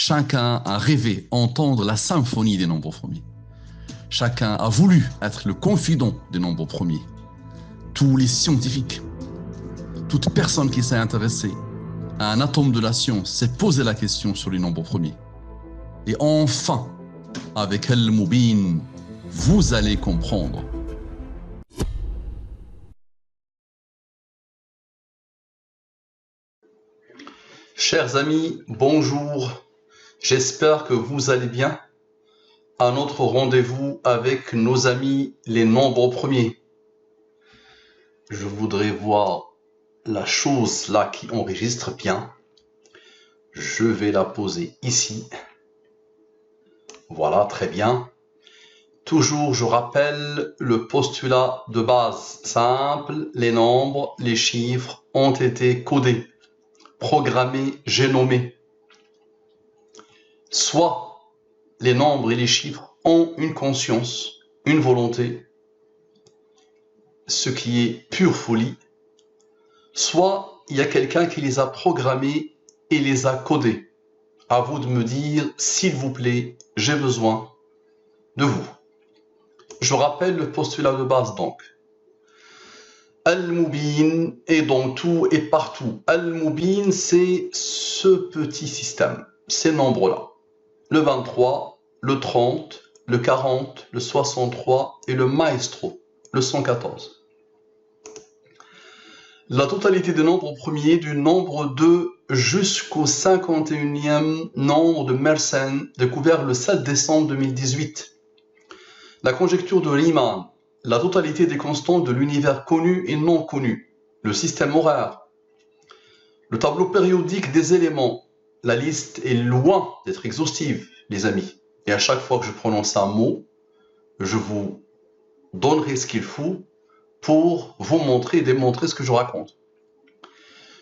Chacun a rêvé entendre la symphonie des nombres premiers. Chacun a voulu être le confident des nombres premiers. Tous les scientifiques, toute personne qui s'est intéressée à un atome de la science s'est posé la question sur les nombres premiers. Et enfin, avec Al-Mubin, vous allez comprendre. Chers amis, bonjour. J'espère que vous allez bien à notre rendez-vous avec nos amis les nombres premiers. Je voudrais voir la chose là qui enregistre bien. Je vais la poser ici. Voilà, très bien. Toujours, je rappelle le postulat de base simple. Les nombres, les chiffres ont été codés, programmés, génomés. Soit les nombres et les chiffres ont une conscience, une volonté, ce qui est pure folie, soit il y a quelqu'un qui les a programmés et les a codés. À vous de me dire, s'il vous plaît, j'ai besoin de vous. Je rappelle le postulat de base donc. Al-Mubin est dans tout et partout. Al-Mubin, c'est ce petit système, ces nombres-là. Le 23, le 30, le 40, le 63 et le maestro, le 114. La totalité des nombres premiers du nombre 2 jusqu'au 51e nombre de Mersenne, découvert le 7 décembre 2018. La conjecture de Riemann, la totalité des constantes de l'univers connu et non connu, le système horaire, le tableau périodique des éléments. La liste est loin d'être exhaustive, les amis. Et à chaque fois que je prononce un mot, je vous donnerai ce qu'il faut pour vous montrer et démontrer ce que je raconte.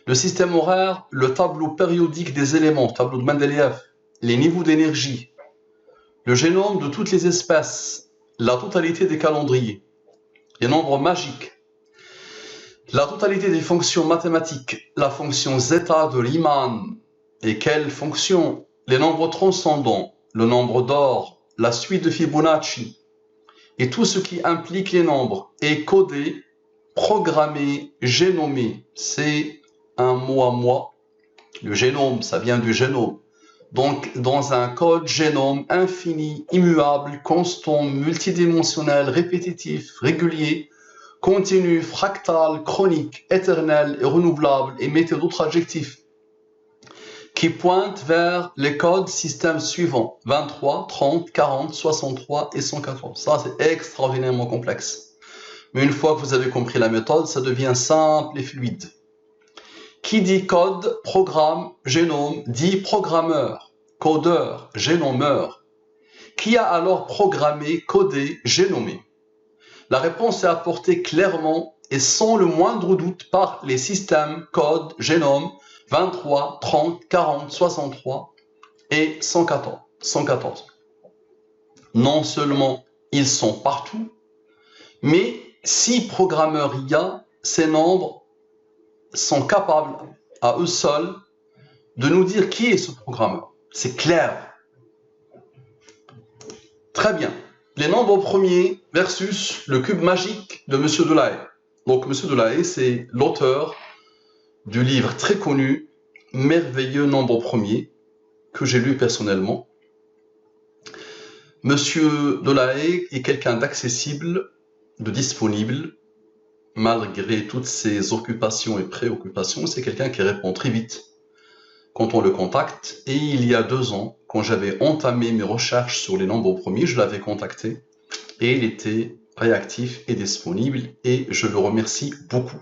Le système horaire, le tableau périodique des éléments, tableau de Mendeleïev, les niveaux d'énergie, le génome de toutes les espèces, la totalité des calendriers, les nombres magiques, la totalité des fonctions mathématiques, la fonction zeta de Riemann, et quelle fonction, les nombres transcendants, le nombre d'or, la suite de Fibonacci, et tout ce qui implique les nombres est codé, programmé, génomé. C'est un mot à moi. Le génome, ça vient du génome. Donc, dans un code génome infini, immuable, constant, multidimensionnel, répétitif, régulier, continu, fractal, chronique, éternel et renouvelable, et mettez d'autres adjectifs qui pointent vers les codes systèmes suivants, 23, 30, 40, 63 et 114. Ça, c'est extraordinairement complexe. Mais une fois que vous avez compris la méthode, ça devient simple et fluide. Qui dit code, programme, génome, dit programmeur, codeur, génomeur. Qui a alors programmé, codé, génomé? La réponse est apportée clairement et sans le moindre doute par les systèmes, code, génome, 23, 30, 40, 63 et 114. Non seulement ils sont partout, mais si programmeurs il y a, ces nombres sont capables à eux seuls de nous dire qui est ce programmeur. C'est clair. Très bien. Les nombres premiers versus le cube magique de M. Delahaye. Donc M. Delahaye, c'est l'auteur du livre très connu, Merveilleux nombres premiers, que j'ai lu personnellement. Monsieur Delahaye est quelqu'un d'accessible, de disponible, malgré toutes ses occupations et préoccupations. C'est quelqu'un qui répond très vite quand on le contacte. Et il y a 2 ans, quand j'avais entamé mes recherches sur les nombres premiers, je l'avais contacté et il était réactif et disponible et je le remercie beaucoup.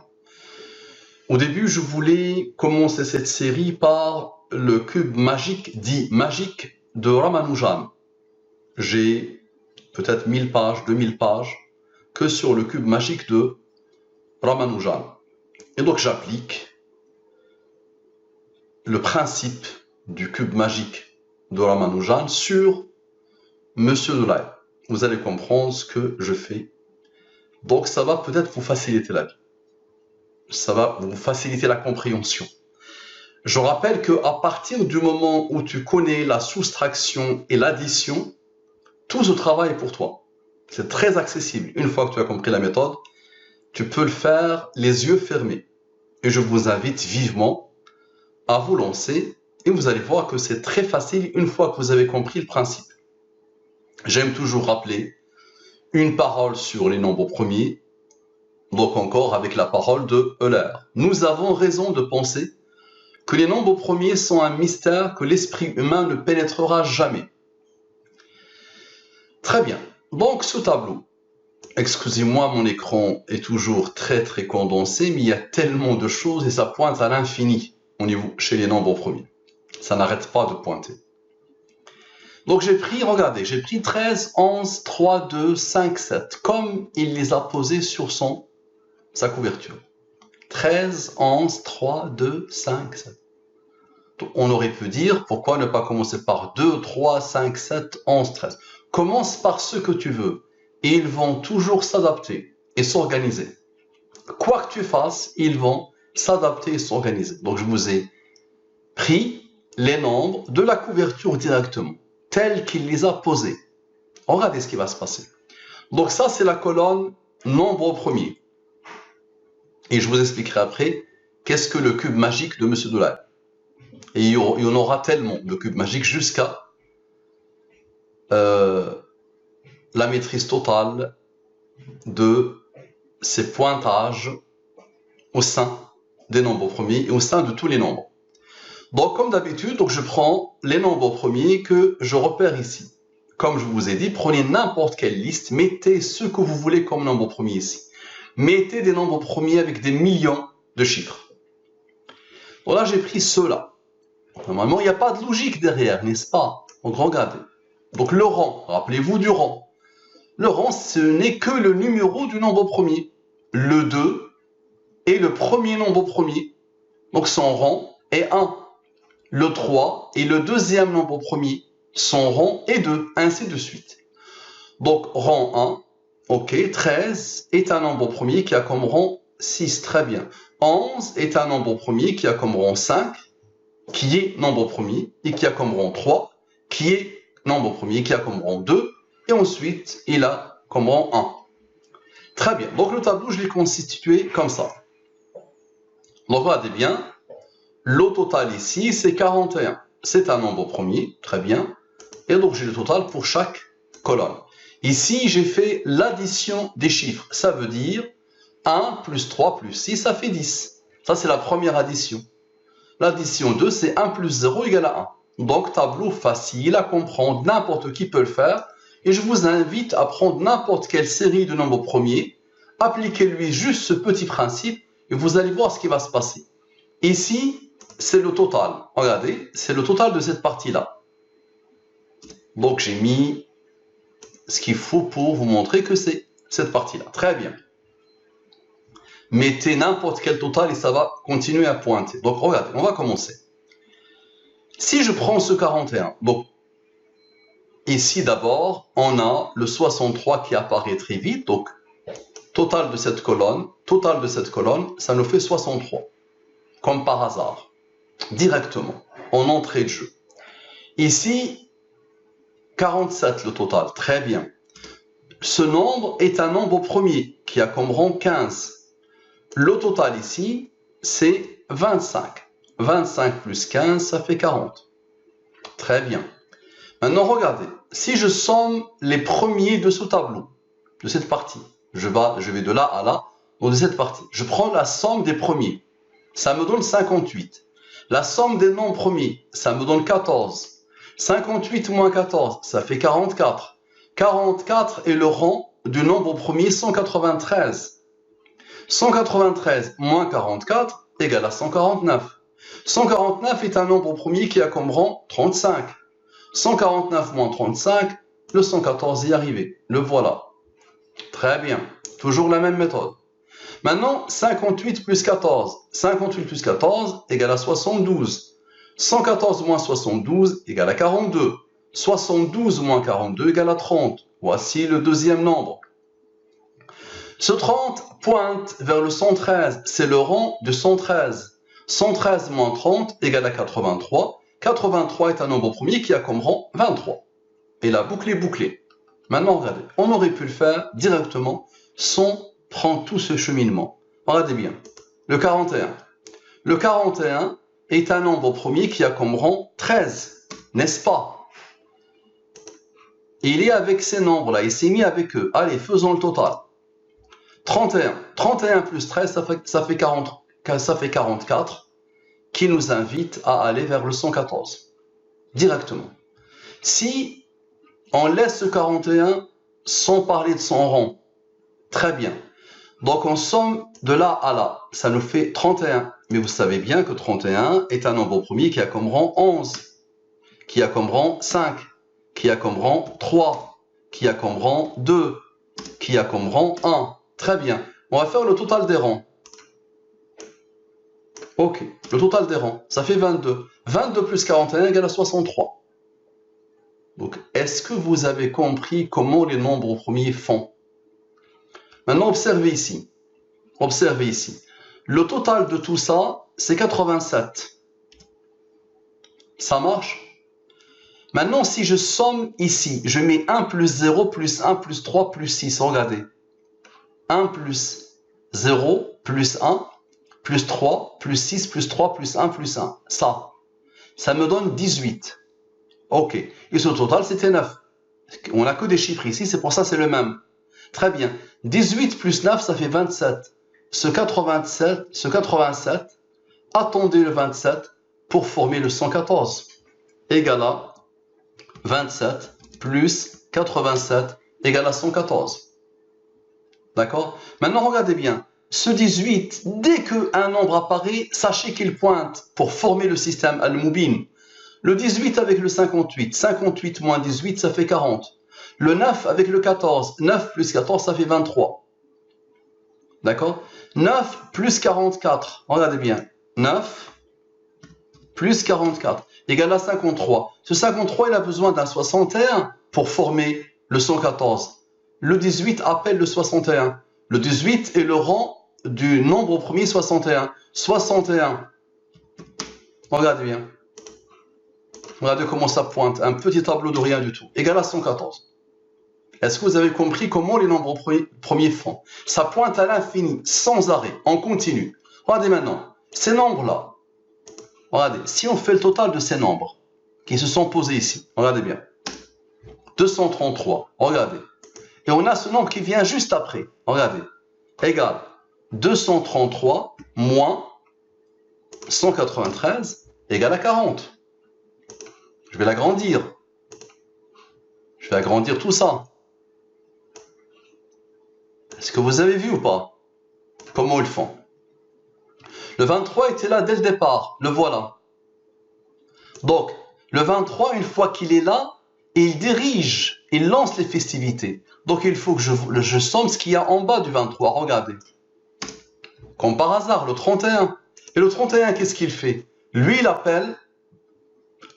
Au début, je voulais commencer cette série par le cube magique, dit magique, de Ramanujan. J'ai peut-être 1000 pages, 2000 pages, que sur le cube magique de Ramanujan. Et donc j'applique le principe du cube magique de Ramanujan sur Monsieur Delahaye. Vous allez comprendre ce que je fais. Donc ça va peut-être vous faciliter la vie. Ça va vous faciliter la compréhension. Je rappelle qu'à partir du moment où tu connais la soustraction et l'addition, tout ce travail est pour toi. C'est très accessible. Une fois que tu as compris la méthode, tu peux le faire les yeux fermés. Et je vous invite vivement à vous lancer et vous allez voir que c'est très facile une fois que vous avez compris le principe. J'aime toujours rappeler une parole sur les nombres premiers, donc encore avec la parole de Euler. Nous avons raison de penser que les nombres premiers sont un mystère que l'esprit humain ne pénétrera jamais. Très bien. Donc ce tableau, excusez-moi, mon écran est toujours très condensé, mais il y a tellement de choses et ça pointe à l'infini au niveau chez les nombres premiers. Ça n'arrête pas de pointer. Donc j'ai pris, regardez, j'ai pris 13, 11, 3, 2, 5, 7, comme il les a posés sur sa couverture. 13, 11, 3, 2, 5, 7. Donc, on aurait pu dire, pourquoi ne pas commencer par 2, 3, 5, 7, 11, 13. Commence par ce que tu veux. Et ils vont toujours s'adapter et s'organiser. Quoi que tu fasses, ils vont s'adapter et s'organiser. Donc je vous ai pris les nombres de la couverture directement, tels qu'il les a posés. Regardez ce qui va se passer. Donc ça, c'est la colonne nombre premier. Et je vous expliquerai après qu'est-ce que le cube magique de M. Doolay. Et il y en aura tellement de cubes magiques jusqu'à la maîtrise totale de ces pointages au sein des nombres premiers et au sein de tous les nombres. Donc, comme d'habitude, je prends les nombres premiers que je repère ici. Comme je vous ai dit, prenez n'importe quelle liste, mettez ce que vous voulez comme nombre premier ici. Mettez des nombres premiers avec des millions de chiffres. Donc là, j'ai pris ceux-là. Normalement, il n'y a pas de logique derrière, n'est-ce pas? Donc, regardez. Donc, le rang, rappelez-vous du rang. Le rang, ce n'est que le numéro du nombre premier. Le 2 est le premier nombre premier. Donc, son rang est 1. Le 3 est le deuxième nombre premier. Son rang est 2, ainsi de suite. Donc, rang 1, ok, 13 est un nombre premier qui a comme rang 6, très bien. 11 est un nombre premier qui a comme rang 5, qui est nombre premier, et qui a comme rang 3, qui est nombre premier, qui a comme rang 2, et ensuite, il a comme rang 1. Très bien, donc le tableau, je l'ai constitué comme ça. Donc, regardez bien, le total ici, c'est 41. C'est un nombre premier, très bien. Et donc, j'ai le total pour chaque colonne. Ici, j'ai fait l'addition des chiffres. Ça veut dire 1 plus 3 plus 6, ça fait 10. Ça, c'est la première addition. L'addition 2, c'est 1 plus 0 égale à 1. Donc, tableau facile à comprendre, n'importe qui peut le faire. Et je vous invite à prendre n'importe quelle série de nombres premiers, appliquez-lui juste ce petit principe, et vous allez voir ce qui va se passer. Ici, c'est le total. Regardez, c'est le total de cette partie-là. Donc, j'ai mis ce qu'il faut pour vous montrer que c'est cette partie-là. Très bien. Mettez n'importe quel total et ça va continuer à pointer. Donc, regardez, on va commencer. Si je prends ce 41, donc, ici d'abord, on a le 63 qui apparaît très vite. Donc, total de cette colonne, ça nous fait 63. Comme par hasard. Directement, en entrée de jeu. Ici, 47 le total, très bien. Ce nombre est un nombre premier qui a comme rang 15. Le total ici, c'est 25. 25 plus 15, ça fait 40. Très bien. Maintenant, regardez. Si je somme les premiers de ce tableau, de cette partie, je vais de là à là, donc de cette partie. Je prends la somme des premiers. Ça me donne 58. La somme des nombres premiers, ça me donne 14. 58 moins 14, ça fait 44. 44 est le rang du nombre premier 193. 193 moins 44 égale à 149. 149 est un nombre premier qui a comme rang 35. 149 moins 35, le 114 y est arrivé. Le voilà. Très bien. Toujours la même méthode. Maintenant, 58 plus 14. 58 plus 14 égale à 72. 114 moins 72 égale à 42. 72 moins 42 égale à 30. Voici le deuxième nombre. Ce 30 pointe vers le 113. C'est le rang de 113. 113 moins 30 égale à 83. 83 est un nombre premier qui a comme rang 23. Et la boucle est bouclée. Maintenant, regardez, on aurait pu le faire directement sans prendre tout ce cheminement. Regardez bien, le 41. Le 41 est un nombre premier qui a comme rang 13, n'est-ce pas? Il est avec ces nombres-là, il s'est mis avec eux. Allez, faisons le total. 31. 31 plus 13, ça fait 44, qui nous invite à aller vers le 114, directement. Si on laisse ce 41 sans parler de son rang, très bien. Donc on somme de là à là, ça nous fait 31. Mais vous savez bien que 31 est un nombre premier qui a comme rang 11, qui a comme rang 5, qui a comme rang 3, qui a comme rang 2, qui a comme rang 1. Très bien. On va faire le total des rangs. Ok, le total des rangs, ça fait 22. 22 plus 41 égale à 63. Donc, est-ce que vous avez compris comment les nombres premiers font? Maintenant, observez ici. Observez ici. Le total de tout ça, c'est 87. Ça marche? Maintenant, si je somme ici, je mets 1 plus 0 plus 1 plus 3 plus 6. Regardez. 1 plus 0 plus 1 plus 3 plus 6 plus 3 plus 1 plus 1. Ça me donne 18. Ok. Et ce total, c'était 9. On n'a que des chiffres ici, c'est pour ça c'est le même. Très bien. 18 plus 9, ça fait 27. Ce 87, attendez le 27 pour former le 114. Égal à 27 plus 87 égale à 114. D'accord? Maintenant, regardez bien. Ce 18, dès qu'un nombre apparaît, sachez qu'il pointe pour former le système al-Mubin. Le 18 avec le 58. 58 moins 18, ça fait 40. Le 9 avec le 14. 9 plus 14, ça fait 23. D'accord? 9 plus 44. Regardez bien. 9 plus 44 égale à 53. Ce 53, il a besoin d'un 61 pour former le 114. Le 18 appelle le 61. Le 18 est le rang du nombre premier 61. 61. Regardez bien. Regardez comment ça pointe. Un petit tableau de rien du tout. Égal à 114. Est-ce que vous avez compris comment les nombres premiers font? Ça pointe à l'infini, sans arrêt, en continu. Regardez maintenant. Ces nombres-là. Regardez. Si on fait le total de ces nombres qui se sont posés ici. Regardez bien. 233. Regardez. Et on a ce nombre qui vient juste après. Regardez. Égal 233 moins 193 égale à 40. Je vais l'agrandir. Je vais agrandir tout ça. Est-ce que vous avez vu ou pas? Comment ils font? Le 23 était là dès le départ. Le voilà. Donc, le 23, une fois qu'il est là, il dirige, il lance les festivités. Donc, il faut que je somme ce qu'il y a en bas du 23. Regardez. Comme par hasard, le 31. Et le 31, qu'est-ce qu'il fait? Lui, il appelle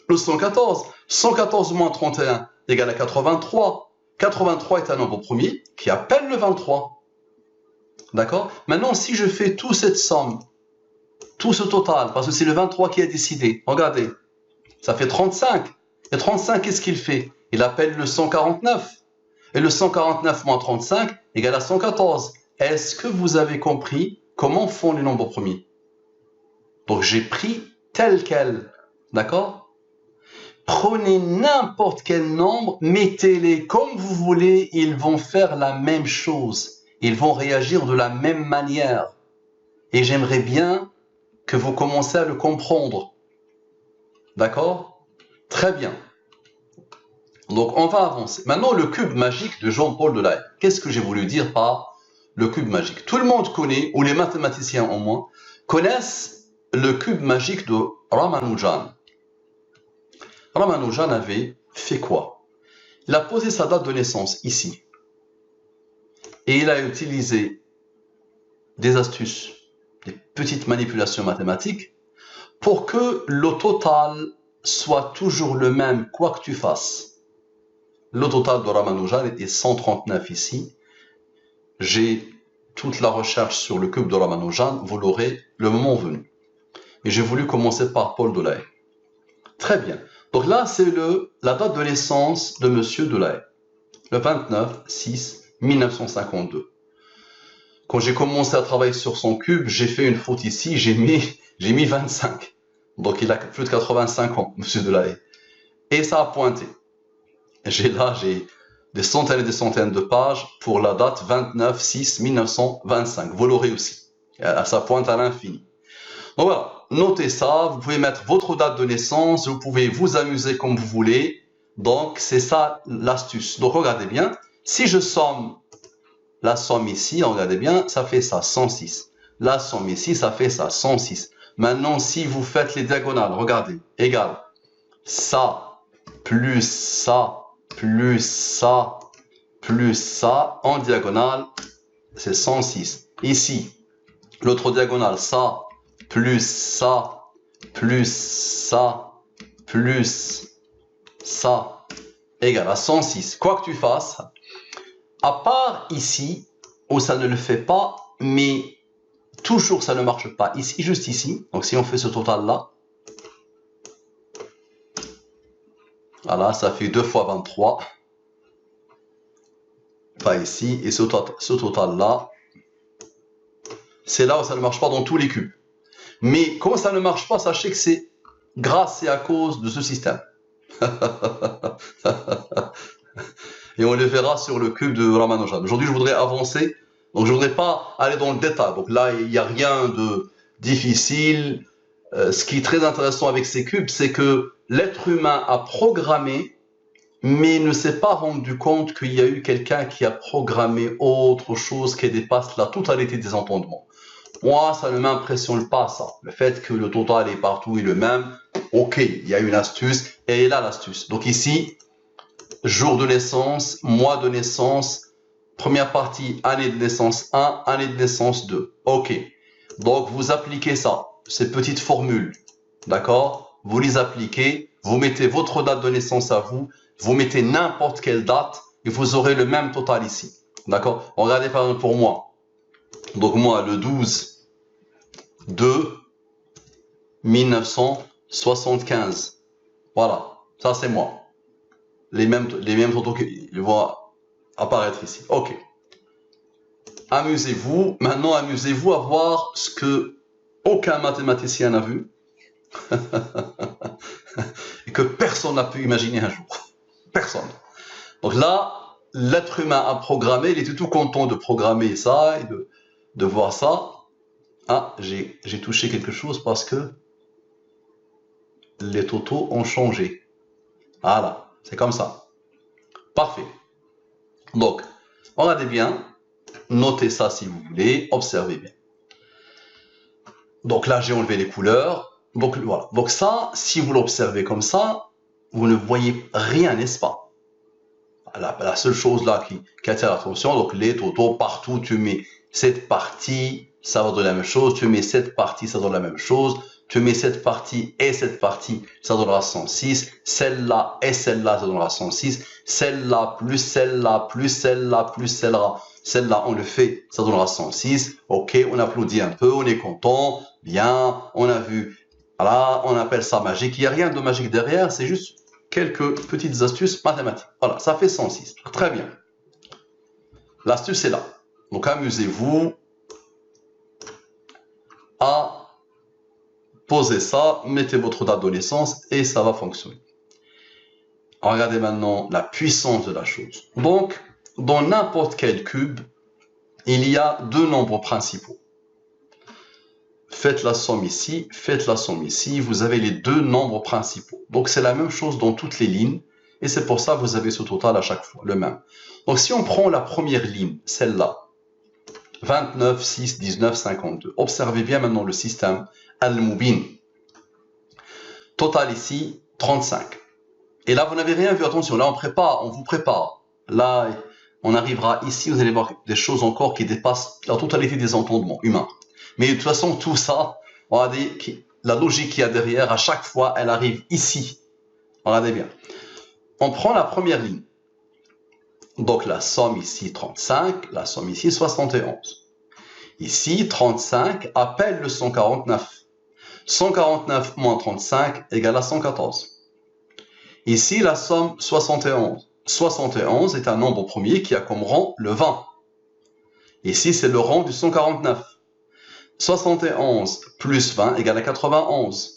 le 114. 114 moins 31 égale à 83. 83 est un nombre premier qui appelle le 23. D'accord? Maintenant, si je fais toute cette somme, tout ce total, parce que c'est le 23 qui a décidé, regardez, ça fait 35. Et 35, qu'est-ce qu'il fait? Il appelle le 149. Et le 149 moins 35 égale à 114. Est-ce que vous avez compris comment font les nombres premiers? Donc, j'ai pris tel quel. D'accord? Prenez n'importe quel nombre, mettez-les comme vous voulez, ils vont faire la même chose. Ils vont réagir de la même manière. Et j'aimerais bien que vous commencez à le comprendre. D'accord? Très bien. Donc, on va avancer. Maintenant, le cube magique de Jean-Paul Delahaye. Qu'est-ce que j'ai voulu dire par le cube magique? Tout le monde connaît, ou les mathématiciens au moins, connaissent le cube magique de Ramanujan. Ramanujan avait fait quoi? Il a posé sa date de naissance ici. Et il a utilisé des astuces, des petites manipulations mathématiques pour que le total soit toujours le même, quoi que tu fasses. Le total de Ramanujan est 139 ici. J'ai toute la recherche sur le cube de Ramanujan, vous l'aurez le moment venu. Et j'ai voulu commencer par Paul Delahaye. Très bien. Donc là, c'est la date de naissance de Monsieur Delahaye. Le 29/6/1952. Quand j'ai commencé à travailler sur son cube, j'ai fait une faute ici, j'ai mis 25. Donc il a plus de 85 ans, Monsieur Delahaye. Et ça a pointé. J'ai des centaines et des centaines de pages pour la date 29/6/1925. Vous l'aurez aussi. Ça pointe à l'infini. Donc voilà, notez ça. Vous pouvez mettre votre date de naissance. Vous pouvez vous amuser comme vous voulez. Donc c'est ça l'astuce. Donc regardez bien. Si je somme la somme ici, regardez bien, ça fait ça, 106. La somme ici, ça fait ça, 106. Maintenant, si vous faites les diagonales, regardez, égal. Ça, plus ça, plus ça, plus ça, en diagonale, c'est 106. Ici, l'autre diagonale, ça, plus ça, plus ça, plus ça, égal à 106. Quoi que tu fasses, à part ici, où ça ne le fait pas, mais toujours ça ne marche pas. Ici, juste ici. Donc si on fait ce total-là, voilà, ça fait 2 fois 23. Pas ici. Et ce total-là, c'est là où ça ne marche pas dans tous les cubes. Mais comme ça ne marche pas, sachez que c'est grâce et à cause de ce système. Et on le verra sur le cube de Ramanujan. Aujourd'hui, je voudrais avancer. Donc, je ne voudrais pas aller dans le détail. Donc là, il n'y a rien de difficile. Ce qui est très intéressant avec ces cubes, c'est que l'être humain a programmé, mais ne s'est pas rendu compte qu'il y a eu quelqu'un qui a programmé autre chose qui dépasse la totalité des entendements. Moi, ça ne m'impressionne pas, ça. Le fait que le total est partout est le même. Ok, il y a une astuce, et là l'astuce. Donc ici, jour de naissance, mois de naissance, première partie, année de naissance 1, année de naissance 2. Ok. Donc, vous appliquez ça, ces petites formules. D'accord? Vous les appliquez, vous mettez votre date de naissance à vous, vous mettez n'importe quelle date, et vous aurez le même total ici. D'accord? Regardez par exemple pour moi. Donc, moi, le 12/2/1975. Voilà. Ça, c'est moi. Les mêmes photos qui vont apparaître ici. Ok. Amusez-vous. Maintenant, amusez-vous à voir ce que aucun mathématicien n'a vu et que personne n'a pu imaginer un jour. Personne. Donc là, l'être humain a programmé. Il était tout content de programmer ça et de voir ça. Ah, j'ai touché quelque chose parce que les totaux ont changé. Voilà. C'est comme ça. Parfait. Donc, regardez bien. Notez ça si vous voulez, observez bien. Donc là, j'ai enlevé les couleurs. Donc voilà. Donc ça, si vous l'observez comme ça, vous ne voyez rien, n'est-ce pas? La seule chose là qui attire l'attention, donc les totaux, partout, tu mets cette partie, ça va donner la même chose. Tu mets cette partie, ça donne la même chose. Tu mets cette partie et cette partie, ça donnera 106. Celle-là et celle-là, ça donnera 106. Celle-là, plus celle-là, plus celle-là, plus celle-là. Celle-là, on le fait, ça donnera 106. Ok, on applaudit un peu, on est content. Bien, on a vu. Voilà, on appelle ça magique. Il n'y a rien de magique derrière, c'est juste quelques petites astuces mathématiques. Voilà, ça fait 106. Très bien. L'astuce est là. Donc, amusez-vous à poser ça, mettez votre date de naissance et ça va fonctionner. Regardez maintenant la puissance de la chose. Donc, dans n'importe quel cube, il y a deux nombres principaux. Faites la somme ici, faites la somme ici, vous avez les deux nombres principaux. Donc, c'est la même chose dans toutes les lignes et c'est pour ça que vous avez ce total à chaque fois, le même. Donc, si on prend la première ligne, celle-là, 29, 6, 19, 52. Observez bien maintenant le système Al-Mubin. Total ici, 35. Et là, vous n'avez rien vu. Attention, là, on vous prépare. Là, on arrivera ici, vous allez voir des choses encore qui dépassent la totalité des entendements humains. Mais de toute façon, tout ça, regardez, la logique qu'il y a derrière, à chaque fois, elle arrive ici. Regardez bien. On prend la première ligne. Donc, la somme ici, 35. La somme ici, 71. Ici, 35 appelle le 149. 149 moins 35 égale à 114. Ici, la somme 71. 71 est un nombre premier qui a comme rang le 20. Ici, c'est le rang du 149. 71 plus 20 égale à 91.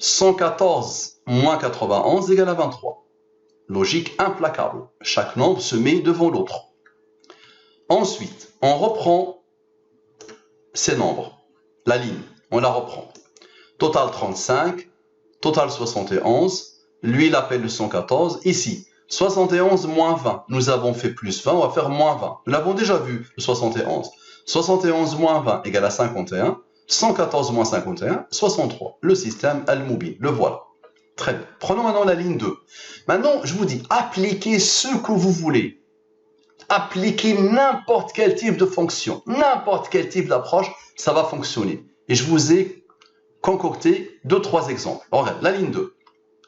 114 moins 91 égale à 23. Logique implacable. Chaque nombre se met devant l'autre. Ensuite, on reprend ces nombres. La ligne, on la reprend. Total 35, total 71. Lui, il appelle le 114. Ici, 71 moins 20. Nous avons fait plus 20, on va faire moins 20. Nous l'avons déjà vu, le 71. 71 moins 20 égale à 51. 114 moins 51, 63. Le système Al-Mubin, le voilà. Très bien. Prenons maintenant la ligne 2. Maintenant, je vous dis, appliquez ce que vous voulez. Appliquez n'importe quel type de fonction, n'importe quel type d'approche, ça va fonctionner. Et je vous ai concocté 2-3 exemples. Alors, regarde, la ligne 2.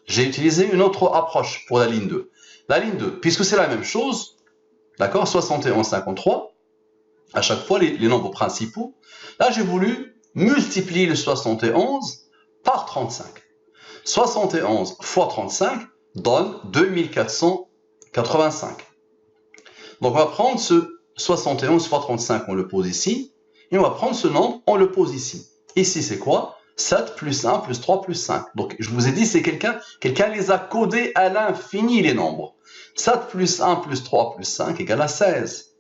J'ai utilisé une autre approche pour la ligne 2. La ligne 2, puisque c'est la même chose, d'accord, 71, 53, à chaque fois les nombres principaux, là j'ai voulu multiplier le 71 par 35. 71 fois 35 donne 2485. Donc on va prendre ce 71 fois 35, on le pose ici, et on va prendre ce nombre, on le pose ici. Ici c'est quoi? 7 plus 1 plus 3 plus 5. Donc je vous ai dit, c'est quelqu'un les a codés à l'infini les nombres. 7 plus 1 plus 3 plus 5 égale à 16.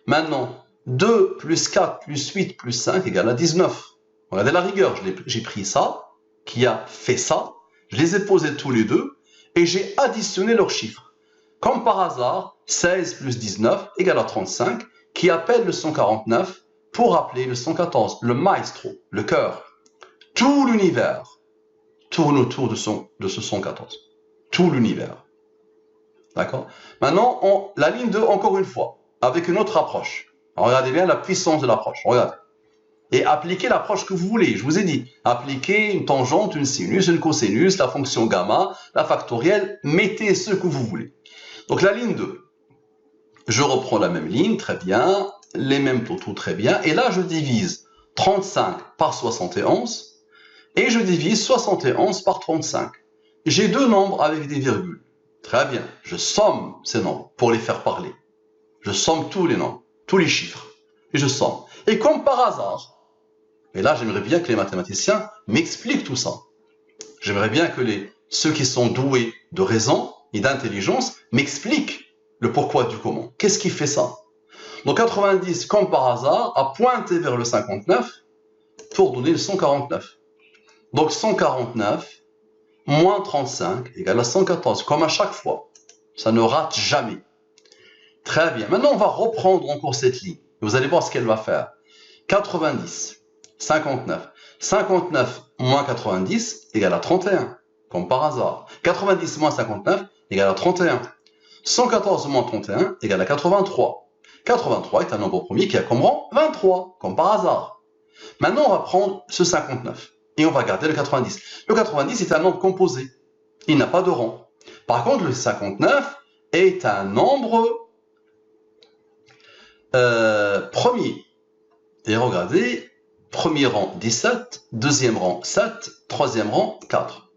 Maintenant, 2 plus 4 plus 8 plus 5 égale à 19. Regardez la rigueur, j'ai pris ça, qui a fait ça, je les ai posés tous les deux, et j'ai additionné leurs chiffres. Comme par hasard, 16 plus 19 égale à 35, qui appelle le 149 pour appeler le 114, le maestro, le cœur. Tout l'univers tourne autour de ce 114. Tout l'univers. D'accord? Maintenant, la ligne 2, encore une fois, avec une autre approche. Alors, regardez bien la puissance de l'approche. Regardez. Et appliquez l'approche que vous voulez. Je vous ai dit, appliquez une tangente, une sinus, une cosinus, la fonction gamma, la factorielle, mettez ce que vous voulez. Donc la ligne 2, je reprends la même ligne, très bien, les mêmes totaux, très bien, et là je divise 35 par 71, et je divise 71 par 35. J'ai deux nombres avec des virgules. Très bien, je somme ces nombres pour les faire parler. Je somme tous les nombres, tous les chiffres, et je somme. Et comme par hasard, et là j'aimerais bien que les mathématiciens m'expliquent tout ça. J'aimerais bien que ceux qui sont doués de raison et d'intelligence m'expliquent le pourquoi du comment. Qu'est-ce qui fait ça? Donc 90, comme par hasard, a pointé vers le 59 pour donner le 149. Donc 149 moins 35 égale à 114, comme à chaque fois. Ça ne rate jamais. Très bien. Maintenant, on va reprendre encore cette ligne. Vous allez voir ce qu'elle va faire. 90, 59. 59 moins 90 égale à 31, comme par hasard. 90 moins 59 égale à 31. 114 moins 31 égale à 83. 83 est un nombre premier qui a comme rang 23, comme par hasard. Maintenant, on va prendre ce 59 et on va garder le 90. Le 90 est un nombre composé. Il n'a pas de rang. Par contre, le 59 est un nombre premier. Et regardez, premier rang 17, deuxième rang 7, troisième rang 4.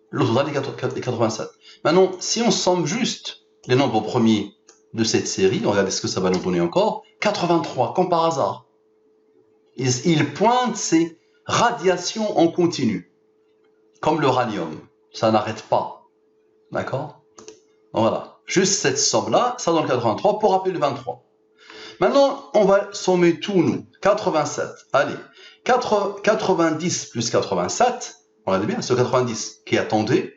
Le total est 87. Maintenant, si on somme juste les nombres premiers de cette série, regardez ce que ça va nous donner encore, 83, comme par hasard. Il pointe ces radiations en continu, comme le radium. Ça n'arrête pas. D'accord? Voilà. Juste cette somme-là, ça donne 83 pour rappeler le 23. Maintenant, on va sommer tout, nous. 87. Allez. 90 plus 87. Regardez bien, ce 90 qui attendait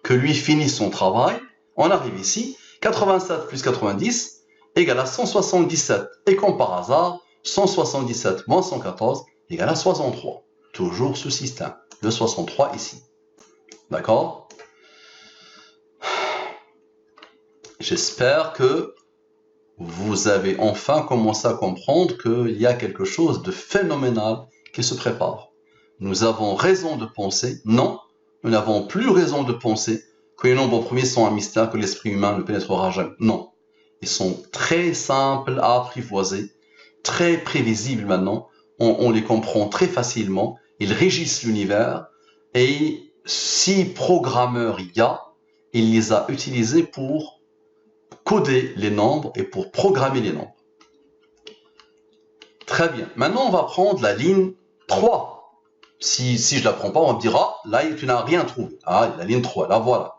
que lui finisse son travail. On arrive ici. 87 plus 90 égale à 177. Et comme par hasard, 177 moins 114 égale à 63. Toujours ce système de 63 ici. D'accord? J'espère que vous avez enfin commencé à comprendre qu'il y a quelque chose de phénoménal qui se prépare. Nous avons raison de penser, non, nous n'avons plus raison de penser que les nombres premiers sont un mystère que l'esprit humain ne pénétrera jamais. Non, ils sont très simples à apprivoiser, très prévisibles maintenant, on les comprend très facilement, ils régissent l'univers, et si programmeurs il y a, il les a utilisés pour coder les nombres et pour programmer les nombres. Très bien. Maintenant, on va prendre la ligne 3. Si je ne la prends pas, on va me dire, ah, là, tu n'as rien trouvé. Ah, la ligne 3, là, voilà.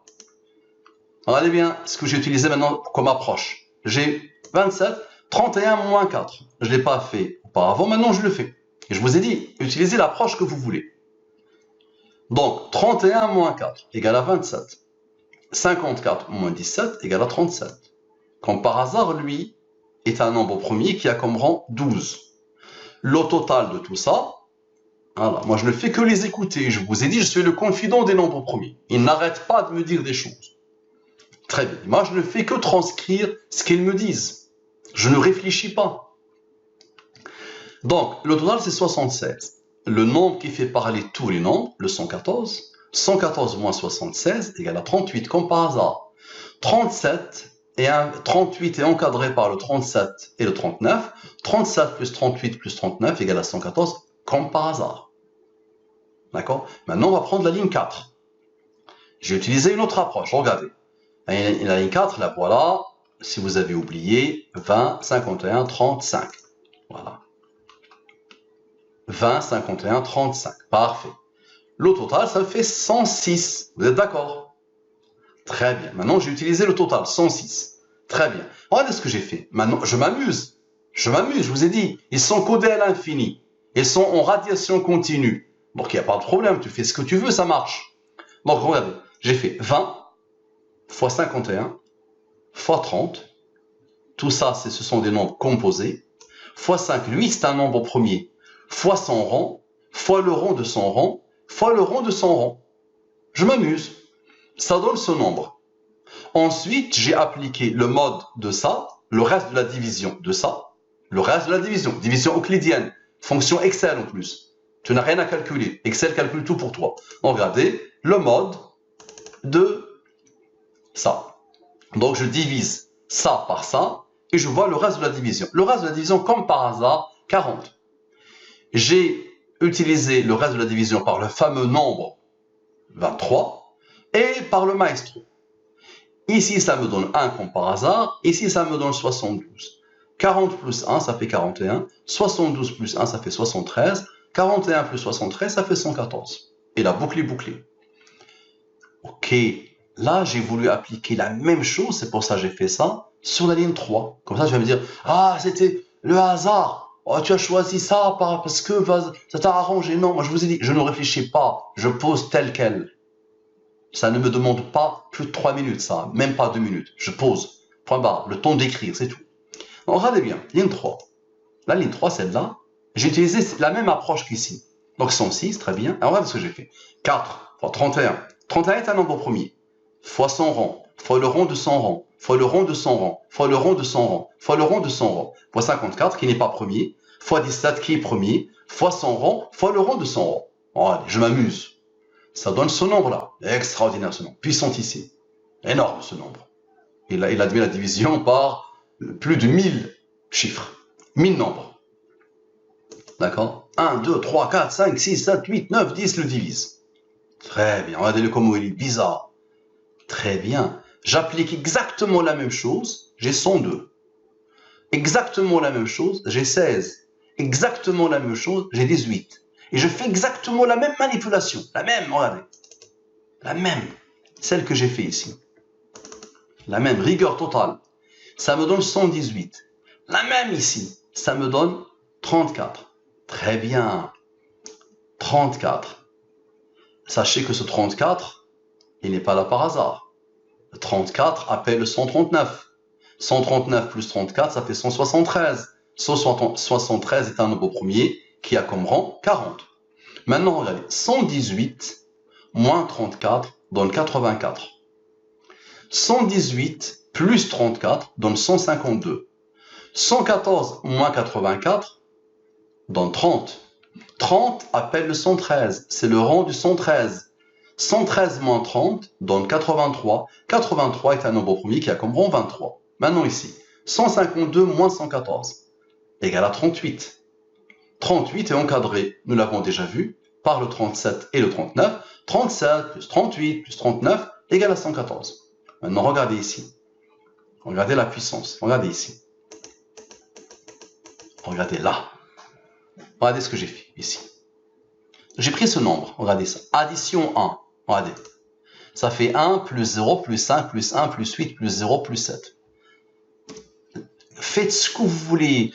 Regardez bien ce que j'ai utilisé maintenant comme approche. J'ai 27, 31 moins 4. Je ne l'ai pas fait auparavant, maintenant je le fais. Et je vous ai dit, utilisez l'approche que vous voulez. Donc, 31 moins 4 égale à 27. 54 moins 17 égale à 37. Comme par hasard, lui est un nombre premier qui a comme rang 12. Le total de tout ça, voilà, moi je ne fais que les écouter. Je vous ai dit, je suis le confident des nombres premiers. Ils n'arrêtent pas de me dire des choses. Très bien. Moi, je ne fais que transcrire ce qu'ils me disent. Je ne réfléchis pas. Donc, le total, c'est 76. Le nombre qui fait parler tous les nombres, le 114. 114 moins 76 égale à 38, comme par hasard. 38 est encadré par le 37 et le 39. 37 plus 38 plus 39 égale à 114, comme par hasard. D'accord? Maintenant, on va prendre la ligne 4. J'ai utilisé une autre approche. Regardez. La ligne 4, la voilà. Si vous avez oublié, 20, 51, 35. Voilà. 20, 51, 35. Parfait. Le total, ça fait 106. Vous êtes d'accord? Très bien. Maintenant, j'ai utilisé le total, 106. Très bien. Regardez ce que j'ai fait. Maintenant, je m'amuse. Je vous ai dit. Ils sont codés à l'infini. Ils sont en radiation continue. Donc, il n'y a pas de problème. Tu fais ce que tu veux, ça marche. Donc, regardez. J'ai fait 20 fois 51 fois 30. Tout ça, ce sont des nombres composés. Fois 5, lui, c'est un nombre premier. Fois son rang, fois le rang de son rang, fois le rang de son rang. Je m'amuse. Ça donne ce nombre. Ensuite, j'ai appliqué le mode de ça, le reste de la division de ça, le reste de la division, division euclidienne, fonction Excel en plus. Tu n'as rien à calculer. Excel calcule tout pour toi. Donc, regardez, le mode de ça. Donc, je divise ça par ça, et je vois le reste de la division. Le reste de la division, comme par hasard, 40. J'ai utilisé le reste de la division par le fameux nombre 23 et par le maestro. Ici, ça me donne 1 comme par hasard. Ici, ça me donne 72. 40 plus 1, ça fait 41. 72 plus 1, ça fait 73. 41 plus 73, ça fait 114. Et la boucle est bouclée. Ok, là, j'ai voulu appliquer la même chose, c'est pour ça que j'ai fait ça, sur la ligne 3. Comme ça, je vais me dire, ah, c'était le hasard. Oh, tu as choisi ça parce que ça t'a arrangé. Non, moi, je vous ai dit, je ne réfléchis pas. Je pose tel quel. Ça ne me demande pas plus de 3 minutes, ça. Même pas 2 minutes. Je pose. Point barre. Le temps d'écrire, c'est tout. Donc, regardez bien. Ligne 3. La ligne 3, celle-là, j'ai utilisé la même approche qu'ici. Donc, 106, très bien. Alors, regardez ce que j'ai fait. 4 fois 31. 31 est un nombre premier. Fois son rang. Fois le rang de son rang. Fois le rang de son rang. Fois le rang de son rang. Fois le rang de son rang. Fois 54, qui n'est pas premier. Fois 17, qui est premier. Fois son rang. Fois le rang de son rang. Oh, allez, je m'amuse. Ça donne ce nombre-là. Extraordinaire ce nombre. Puissant ici. Énorme ce nombre. Il admet la division par plus de 1000 chiffres. 1000 nombres. D'accord? 1, 2, 3, 4, 5, 6, 7, 8, 9, 10 le divise. Très bien. Regardez-le comment il est bizarre. Très bien. J'applique exactement la même chose. J'ai 102. Exactement la même chose. J'ai 16. Exactement la même chose. J'ai 18. Et je fais exactement la même manipulation. La même, regardez. La même. Celle que j'ai fait ici. La même, rigueur totale. Ça me donne 118. La même ici. Ça me donne 34. Très bien. 34. Sachez que ce 34, il n'est pas là par hasard. Le 34 appelle le 139. 139 plus 34, ça fait 173. 173 est un nombre premier qui a comme rang 40. Maintenant, regardez, 118 moins 34 donne 84. 118 plus 34 donne 152. 114 moins 84 donne 30. 30 appelle le 113, c'est le rang du 113. 113 moins 30 donne 83. 83 est un nombre premier qui a comme rang 23. Maintenant ici, 152 moins 114 égale à 38. 38 est encadré, nous l'avons déjà vu, par le 37 et le 39. 37 plus 38 plus 39 égale à 114. Maintenant, regardez ici. Regardez la puissance. Regardez ici. Regardez là. Regardez ce que j'ai fait ici. J'ai pris ce nombre. Regardez ça. Addition 1. Regardez. Ça fait 1 plus 0 plus 5 plus 1 plus 8 plus 0 plus 7. Faites ce que vous voulez.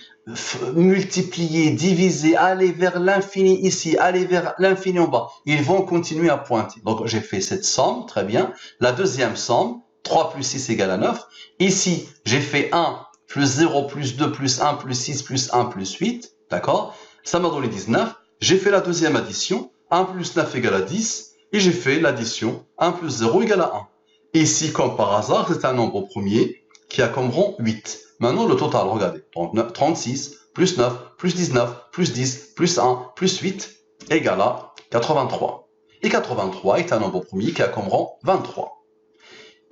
Multiplier, diviser, aller vers l'infini ici, aller vers l'infini en bas. Ils vont continuer à pointer. Donc, j'ai fait cette somme. Très bien. La deuxième somme. 3 plus 6 égale à 9. Ici, j'ai fait 1 plus 0 plus 2 plus 1 plus 6 plus 1 plus 8. D'accord? Ça m'a donné 19. J'ai fait la deuxième addition. 1 plus 9 égale à 10. Et j'ai fait l'addition 1 plus 0 égale à 1. Ici, comme par hasard, c'est un nombre premier qui a comme rang 8. Maintenant, le total, regardez. 36 plus 9 plus 19 plus 10 plus 1 plus 8 égale à 83. Et 83 est un nombre premier qui a comme rang 23.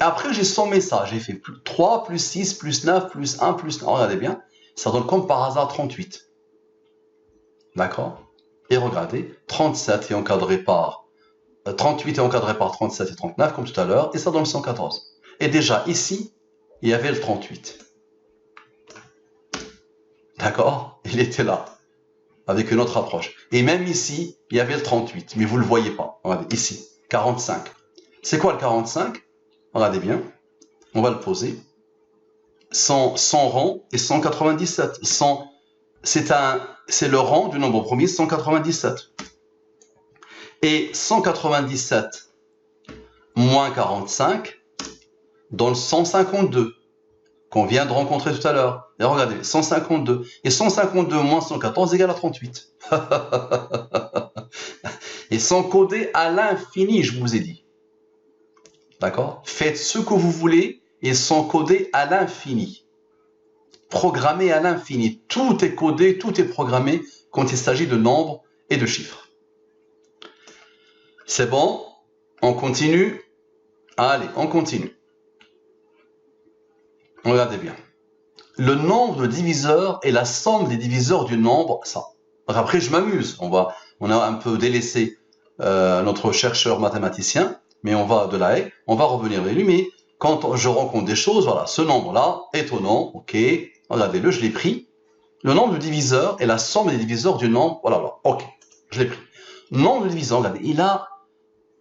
Et après, j'ai sommé ça. J'ai fait 3 plus 6 plus 9 plus 1 plus 9. Regardez bien. Ça donne comme par hasard 38. D'accord? Et regardez, 37 est encadré par 38 est encadré par 37 et 39, comme tout à l'heure, et ça donne 114. Et déjà, ici, il y avait le 38. D'accord? Il était là, avec une autre approche. Et même ici, il y avait le 38, mais vous ne le voyez pas. Regardez, ici, 45. C'est quoi le 45? Regardez bien, on va le poser. 100 rangs et 197. C'est le rang du nombre premier, 197. Et 197 moins 45 donne 152 qu'on vient de rencontrer tout à l'heure. Et regardez, 152. Et 152 moins 114 égale à 38. Et sont codés à l'infini, je vous ai dit. D'accord? Faites ce que vous voulez, ils sont codés à l'infini. Programmés à l'infini. Tout est codé, tout est programmé quand il s'agit de nombres et de chiffres. C'est bon? On continue? Allez, on continue. Regardez bien. Le nombre de diviseurs est la somme des diviseurs du nombre, ça. Après, je m'amuse. On a un peu délaissé notre chercheur mathématicien, mais on va de là, on va revenir vers lui. Mais quand je rencontre des choses, voilà, ce nombre-là, étonnant, ok, regardez-le, je l'ai pris. Le nombre de diviseurs est la somme des diviseurs du nombre, voilà, là, ok, je l'ai pris. Nombre de diviseurs, regardez, il a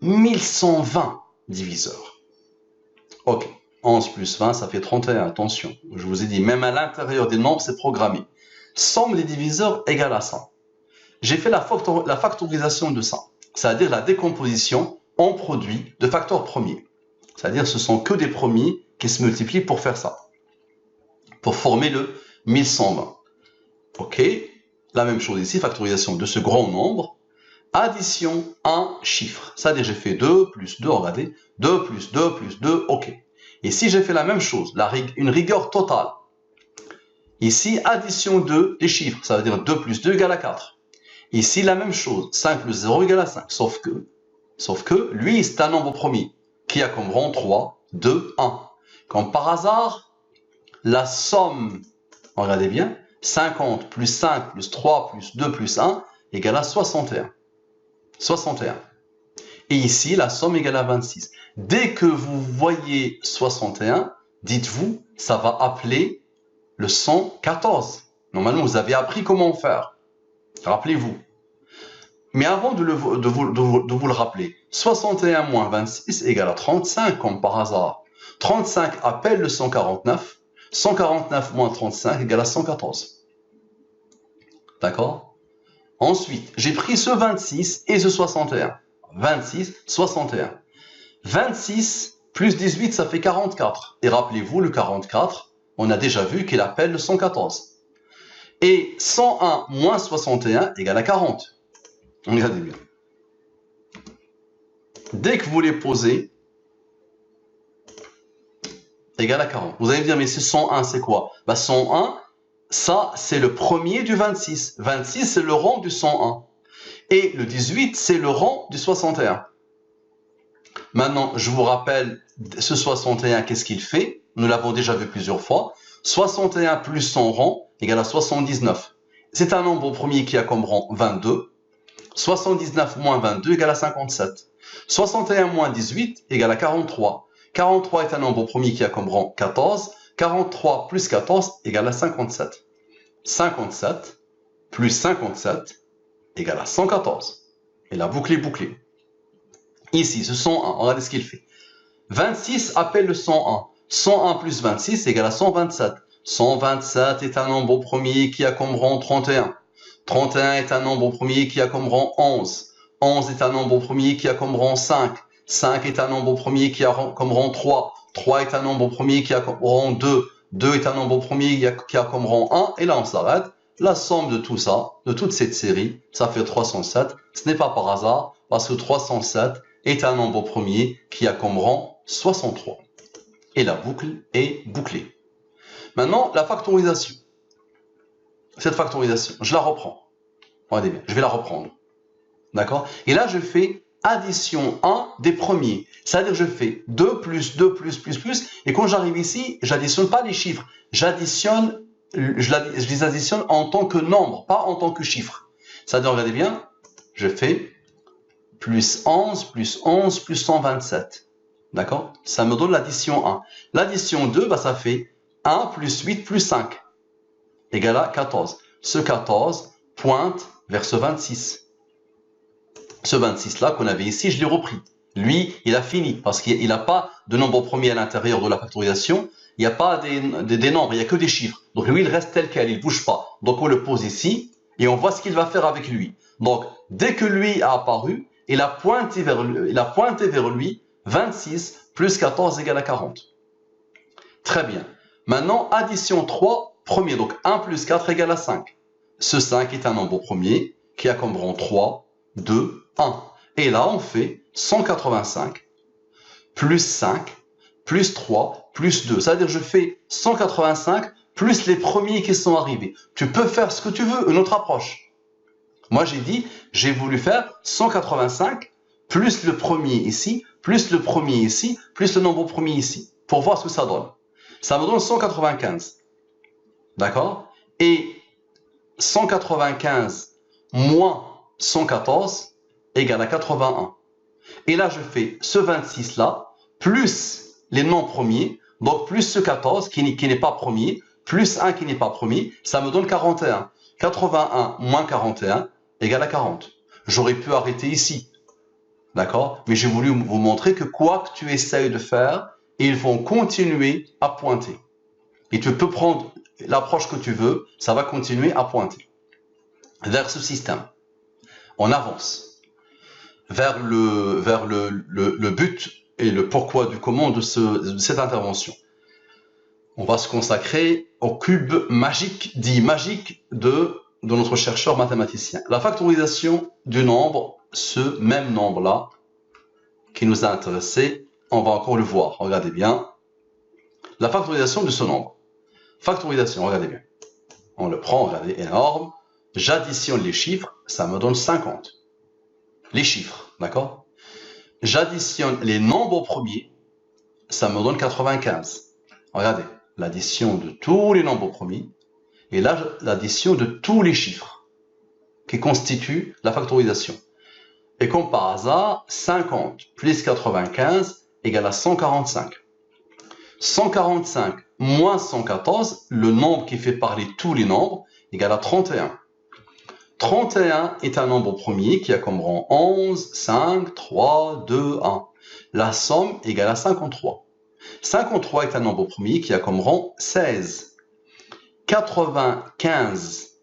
1120 diviseurs. Ok, 11 plus 20, ça fait 31, attention. Je vous ai dit, même à l'intérieur des nombres, c'est programmé. Somme des diviseurs égale à ça. J'ai fait la factorisation de ça, c'est-à-dire la décomposition en produits de facteurs premiers. C'est-à-dire ce sont que des premiers qui se multiplient pour faire ça, pour former le 1120. Ok, la même chose ici, factorisation de ce grand nombre, addition un chiffre. C'est-à-dire j'ai fait 2 plus 2, regardez, 2 plus 2 plus 2, ok. Ici j'ai fait la même chose, une rigueur totale. Ici, addition de des chiffres, ça veut dire 2 plus 2 égale à 4. Ici, la même chose, 5 plus 0 égale à 5, sauf que lui, c'est un nombre premier, qui a comme rang 3, 2, 1. Comme par hasard, la somme, regardez bien, 50 plus 5 plus 3 plus 2 plus 1 égale à 61. 61. Et ici, la somme égale à 26. Dès que vous voyez 61, dites-vous, ça va appeler le 114. Normalement, vous avez appris comment faire. Rappelez-vous. Mais avant de vous le rappeler, 61 moins 26 égale à 35, comme par hasard. 35 appelle le 149. 149 moins 35 égale à 114. D'accord? Ensuite, j'ai pris ce 26 et ce 61. 26, 61. 26 plus 18, ça fait 44. Et rappelez-vous, le 44, on a déjà vu qu'il appelle le 114. Et 101 moins 61 égale à 40. Regardez bien. Dès que vous les posez, égale à 40. Vous allez me dire, mais c'est 101, c'est quoi? 101, ça, c'est le premier du 26. 26, c'est le rang du 101. Et le 18, c'est le rang du 61. Maintenant, je vous rappelle, ce 61, qu'est-ce qu'il fait? Nous l'avons déjà vu plusieurs fois. 61 plus son rang égale à 79. C'est un nombre premier qui a comme rang 22. 79 moins 22 égale à 57. 61 moins 18 égale à 43. 43 est un nombre premier qui a comme rang 14. 43 plus 14 égale à 57. 57 plus 57 égale à 114. Et la boucle est bouclée. Ici, ce 101, regardez ce qu'il fait. 26 appelle le 101. 101 plus 26 égale à 127. 127 est un nombre premier qui a comme rang 31. 31 est un nombre premier qui a comme rang 11. 11 est un nombre premier qui a comme rang 5. 5 est un nombre premier qui a comme rang 3. 3 est un nombre premier qui a comme rang 2. 2 est un nombre premier qui a comme rang 1. Et là, on s'arrête. La somme de tout ça, de toute cette série, ça fait 307. Ce n'est pas par hasard, parce que 307 est un nombre premier qui a comme rang 63. Et la boucle est bouclée. Maintenant, la factorisation. Cette factorisation, je la reprends. Regardez bien, je vais la reprendre. D'accord? Et là, je fais addition 1 des premiers. C'est-à-dire, je fais 2 plus 2 plus. Et quand j'arrive ici, j'additionne pas les chiffres. Je les additionne en tant que nombre, pas en tant que chiffre. C'est-à-dire, regardez bien, je fais plus 11 plus 11 plus 127. D'accord? Ça me donne l'addition 1. L'addition 2, bah, ça fait 1 plus 8 plus 5 égale à 14. Ce 14 pointe vers ce 26. Ce 26-là qu'on avait ici, je l'ai repris. Lui, il a fini parce qu'il n'a pas de nombre premier à l'intérieur de la factorisation. Il n'y a pas des nombres, il n'y a que des chiffres. Donc lui, il reste tel quel, il ne bouge pas. Donc on le pose ici et on voit ce qu'il va faire avec lui. Donc dès que lui a apparu, il a pointé vers lui 26 plus 14 égale à 40. Très bien. Maintenant, addition 3, premier. Donc 1 plus 4 égale à 5. Ce 5 est un nombre premier qui a comme rang 3, 2, 1. Et là, on fait 185 plus 5 plus 3 plus 2. C'est-à-dire je fais 185 plus les premiers qui sont arrivés. Tu peux faire ce que tu veux, une autre approche. Moi, j'ai voulu faire 185 plus le premier ici, plus le premier ici, plus le nombre premier ici, pour voir ce que ça donne. Ça me donne 195. D'accord? Et 195 moins 114 égale à 81. Et là, je fais ce 26-là, plus les noms premiers, donc plus ce 14 qui n'est pas premier, plus 1 qui n'est pas premier, ça me donne 41. 81 moins 41 égale à 40. J'aurais pu arrêter ici. D'accord? Mais j'ai voulu vous montrer que quoi que tu essayes de faire, ils vont continuer à pointer. Et tu peux prendre l'approche que tu veux, ça va continuer à pointer vers ce système. On avance vers le but et le pourquoi du comment de cette intervention. On va se consacrer au cube magique, dit magique, de notre chercheur mathématicien. La factorisation du nombre, ce même nombre-là, qui nous a intéressé, on va encore le voir. Regardez bien. La factorisation de ce nombre. Factorisation, regardez bien. On le prend, regardez, énorme. J'additionne les chiffres, ça me donne 50. Les chiffres, d'accord? J'additionne les nombres premiers, ça me donne 95. Regardez, l'addition de tous les nombres premiers, et là, l'addition de tous les chiffres qui constituent la factorisation. Et comme par hasard, 50 plus 95 égale à 145. 145 moins 114, le nombre qui fait parler tous les nombres, égale à 31. 31 est un nombre premier qui a comme rang 11, 5, 3, 2, 1. La somme égale à 53. 53 est un nombre premier qui a comme rang 16. 95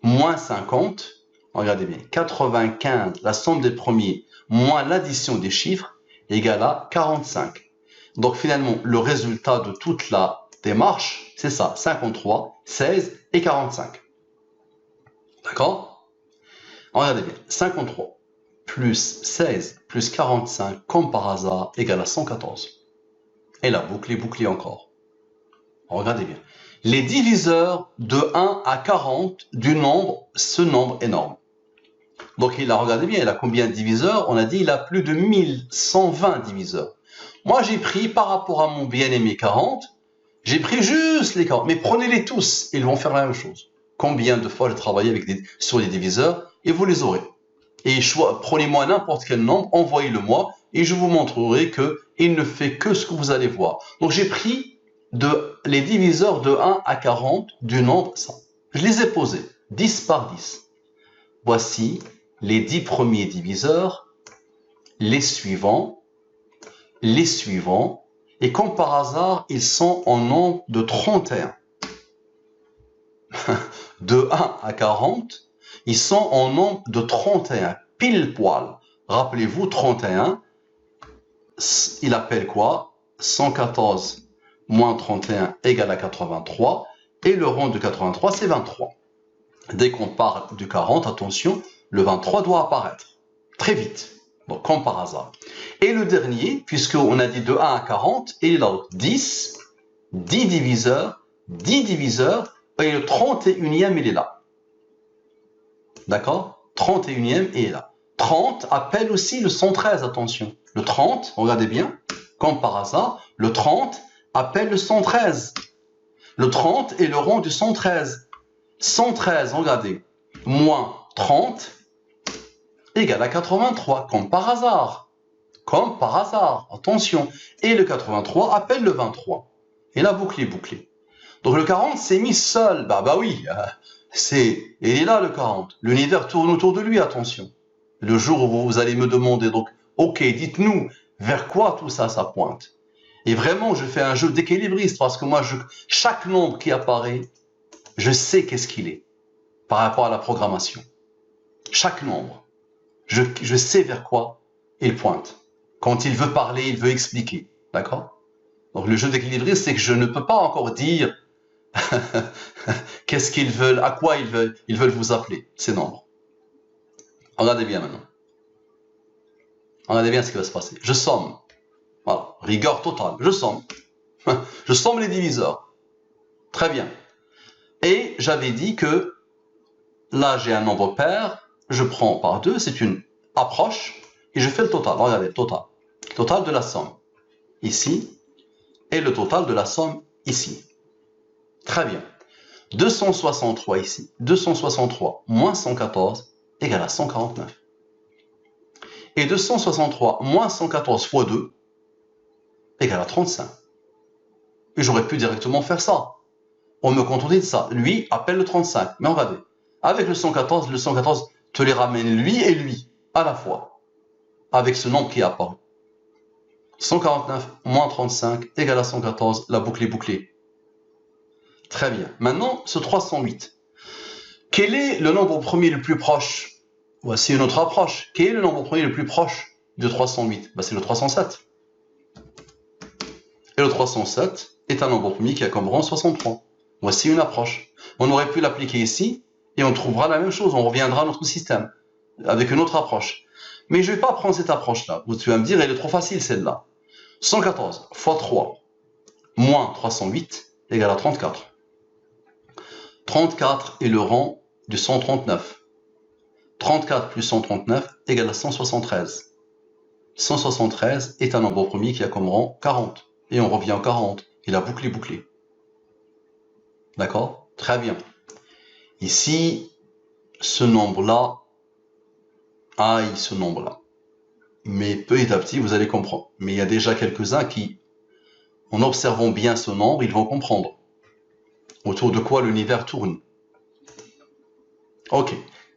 moins 50, regardez bien, 95, la somme des premiers, moins l'addition des chiffres, égale à 45. Donc finalement, le résultat de toute la démarche, c'est ça, 53, 16 et 45. D'accord? Regardez bien, 53 plus 16 plus 45, comme par hasard, égale à 114. Et la boucle est bouclée encore. Regardez bien. Les diviseurs de 1 à 40 du nombre, ce nombre énorme. Donc il a, regardez bien, il a combien de diviseurs? On a dit il a plus de 1120 diviseurs. Moi j'ai pris par rapport à mon bien-aimé 40, j'ai pris juste les 40. Mais prenez-les tous, ils vont faire la même chose. Combien de fois j'ai travaillé sur les diviseurs et vous les aurez. Et prenez-moi n'importe quel nombre, envoyez-le-moi, et je vous montrerai qu'il ne fait que ce que vous allez voir. Donc j'ai pris les diviseurs de 1 à 40 du nombre 100. Je les ai posés, 10 par 10. Voici les 10 premiers diviseurs, les suivants, et comme par hasard, ils sont en nombre de 31. De 1 à 40, ils sont en nombre de 31, pile poil. Rappelez-vous, 31, il appelle quoi? 114 moins 31 égale à 83, et le rang de 83, c'est 23. Dès qu'on parle du 40, attention, le 23 doit apparaître très vite, donc comme par hasard. Et le dernier, puisqu'on a dit de 1 à 40, il est là, 10, 10 diviseurs, et le 31e, il est là. D'accord? 31e, il est là. 30 appelle aussi le 113, attention. Le 30, regardez bien, comme par hasard, le 30 appelle le 113. Le 30 est le rang du 113. 113, regardez, moins 30 égale à 83, comme par hasard. Comme par hasard, attention. Et le 83 appelle le 23. Et la boucle est bouclée. Donc le 40 s'est mis seul. Bah oui, il est là le 40. L'univers tourne autour de lui, attention. Le jour où vous allez me demander, donc, ok, dites-nous vers quoi tout ça, ça pointe. Et vraiment, je fais un jeu d'équilibriste parce que moi, chaque nombre qui apparaît, je sais qu'est-ce qu'il est par rapport à la programmation. Chaque nombre, je sais vers quoi il pointe. Quand il veut parler, il veut expliquer. D'accord? Donc le jeu d'équilibriste, c'est que je ne peux pas encore dire qu'est-ce qu'ils veulent, à quoi ils veulent vous appeler, ces nombres. Regardez bien maintenant. Regardez bien ce qui va se passer. Je somme. Voilà, rigueur totale. Je somme. Je somme les diviseurs. Très bien. Et j'avais dit que là, j'ai un nombre pair. Je prends par 2. C'est une approche. Et je fais le total. Regardez, total. Total de la somme. Ici. Et le total de la somme ici. Très bien. 263 ici. 263 moins 114 égale à 149. Et 263 moins 114 fois 2 égale à 35. Et j'aurais pu directement faire ça. On me contredit de ça. Lui appelle le 35. Mais regardez, avec le 114 te les ramène lui et lui, à la fois, avec ce nombre qui est apparu. 149 moins 35 égale à 114, la boucle est bouclée. Très bien. Maintenant, ce 308. Quel est le nombre premier le plus proche? Voici une autre approche. Quel est le nombre premier le plus proche de 308? C'est le 307. Et le 307 est un nombre premier qui a comme rang 63. Voici une approche. On aurait pu l'appliquer ici et on trouvera la même chose. On reviendra à notre système avec une autre approche. Mais je ne vais pas prendre cette approche-là. Tu vas me dire, elle est trop facile celle-là. 114 fois 3 moins 308 égale à 34. 34 est le rang du 139. 34 plus 139 égale à 173. 173 est un nombre premier qui a comme rang 40. Et on revient au 40. Et la boucle est bouclée. D'accord? Très bien. Ici, ce nombre-là, ce nombre-là. Mais petit à petit, vous allez comprendre. Mais il y a déjà quelques-uns qui, en observant bien ce nombre, ils vont comprendre autour de quoi l'univers tourne. Ok.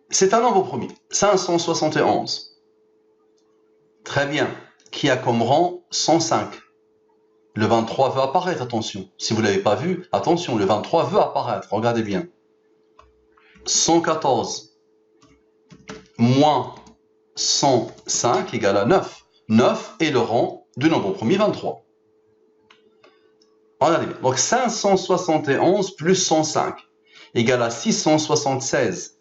C'est un nombre premier. 571. Très bien. Qui a comme rang 105. Le 23 veut apparaître, attention. Si vous ne l'avez pas vu, attention, le 23 veut apparaître. Regardez bien. 114 moins 105 égale à 9. 9 est le rang du nombre premier 23. Regardez bien. Donc 571 plus 105 égale à 676.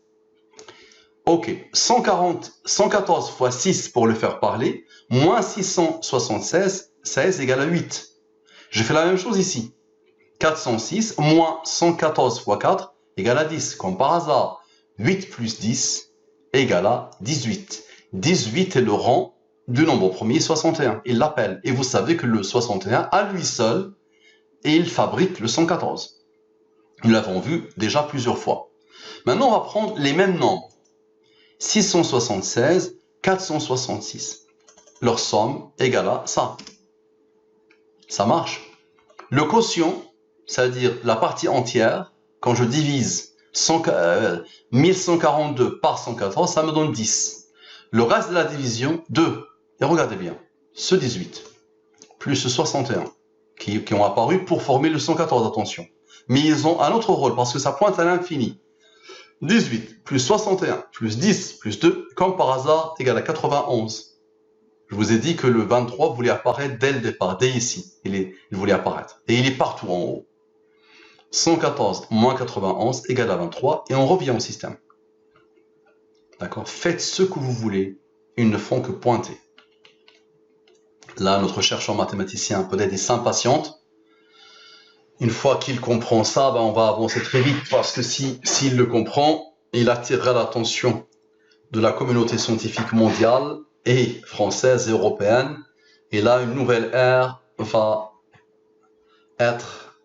Ok. 114 fois 6 pour le faire parler, moins 676, 16 égale à 8. Je fais la même chose ici. 406 moins 114 fois 4 égale à 10. Comme par hasard, 8 plus 10 égale à 18. 18 est le rang du nombre premier 61. Il l'appelle. Et vous savez que le 61, à lui seul, il fabrique le 114. Nous l'avons vu déjà plusieurs fois. Maintenant, on va prendre les mêmes nombres. 676, 466. Leur somme égale à ça. Ça marche. Le quotient, c'est-à-dire la partie entière, quand je divise 1142 par 114, ça me donne 10. Le reste de la division, 2. Et regardez bien, ce 18, plus ce 61, qui ont apparu pour former le 114, attention. Mais ils ont un autre rôle, parce que ça pointe à l'infini. 18 plus 61 plus 10 plus 2, comme par hasard, égale à 91. Je vous ai dit que le 23 voulait apparaître dès le départ, dès ici. Il voulait apparaître. Et il est partout en haut. 114 moins 91 égale à 23. Et on revient au système. D'accord? Faites ce que vous voulez. Ils ne font que pointer. Là, notre chercheur mathématicien peut-être s'impatiente. Une fois qu'il comprend ça, on va avancer très vite. Parce que s'il le comprend, il attirera l'attention de la communauté scientifique mondiale et française et européenne. Et là, une nouvelle ère va être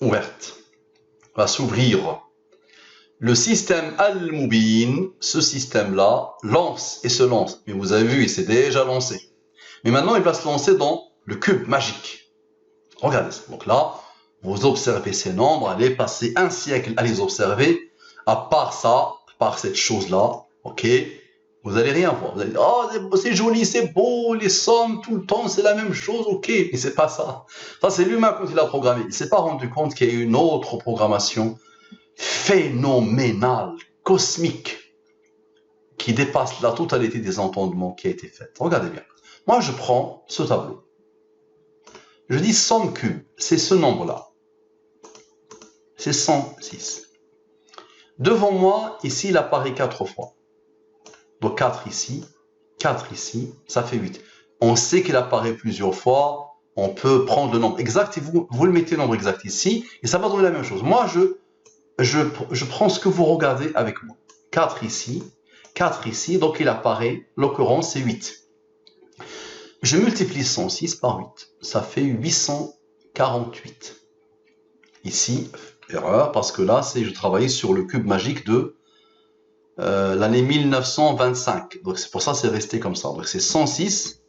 ouverte, va s'ouvrir. Le système Al-Mubin, ce système-là, lance et se lance. Mais vous avez vu, il s'est déjà lancé. Mais maintenant, il va se lancer dans le cube magique. Regardez ça. Donc là, vous observez ces nombres, allez passer un siècle à les observer. À part ça, à part cette chose-là, ok, vous n'allez rien voir. Vous allez dire, oh, c'est joli, c'est beau, les sommes, tout le temps, c'est la même chose, ok. Mais c'est pas ça. Ça, c'est l'humain quand il a programmé. Il ne s'est pas rendu compte qu'il y a une autre programmation phénoménale, cosmique, qui dépasse la totalité des entendements qui a été fait. Regardez bien. Moi, je prends ce tableau. Je dis somme cube, c'est ce nombre-là. C'est 106. Devant moi, ici, il apparaît 4 fois. Donc 4 ici, ça fait 8. On sait qu'il apparaît plusieurs fois, on peut prendre le nombre exact et vous le mettez le nombre exact ici, et ça va donner la même chose. Moi, je prends ce que vous regardez avec moi. 4 ici, donc il apparaît, l'occurrence c'est 8. Je multiplie 106 par 8, ça fait 848. Ici, erreur, parce que là, je travaillais sur le cube magique de l'année 1925. Donc c'est pour ça que c'est resté comme ça. Donc c'est 106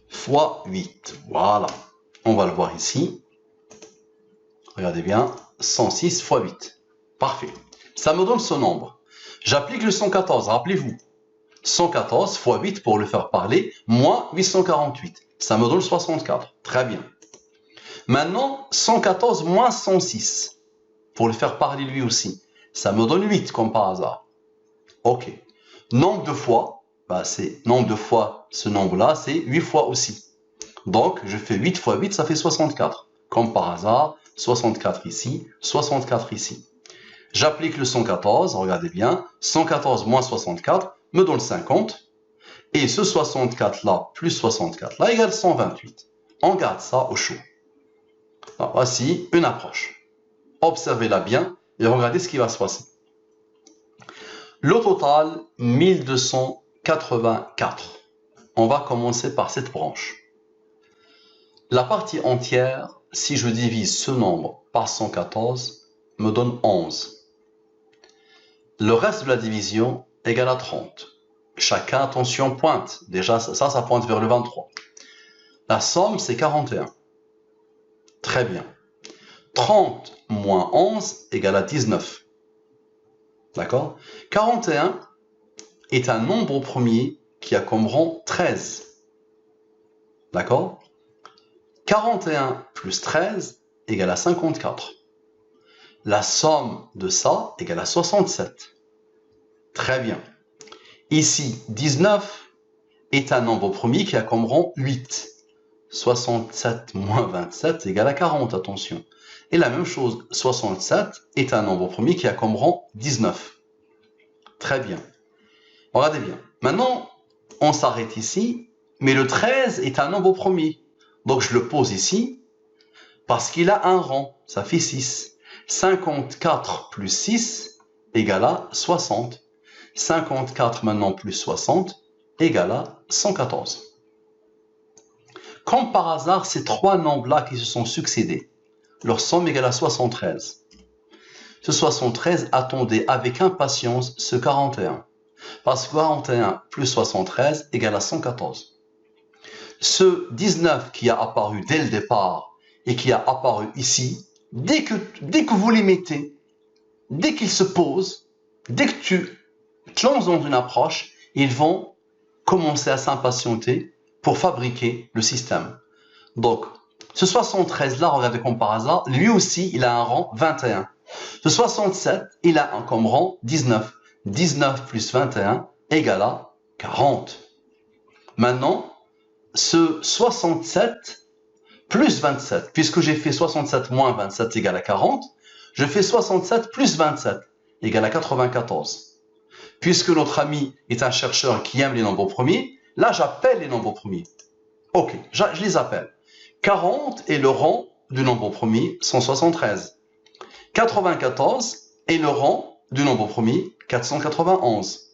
fois 8. Voilà. On va le voir ici. Regardez bien. 106 fois 8. Parfait. Ça me donne ce nombre. J'applique le 114, rappelez-vous. 114 fois 8 pour le faire parler, moins 848. Ça me donne 64. Très bien. Maintenant, 114 moins 106. Pour le faire parler lui aussi. Ça me donne 8 comme par hasard. Ok. Nombre de fois, nombre de fois, ce nombre-là, c'est 8 fois aussi. Donc, je fais 8 fois 8, ça fait 64. Comme par hasard, 64 ici, 64 ici. J'applique le 114, regardez bien, 114 moins 64 me donne 50. Et ce 64-là plus 64-là égale 128. On garde ça au chaud. Alors, voici une approche. Observez-la bien et regardez ce qui va se passer. Le total, 1284. On va commencer par cette branche. La partie entière, si je divise ce nombre par 114, me donne 11. Le reste de la division égale à 30. Chacun, attention, pointe. Déjà, ça pointe vers le 23. La somme, c'est 41. Très bien. 30 moins 11 égale à 19. D'accord? 41 est un nombre premier qui a comme rang 13. D'accord? 41 plus 13 égale à 54. La somme de ça égale à 67. Très bien. Ici, 19 est un nombre premier qui a comme rang 8. 67 moins 27 égale à 40, attention. Et la même chose, 67 est un nombre premier qui a comme rang 19. Très bien. Regardez bien. Maintenant, on s'arrête ici, mais le 13 est un nombre premier. Donc je le pose ici, parce qu'il a un rang, ça fait 6. 54 plus 6 égale à 60. 54 maintenant plus 60 égale à 114. Comme par hasard, ces trois nombres-là qui se sont succédés, leur somme égale à 73. Ce 73 attendait avec impatience ce 41. Parce que 41 plus 73 égale à 114. Ce 19 qui a apparu dès le départ et qui a apparu ici, dès que vous les mettez, dès qu'ils se posent, dès que tu te lances dans une approche, ils vont commencer à s'impatienter pour fabriquer le système. Donc, ce 73-là, regardez comme par hasard, lui aussi, il a un rang 21. Ce 67, il a un comme rang 19. 19 plus 21 égale à 40. Maintenant, ce 67 plus 27, puisque j'ai fait 67 moins 27 égale à 40, je fais 67 plus 27 égale à 94. Puisque notre ami est un chercheur qui aime les nombres premiers, là j'appelle les nombres premiers. Ok, je les appelle. 40 est le rang du nombre premier 173. 94 est le rang du nombre premier 491.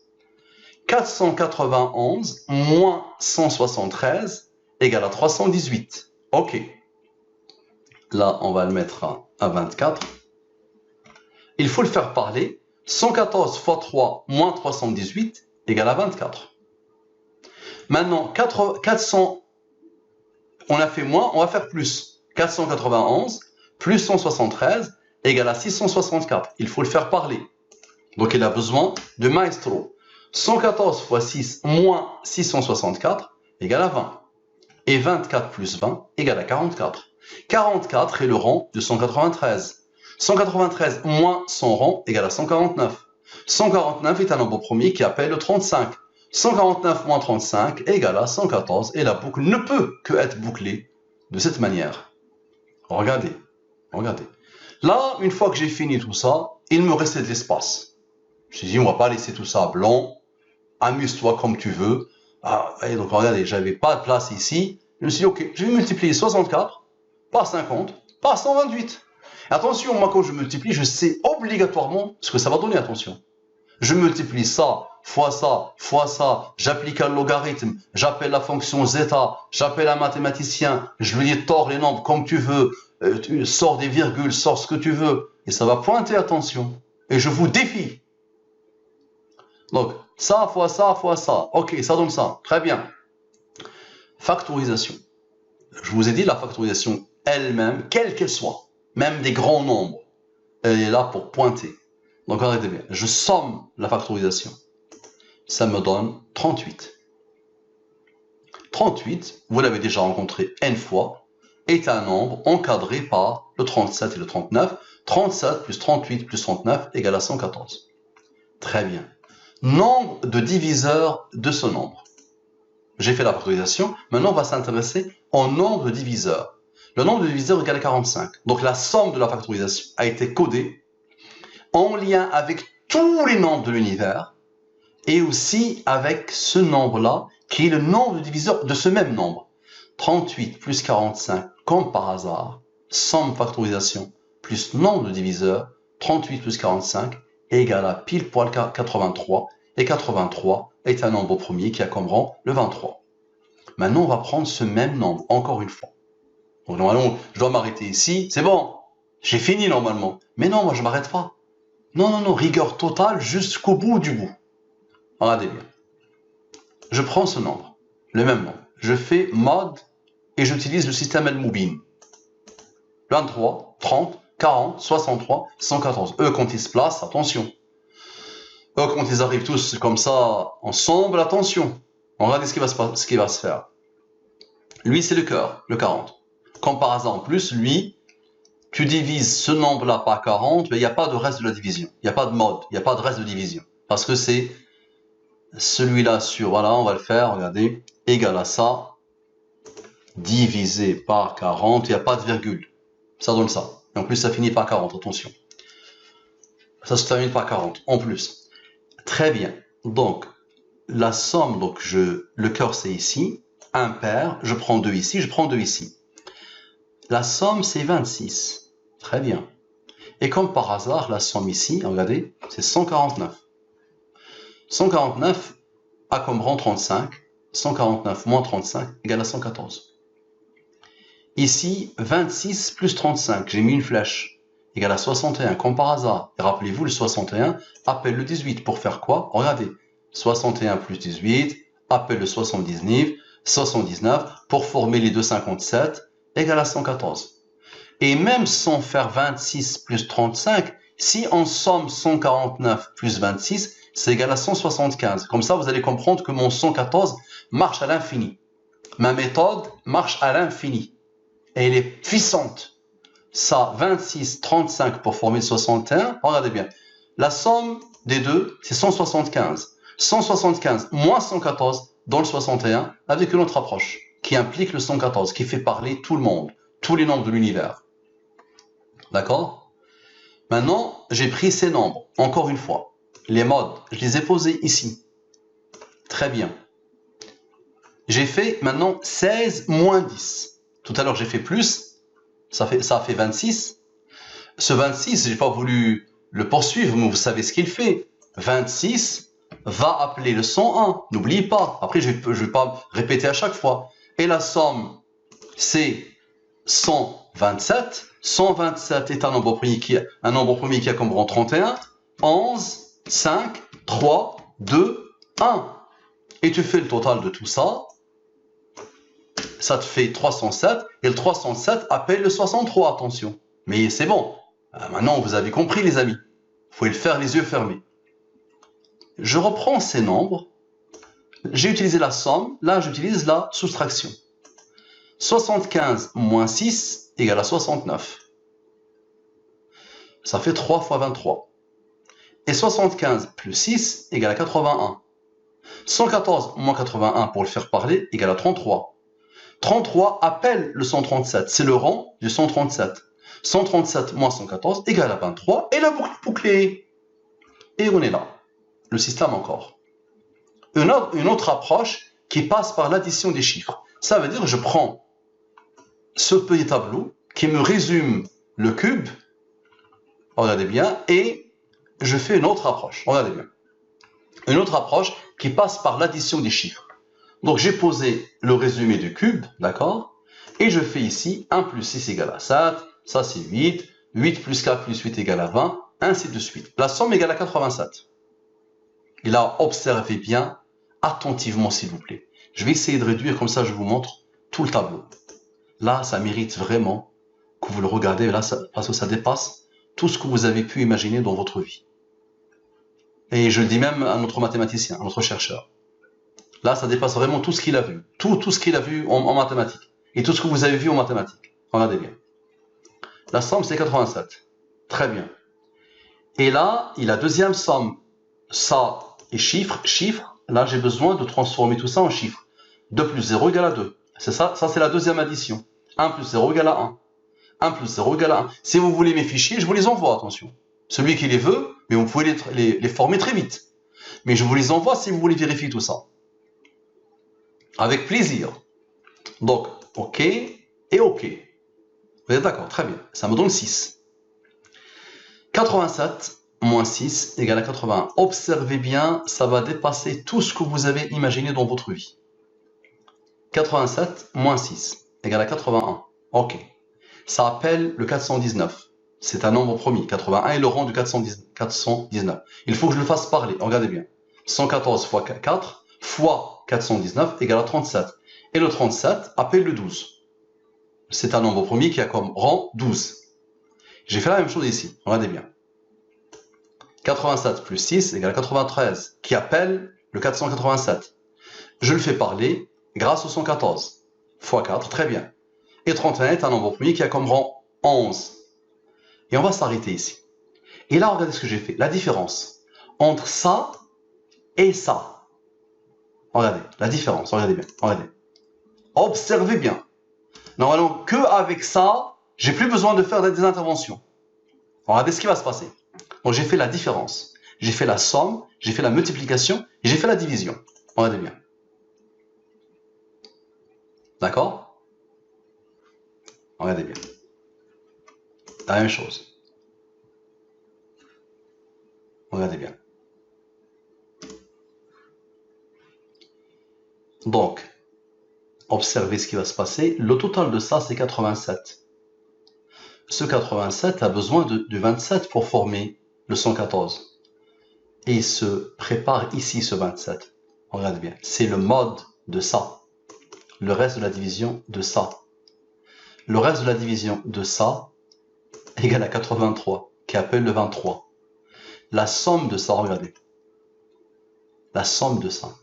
491 moins 173 égale à 318. Ok. Là, on va le mettre à 24. Il faut le faire parler. 114 fois 3 moins 318 égale à 24. Maintenant, 400, on a fait moins, on va faire plus. 491 plus 173 égale à 664. Il faut le faire parler. Donc, il a besoin de maestro. 114 fois 6 moins 664 égale à 20. Et 24 plus 20 égale à 44. 44 est le rang de 193. 193 moins son rang égale à 149. 149 est un nombre premier qui appelle le 35. 149 moins 35 égale à 114 et la boucle ne peut que être bouclée de cette manière. Regardez, regardez. Là, une fois que j'ai fini tout ça, il me restait de l'espace. Je me suis dit, on va pas laisser tout ça blanc. Amuse-toi comme tu veux. Ah, et donc regardez, j'avais pas de place ici. Je me suis dit, ok, je vais multiplier 64 par 50 par 128. Attention, moi quand je multiplie, je sais obligatoirement ce que ça va donner, attention. Je multiplie ça, fois j'applique un logarithme, j'appelle la fonction zeta, j'appelle un mathématicien, je lui dis tord les nombres comme tu veux, tu sors des virgules, sors ce que tu veux, et ça va pointer, attention. Et je vous défie. Donc, ça fois ça, ok, ça donne ça, très bien. Factorisation. Je vous ai dit, la factorisation elle-même, quelle qu'elle soit, même des grands nombres, elle est là pour pointer. Donc arrêtez bien, je somme la factorisation. Ça me donne 38. 38, vous l'avez déjà rencontré n fois, est un nombre encadré par le 37 et le 39. 37 plus 38 plus 39 égale à 114. Très bien. Nombre de diviseurs de ce nombre. J'ai fait la factorisation. Maintenant, on va s'intéresser au nombre de diviseurs. Le nombre de diviseurs égale à 45. Donc, la somme de la factorisation a été codée en lien avec tous les nombres de l'univers et aussi avec ce nombre-là qui est le nombre de diviseurs de ce même nombre. 38 plus 45, comme par hasard, somme factorisation plus nombre de diviseurs, 38 plus 45 égale à pile poil 83. Et 83 est un nombre premier qui a comme rang le 23. Maintenant, on va prendre ce même nombre, encore une fois. Donc, normalement, je dois m'arrêter ici. C'est bon, j'ai fini normalement. Mais non, moi, je ne m'arrête pas. Non, non, non, rigueur totale jusqu'au bout du bout. Regardez bien. Je prends ce nombre, le même nombre. Je fais mod et j'utilise le système El-Moubin. 23, 30, 40, 63, 114. Eux, quand ils se placent, attention. Eux, quand ils arrivent tous comme ça, ensemble, attention. On regarde ce qui va se faire. Lui, c'est le cœur, le 40. Comme par hasard, en plus, lui, tu divises ce nombre-là par 40, mais il n'y a pas de reste de la division. Il n'y a pas de mode, il n'y a pas de reste de division. Parce que c'est celui-là sur, voilà, on va le faire, regardez, égal à ça, divisé par 40, il n'y a pas de virgule. Ça donne ça. Et en plus, ça finit par 40, attention. Ça se termine par 40, en plus. Très bien. Donc, la somme, donc le cœur c'est ici, impair, je prends 2 ici, je prends 2 ici. La somme c'est 26. Très bien. Et comme par hasard, la somme ici, regardez, c'est 149. 149 a comme rang 35. 149 moins 35 égale à 114. Ici, 26 plus 35, j'ai mis une flèche, égale à 61, comme par hasard. Et rappelez-vous, le 61 appelle le 18 pour faire quoi? Regardez, 61 plus 18, appelle le 79 pour former les deux 57 égale à 114. Et même sans faire 26 plus 35, si on somme 149 plus 26, c'est égal à 175. Comme ça, vous allez comprendre que mon 114 marche à l'infini. Ma méthode marche à l'infini. Et elle est puissante. Ça, 26, 35 pour former 61. Regardez bien. La somme des deux, c'est 175. 175 moins 114 dans le 61 avec une autre approche qui implique le 114, qui fait parler tout le monde, tous les nombres de l'univers. D'accord? Maintenant, j'ai pris ces nombres, encore une fois. Les modes, je les ai posés ici. Très bien. J'ai fait maintenant 16 moins 10. Tout à l'heure, j'ai fait plus. Ça a fait 26. Ce 26, je n'ai pas voulu le poursuivre, mais vous savez ce qu'il fait. 26 va appeler le 101. N'oubliez pas. Après, je ne vais pas répéter à chaque fois. Et la somme, c'est 127. 127 est un nombre premier qui a comme rang 31. 11, 5, 3, 2, 1. Et tu fais le total de tout ça. Ça te fait 307. Et le 307 appelle le 63, attention. Mais c'est bon. Maintenant, vous avez compris, les amis. Il faut le faire les yeux fermés. Je reprends ces nombres. J'ai utilisé la somme. Là, j'utilise la soustraction. 75 moins 6 égale à 69. Ça fait 3 fois 23. Et 75 plus 6 égale à 81. 114 moins 81 pour le faire parler égale à 33. 33 appelle le 137. C'est le rang du 137. 137 moins 114 égale à 23. Et la boucle bouclée. Et on est là. Le système encore. Une autre approche qui passe par l'addition des chiffres. Ça veut dire que je prends ce petit tableau qui me résume le cube. Regardez bien. Et je fais une autre approche. Regardez bien. Une autre approche qui passe par l'addition des chiffres. Donc j'ai posé le résumé du cube, d'accord? Et je fais ici 1 plus 6 égale à 7, ça c'est 8, 8 plus 4 plus 8 égale à 20, ainsi de suite. La somme égale à 87. Et là, observez bien, attentivement s'il vous plaît. Je vais essayer de réduire, comme ça je vous montre tout le tableau. Là, ça mérite vraiment que vous le regardez, là, parce que ça dépasse tout ce que vous avez pu imaginer dans votre vie. Et je le dis même à notre mathématicien, à notre chercheur. Là, ça dépasse vraiment tout ce qu'il a vu. Tout ce qu'il a vu en mathématiques. Et tout ce que vous avez vu en mathématiques. Regardez bien. La somme, c'est 87. Très bien. Et là, il a deuxième somme. Ça est chiffre. Là, j'ai besoin de transformer tout ça en chiffre. 2 plus 0 égale à 2. C'est ça, c'est la deuxième addition. 1 plus 0 égale à 1. 1 plus 0 égale à 1. Si vous voulez mes fichiers, je vous les envoie, attention. Celui qui les veut, mais vous pouvez les former très vite. Mais je vous les envoie si vous voulez vérifier tout ça. Avec plaisir. Donc, OK et OK. Vous êtes d'accord? Très bien. Ça me donne 6. 87 moins 6 égale à 81. Observez bien, ça va dépasser tout ce que vous avez imaginé dans votre vie. 87 moins 6 égale à 81. OK. Ça appelle le 419. C'est un nombre premier. 81 est le rang du 419. Il faut que je le fasse parler. Regardez bien. 114 fois 4 fois 419 égale à 37. Et le 37 appelle le 12. C'est un nombre premier qui a comme rang 12. J'ai fait la même chose ici. Regardez bien. 87 plus 6 égale à 93, qui appelle le 487. Je le fais parler grâce au 114. Fois 4, très bien. Et 31 est un nombre premier qui a comme rang 11. Et on va s'arrêter ici. Et là, regardez ce que j'ai fait. La différence entre ça et ça. Regardez, la différence, regardez bien. Regardez. Observez bien. Normalement, qu'avec ça, j'ai plus besoin de faire des interventions. Regardez ce qui va se passer. Donc j'ai fait la différence. J'ai fait la somme, j'ai fait la multiplication et j'ai fait la division. Regardez bien. D'accord? Regardez bien. La même chose. Regardez bien. Donc, observez ce qui va se passer. Le total de ça, c'est 87. Ce 87 a besoin de 27 pour former le 114. et il se prépare ici ce 27. Regardez bien, c'est le mode de ça. Le reste de la division de ça. Le reste de la division de ça égale à 83, qui appelle le 23. La somme de ça, regardez. La somme de ça.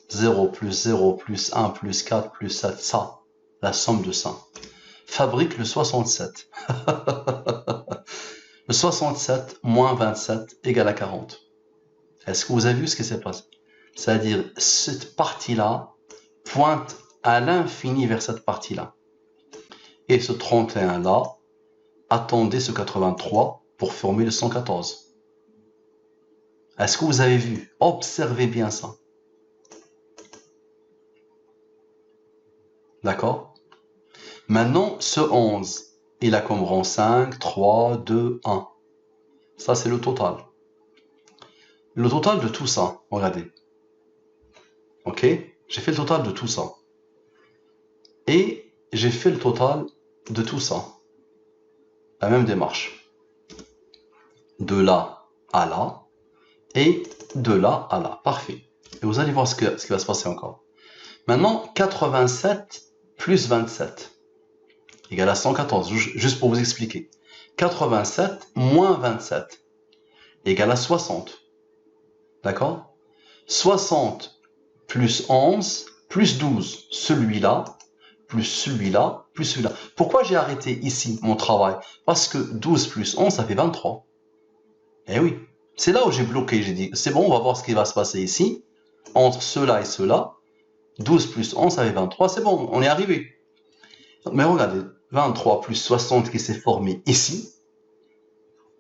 0 plus 0 plus 1 plus 4 plus 7, ça. La somme de ça. Fabrique le 67. Le 67 moins 27 égale à 40. Est-ce que vous avez vu ce qui s'est passé? C'est-à-dire, cette partie-là pointe à l'infini vers cette partie-là. Et ce 31-là, attendez ce 83 pour former le 114. Est-ce que vous avez vu? Observez bien ça. D'accord? Maintenant, ce 11, il a comme rang 5, 3, 2, 1. Ça, c'est le total. Le total de tout ça, regardez. Ok? J'ai fait le total de tout ça. Et j'ai fait le total de tout ça. La même démarche. De là à là. Et de là à là. Parfait. Et vous allez voir ce qui va se passer encore. Maintenant, 87 plus 27 égale à 114. Juste pour vous expliquer. 87 moins 27 égale à 60. D'accord? 60 plus 11 plus 12. Celui-là, plus celui-là, plus celui-là. Pourquoi j'ai arrêté ici mon travail? Parce que 12 plus 11, ça fait 23. Eh oui. C'est là où j'ai bloqué. J'ai dit, c'est bon, on va voir ce qui va se passer ici. Entre ceux-là et ceux-là. 12 plus 11, ça fait 23. C'est bon, on est arrivé. Mais regardez, 23 plus 60 qui s'est formé ici,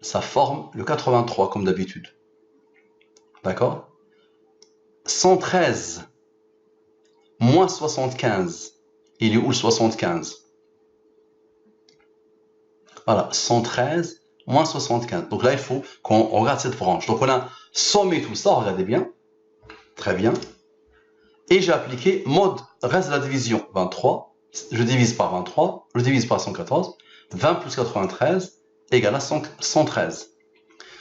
ça forme le 83 comme d'habitude. D'accord? 113 moins 75. Il est où le 75? Voilà, 113 moins 75. Donc là, il faut qu'on regarde cette branche. Donc on a sommé tout ça, regardez bien. Très bien. Et j'ai appliqué mode reste de la division 23. Je divise par 23, je divise par 114. 20 plus 93 égale à 113.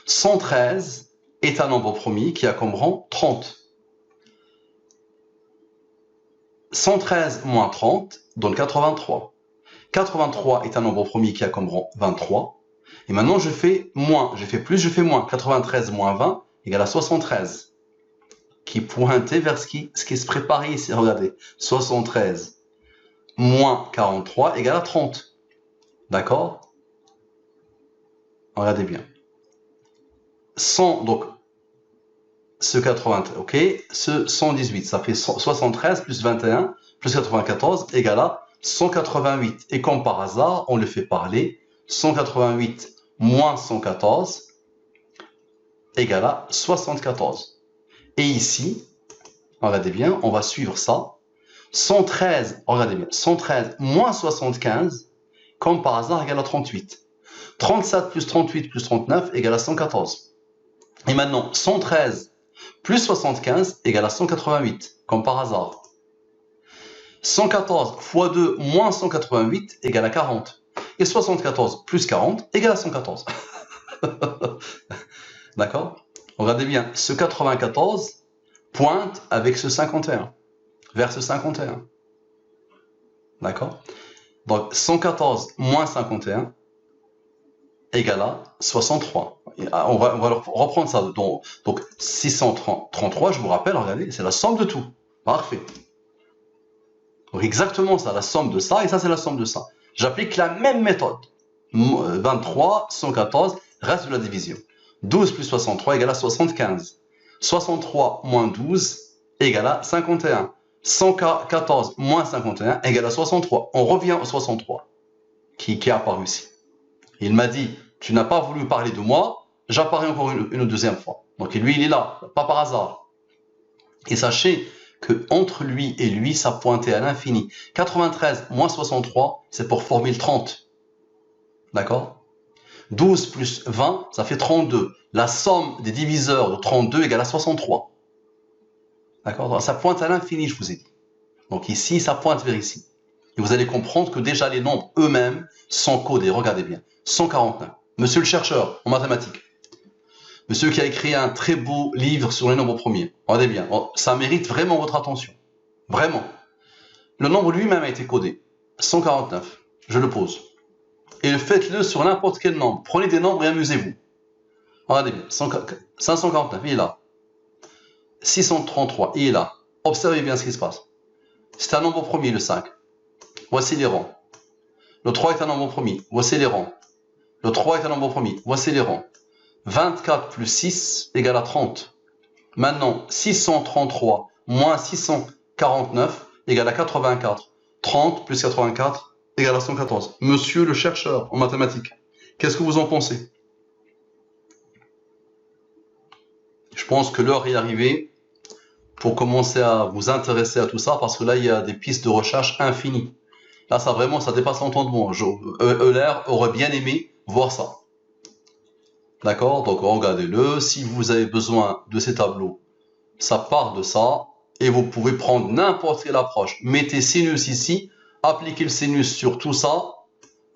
113 est un nombre premier qui a comme rang 30. 113 moins 30 donne 83. 83 est un nombre premier qui a comme rang 23. Et maintenant, je fais moins. Je fais plus, je fais moins. 93 moins 20 égale à 73. Qui pointait vers ce qui se préparait ici. Regardez. 73 moins 43 égale à 30. D'accord? Regardez bien. 100, donc, ce 93, ok? Ce 118, ça fait 73 plus 21 plus 94 égale à 188. Et comme par hasard, on le fait parler. 188 moins 114 égale à 74. Et ici, regardez bien, on va suivre ça. 113, regardez bien, 113 moins 75, comme par hasard, égale à 38. 37 plus 38 plus 39 égale à 114. Et maintenant, 113 plus 75 égale à 188, comme par hasard. 114 fois 2 moins 188 égale à 40. Et 74 plus 40 égale à 114. D'accord? Regardez bien, ce 94 pointe avec ce 51, vers ce 51. D'accord? Donc 114 moins 51 égale à 63. On va reprendre ça. Donc 633, je vous rappelle, regardez, c'est la somme de tout. Parfait. Donc exactement ça, la somme de ça, et ça c'est la somme de ça. J'applique la même méthode. 23, 114, reste de la division. 12 plus 63 égale à 75. 63 moins 12 égale à 51. 114 moins 51 égale à 63. On revient au 63 qui est apparu ici. Il m'a dit, tu n'as pas voulu parler de moi, j'apparais encore une deuxième fois. Donc lui, il est là, pas par hasard. Et sachez que entre lui et lui, ça pointait à l'infini. 93 moins 63, c'est pour former le 30. D'accord? 12 plus 20, ça fait 32. La somme des diviseurs de 32 égale à 63. D'accord? Ça pointe à l'infini, je vous ai dit. Donc ici, ça pointe vers ici. Et vous allez comprendre que déjà les nombres eux-mêmes sont codés. Regardez bien. 149. Monsieur le chercheur en mathématiques. monsieur qui a écrit un très beau livre sur les nombres premiers. Regardez bien, ça mérite vraiment votre attention. Vraiment. Le nombre lui-même a été codé. 149. Je le pose. Et faites-le sur n'importe quel nombre. Prenez des nombres et amusez-vous. Regardez bien. 549, il est là. 633, il est là. Observez bien ce qui se passe. C'est un nombre premier, le 5. Voici les rangs. Le 3 est un nombre premier. Voici les rangs. Le 3 est un nombre premier. Voici les rangs. 24 plus 6 égale à 30. Maintenant, 633 moins 649 égale à 84. 30 plus 84 égale à 114. Monsieur le chercheur en mathématiques, qu'est-ce que vous en pensez? Je pense que l'heure est arrivée pour commencer à vous intéresser à tout ça, parce que là, il y a des pistes de recherche infinies. Là, ça vraiment, ça dépasse l'entendement. Euler aurait bien aimé voir ça. D'accord? Donc, regardez-le. Si vous avez besoin de ces tableaux, ça part de ça. Et vous pouvez prendre n'importe quelle approche. Mettez sinus ici, appliquez le sinus sur tout ça,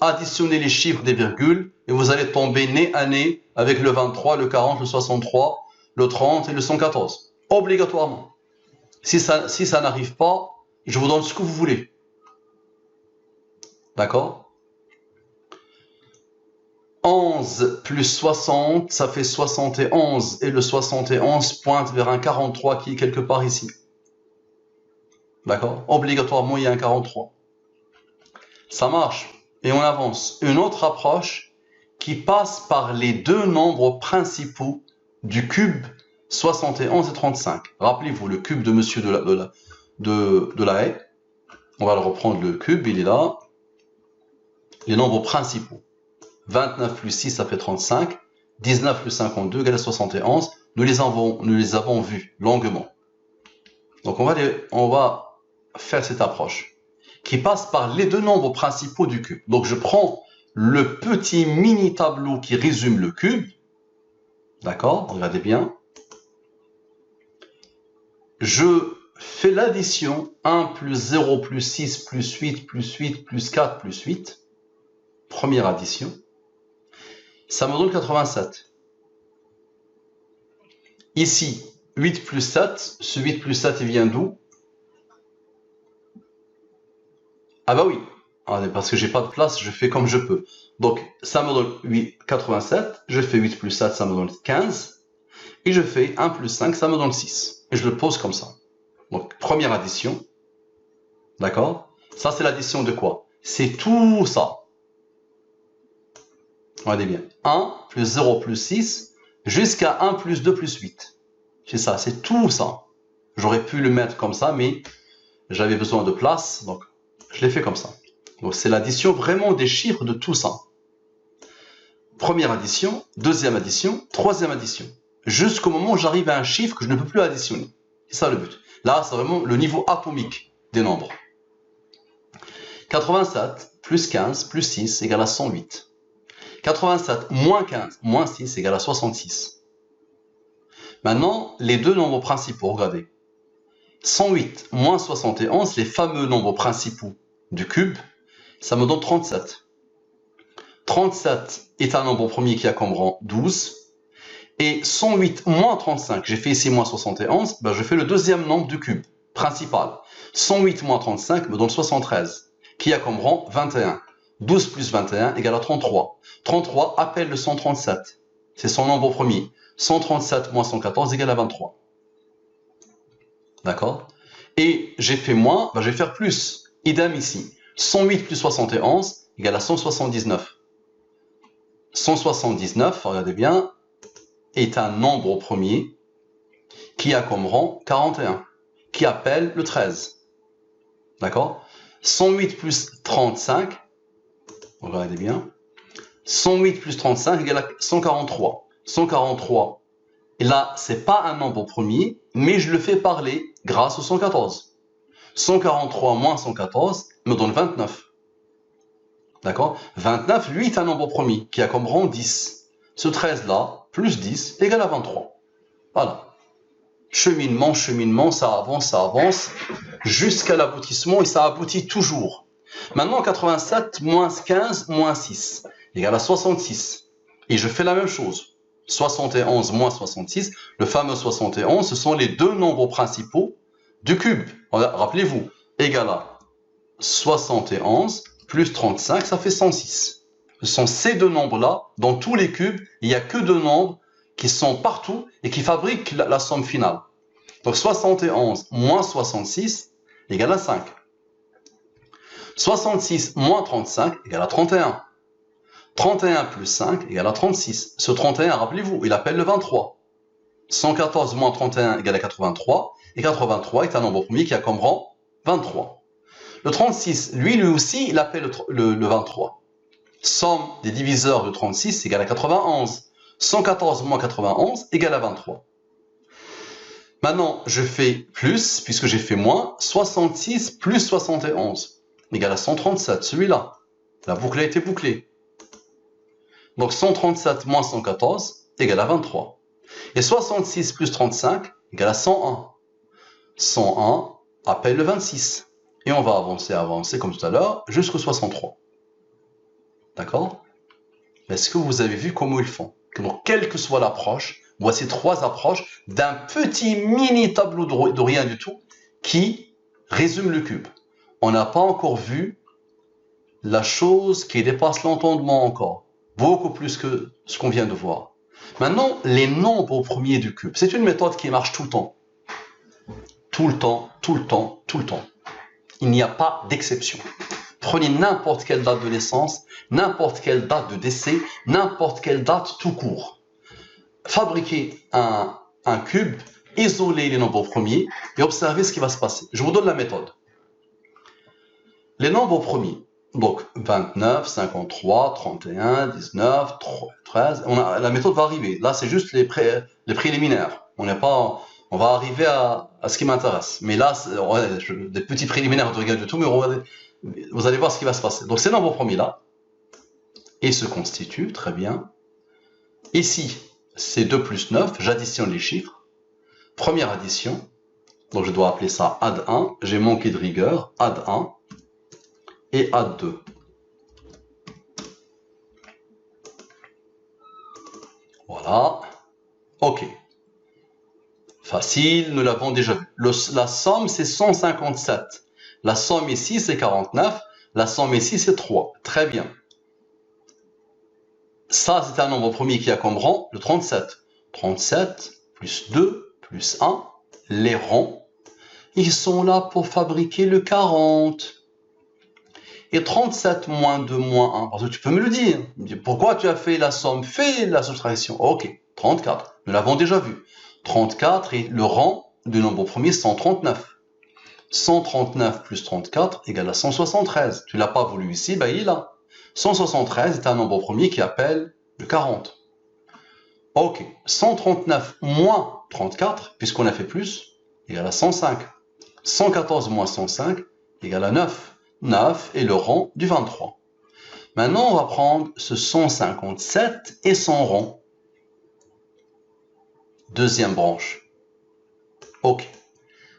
additionnez les chiffres des virgules, et vous allez tomber nez à nez avec le 23, le 40, le 63, le 30 et le 114. Obligatoirement. Si ça n'arrive pas, je vous donne ce que vous voulez. D'accord? 11 plus 60, ça fait 71. Et le 71 pointe vers un 43 qui est quelque part ici. D'accord? Obligatoirement, il y a un 43. Ça marche. Et on avance. Une autre approche qui passe par les deux nombres principaux du cube 71 et 35. Rappelez-vous, le cube de monsieur de la haie. On va le reprendre, le cube, il est là. Les nombres principaux. 29 plus 6, ça fait 35. 19 plus 52 égale à 71. Nous les avons vus longuement. Donc on va faire cette approche qui passe par les deux nombres principaux du cube. Donc je prends le petit mini tableau qui résume le cube. D'accord? Regardez bien. Je fais l'addition 1 plus 0 plus 6 plus 8 plus 8 plus 4 plus 8. Première addition. Ça me donne 87. Ici, 8 plus 7. Ce 8 plus 7, il vient d'où? Ah bah oui. Parce que j'ai pas de place, je fais comme je peux. Donc, ça me donne 87. Je fais 8 plus 7, ça me donne 15. Et je fais 1 plus 5, ça me donne 6. Et je le pose comme ça. Donc, première addition. D'accord? Ça, c'est l'addition de quoi? C'est tout ça. Regardez bien. 1 plus 0 plus 6 jusqu'à 1 plus 2 plus 8. C'est ça, c'est tout ça. J'aurais pu le mettre comme ça, mais j'avais besoin de place, donc je l'ai fait comme ça. Donc c'est l'addition vraiment des chiffres de tout ça. Première addition, deuxième addition, troisième addition. Jusqu'au moment où j'arrive à un chiffre que je ne peux plus additionner. C'est ça le but. Là, c'est vraiment le niveau atomique des nombres. 87 plus 15 plus 6 égale à 108. 87 moins 15 moins 6 égale à 66. Maintenant, les deux nombres principaux, regardez. 108 moins 71, les fameux nombres principaux du cube, ça me donne 37. 37 est un nombre premier qui a comme rang 12. Et 108 moins 35, j'ai fait ici moins 71, ben je fais le deuxième nombre du cube principal. 108 moins 35 me donne 73, qui a comme rang 21. 12 plus 21 égale à 33. 33 appelle le 137. C'est son nombre premier. 137 moins 114 égale à 23. D'accord? Et j'ai fait moins, ben je vais faire plus. Idem ici. 108 plus 71 égale à 179. 179, regardez bien, est un nombre premier qui a comme rang 41, qui appelle le 13. D'accord? 108 plus 35, regardez bien, 108 plus 35 égale à 143. 143, et là, c'est pas un nombre premier, mais je le fais parler grâce au 114. 143 moins 114 me donne 29. D'accord? 29, lui, est un nombre premier qui a comme rang 10. Ce 13-là, plus 10, égale à 23. Voilà. Cheminement, cheminement, ça avance, jusqu'à l'aboutissement, et ça aboutit toujours. Maintenant, 87 moins 15 moins 6, égale à 66. Et je fais la même chose. 71 moins 66, le fameux 71, ce sont les deux nombres principaux du cube. Rappelez-vous, égal à 71 plus 35, ça fait 106. Ce sont ces deux nombres-là, dans tous les cubes, il n'y a que deux nombres qui sont partout et qui fabriquent la somme finale. Donc 71 moins 66 égale à 5. 66 moins 35 égale à 31. 31 plus 5 égale à 36. Ce 31, rappelez-vous, il appelle le 23. 114 moins 31 égale à 83. Et 83 est un nombre premier qui a comme rang 23. Le 36, lui aussi, il appelle le 23. Somme des diviseurs de 36 égale à 91. 114 moins 91 égale à 23. Maintenant, je fais plus, puisque j'ai fait moins. 66 plus 71 égale à 137, celui-là. La boucle a été bouclée. Donc 137 moins 114 égale à 23. Et 66 plus 35 égale à 101. 101 appelle le 26. Et on va avancer comme tout à l'heure, jusqu'au 63. D'accord? Est-ce que vous avez vu comment ils font? Donc, quelle que soit l'approche, voici trois approches d'un petit mini tableau de rien du tout qui résume le cube. On n'a pas encore vu la chose qui dépasse l'entendement encore. Beaucoup plus que ce qu'on vient de voir. Maintenant, les nombres premiers du cube. C'est une méthode qui marche tout le temps. Tout le temps, tout le temps, tout le temps. Il n'y a pas d'exception. Prenez n'importe quelle date de naissance, n'importe quelle date de décès, n'importe quelle date tout court. Fabriquez un cube, isolez les nombres premiers et observez ce qui va se passer. Je vous donne la méthode. Les nombres premiers, donc 29, 53, 31, 19, 13, la méthode va arriver. Là, c'est juste les préliminaires. On va arriver à ce qui m'intéresse. Mais là, des petits préliminaires de rien du tout, mais vous allez voir ce qui va se passer. Donc, ces nombres premiers-là, ils se constituent, très bien. Ici, c'est 2 plus 9, j'additionne les chiffres. Première addition, donc je dois appeler ça add 1, j'ai manqué de rigueur, add 1 et add 2. Voilà, ok. Facile, nous l'avons déjà vu. La somme, c'est 157. La somme ici, c'est 49. La somme ici, c'est 3. Très bien. Ça, c'est un nombre premier qui a comme rang le 37. 37 plus 2 plus 1, les rangs, ils sont là pour fabriquer le 40. Et 37 moins 2 moins 1, parce que tu peux me le dire. Pourquoi tu as fait la somme? Fais la soustraction. Ok, 34. Nous l'avons déjà vu. 34 est le rang du nombre premier 139. 139 plus 34 égale à 173. Tu ne l'as pas voulu ici, ben il est là. 173 est un nombre premier qui appelle le 40. Ok, 139 moins 34, puisqu'on a fait plus, égale à 105. 114 moins 105 égale à 9. 9 est le rang du 23. Maintenant, on va prendre ce 157 et son rang. Deuxième branche. Ok.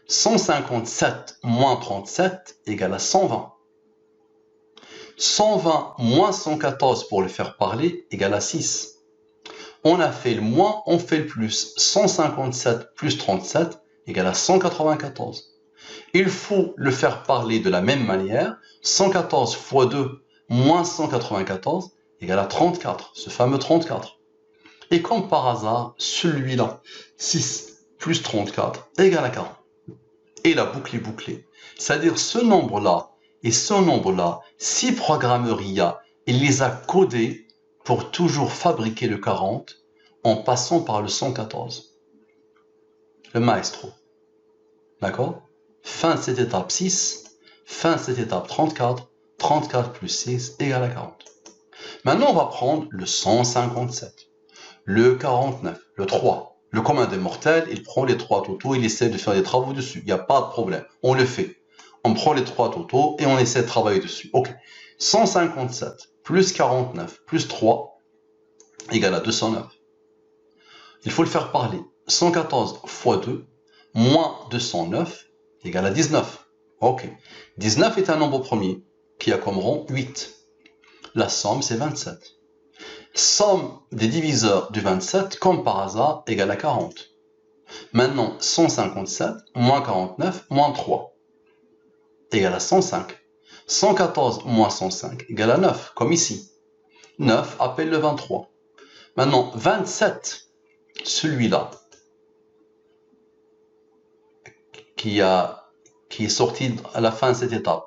157 moins 37 égale à 120. 120 moins 114 pour le faire parler égale à 6. On a fait le moins, on fait le plus. 157 plus 37 égale à 194. Il faut le faire parler de la même manière. 114 fois 2 moins 194 égale à 34, ce fameux 34. Et comme par hasard, celui-là, 6 plus 34 égale à 40. Et la boucle est bouclée. C'est-à-dire ce nombre-là et ce nombre-là, si programmeur IA, il les a codés pour toujours fabriquer le 40 en passant par le 114. Le maestro. D'accord? Fin de cette étape 6, fin de cette étape 34, 34 plus 6 égale à 40. Maintenant, on va prendre le 157, le 49, le 3. Le commun des mortels, il prend les 3 totaux, il essaie de faire des travaux dessus. Il n'y a pas de problème. On le fait. On prend les 3 totaux et on essaie de travailler dessus. Ok. 157 plus 49 plus 3 égale à 209. Il faut le faire parler. 114 fois 2 moins 209 égale à 19. Ok. 19 est un nombre premier qui a comme rang 8. La somme, c'est 27. Somme des diviseurs du 27, comme par hasard, égale à 40. Maintenant, 157 moins 49 moins 3 égale à 105. 114 moins 105 égale à 9, comme ici. 9 appelle le 23. Maintenant, 27, celui-là, qui est sorti à la fin de cette étape,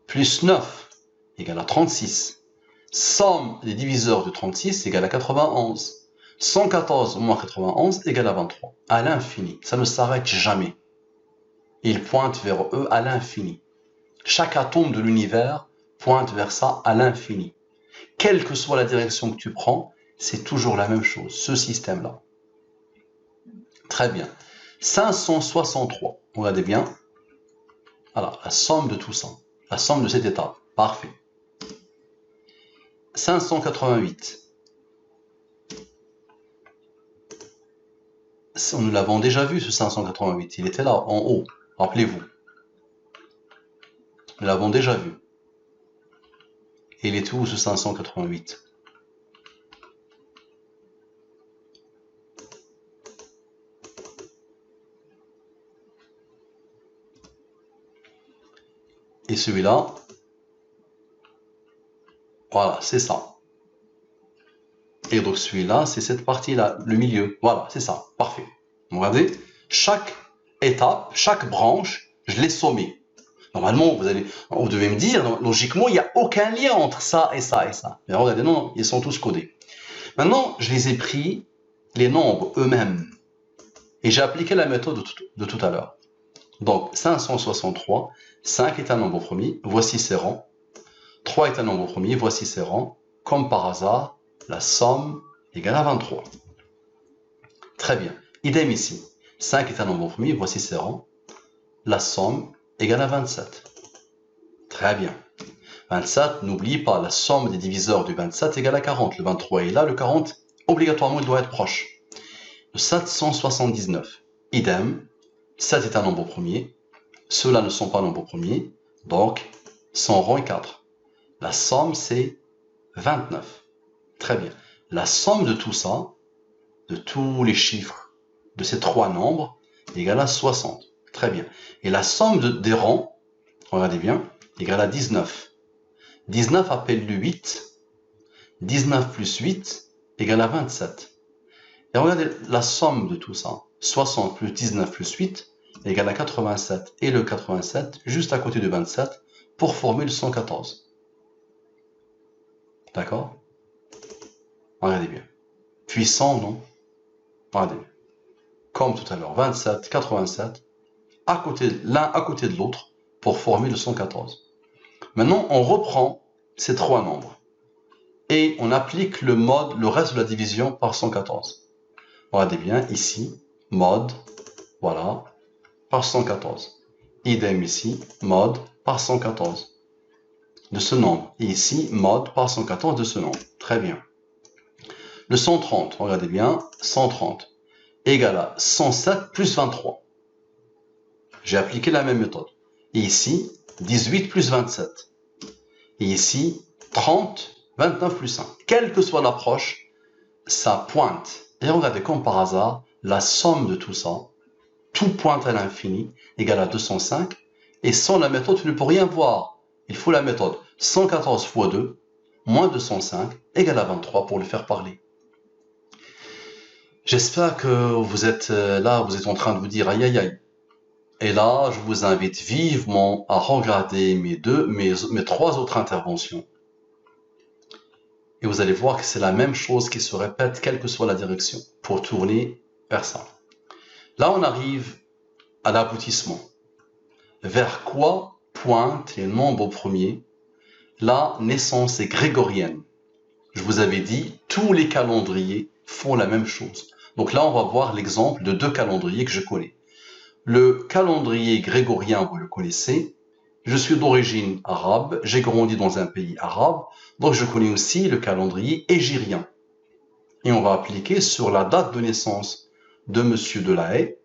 plus 9 égale à 36. Somme des diviseurs de 36 égale à 91. 114 moins 91 égale à 23. À l'infini. Ça ne s'arrête jamais. Il pointe vers eux à l'infini. Chaque atome de l'univers pointe vers ça à l'infini. Quelle que soit la direction que tu prends, c'est toujours la même chose, ce système-là. Très bien. 563. Regardez bien. Voilà, la somme de tout ça. La somme de cette étape. Parfait. 588. Nous l'avons déjà vu, ce 588. Il était là, en haut. Rappelez-vous. Nous l'avons déjà vu. Et il est où, ce 588? Et celui-là, voilà, c'est ça. Et donc celui-là, c'est cette partie-là, le milieu. Voilà, c'est ça. Parfait. Regardez, chaque étape, chaque branche, je l'ai sommée. Normalement, vous devez me dire, logiquement, il n'y a aucun lien entre ça et ça et ça. Mais regardez, non, ils sont tous codés. Maintenant, je les ai pris, les nombres eux-mêmes. Et j'ai appliqué la méthode de tout à l'heure. Donc, 563, 5 est un nombre premier, voici ses rangs. 3 est un nombre premier, voici ses rangs. Comme par hasard, la somme égale à 23. Très bien. Idem ici. 5 est un nombre premier, voici ses rangs. La somme égale à 27. Très bien. 27, n'oublie pas, la somme des diviseurs du 27 égale à 40. Le 23 est là, le 40, obligatoirement, il doit être proche. Le 779. Idem. 7 est un nombre premier. Ceux-là ne sont pas nombres premiers. Donc, son rang est 4. La somme, c'est 29. Très bien. La somme de tout ça, de tous les chiffres de ces trois nombres, égale à 60. Très bien. Et la somme des rangs, regardez bien, égale à 19. 19 appelle le 8. 19 plus 8 égale à 27. Et regardez la somme de tout ça. 60 plus 19 plus 8 égale à 87. Et le 87, juste à côté de 27, pour former le 114. D'accord? Regardez bien. Puissant, non? Regardez bien. Comme tout à l'heure, 27, 87, l'un à côté de l'autre, pour former le 114. Maintenant, on reprend ces trois nombres. Et on applique le reste de la division par 114. Regardez bien, ici, mode, voilà, par 114. Idem ici, mode par 114 de ce nombre. Et ici, mode par 114 de ce nombre. Très bien. Le 130, regardez bien, 130 égale à 107 plus 23. J'ai appliqué la même méthode. Et ici, 18 plus 27. Et ici, 30, 29 plus 1. Quelle que soit l'approche, ça pointe. Et regardez, comme par hasard, la somme de tout ça, tout pointe à l'infini, égale à 205. Et sans la méthode, tu ne peux rien voir. Il faut la méthode 114 fois 2, moins 205, égale à 23 pour le faire parler. J'espère que vous êtes là, vous êtes en train de vous dire aïe aïe aïe. Et là, je vous invite vivement à regarder mes trois autres interventions. Et vous allez voir que c'est la même chose qui se répète, quelle que soit la direction, pour tourner vers ça. Là, on arrive à l'aboutissement. Vers quoi pointent les nombres premiers? La naissance est grégorienne. Je vous avais dit, tous les calendriers font la même chose. Donc là, on va voir l'exemple de deux calendriers que je connais. Le calendrier grégorien, vous le connaissez. Je suis d'origine arabe, j'ai grandi dans un pays arabe, donc je connais aussi le calendrier hégirien. Et on va appliquer sur la date de naissance de Monsieur Delahaye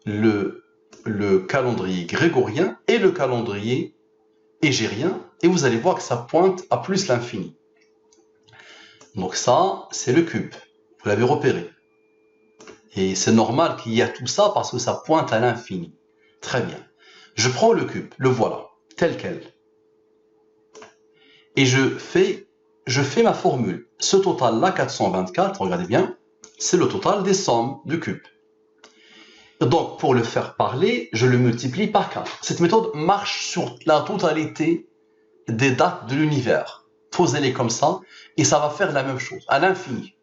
le calendrier grégorien et le calendrier hégirien, et vous allez voir que ça pointe à plus l'infini. Donc ça, c'est le cube. Vous l'avez repéré. Et c'est normal qu'il y a tout ça parce que ça pointe à l'infini. Très bien. Je prends le cube, le voilà, tel quel. Et je fais ma formule. Ce total-là, 424, regardez bien, c'est le total des sommes du cube. Donc, pour le faire parler, je le multiplie par 4. Cette méthode marche sur la totalité des dates de l'univers. Posez-les comme ça, et ça va faire la même chose, à l'infini.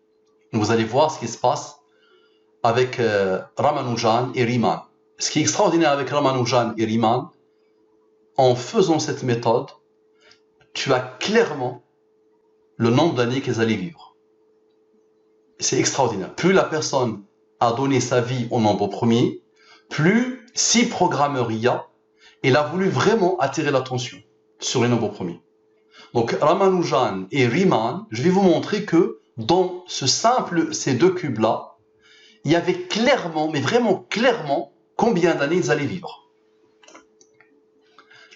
Vous allez voir ce qui se passe avec Ramanujan et Riemann. Ce qui est extraordinaire avec Ramanujan et Riemann, en faisant cette méthode, tu as clairement le nombre d'années qu'ils allaient vivre. C'est extraordinaire. Plus la personne a donné sa vie au nombre premier, plus, si programmeur il y a, il a voulu vraiment attirer l'attention sur les nombres premiers. Donc Ramanujan et Riemann, je vais vous montrer que dans ces deux cubes-là, il y avait clairement, mais vraiment clairement, combien d'années ils allaient vivre.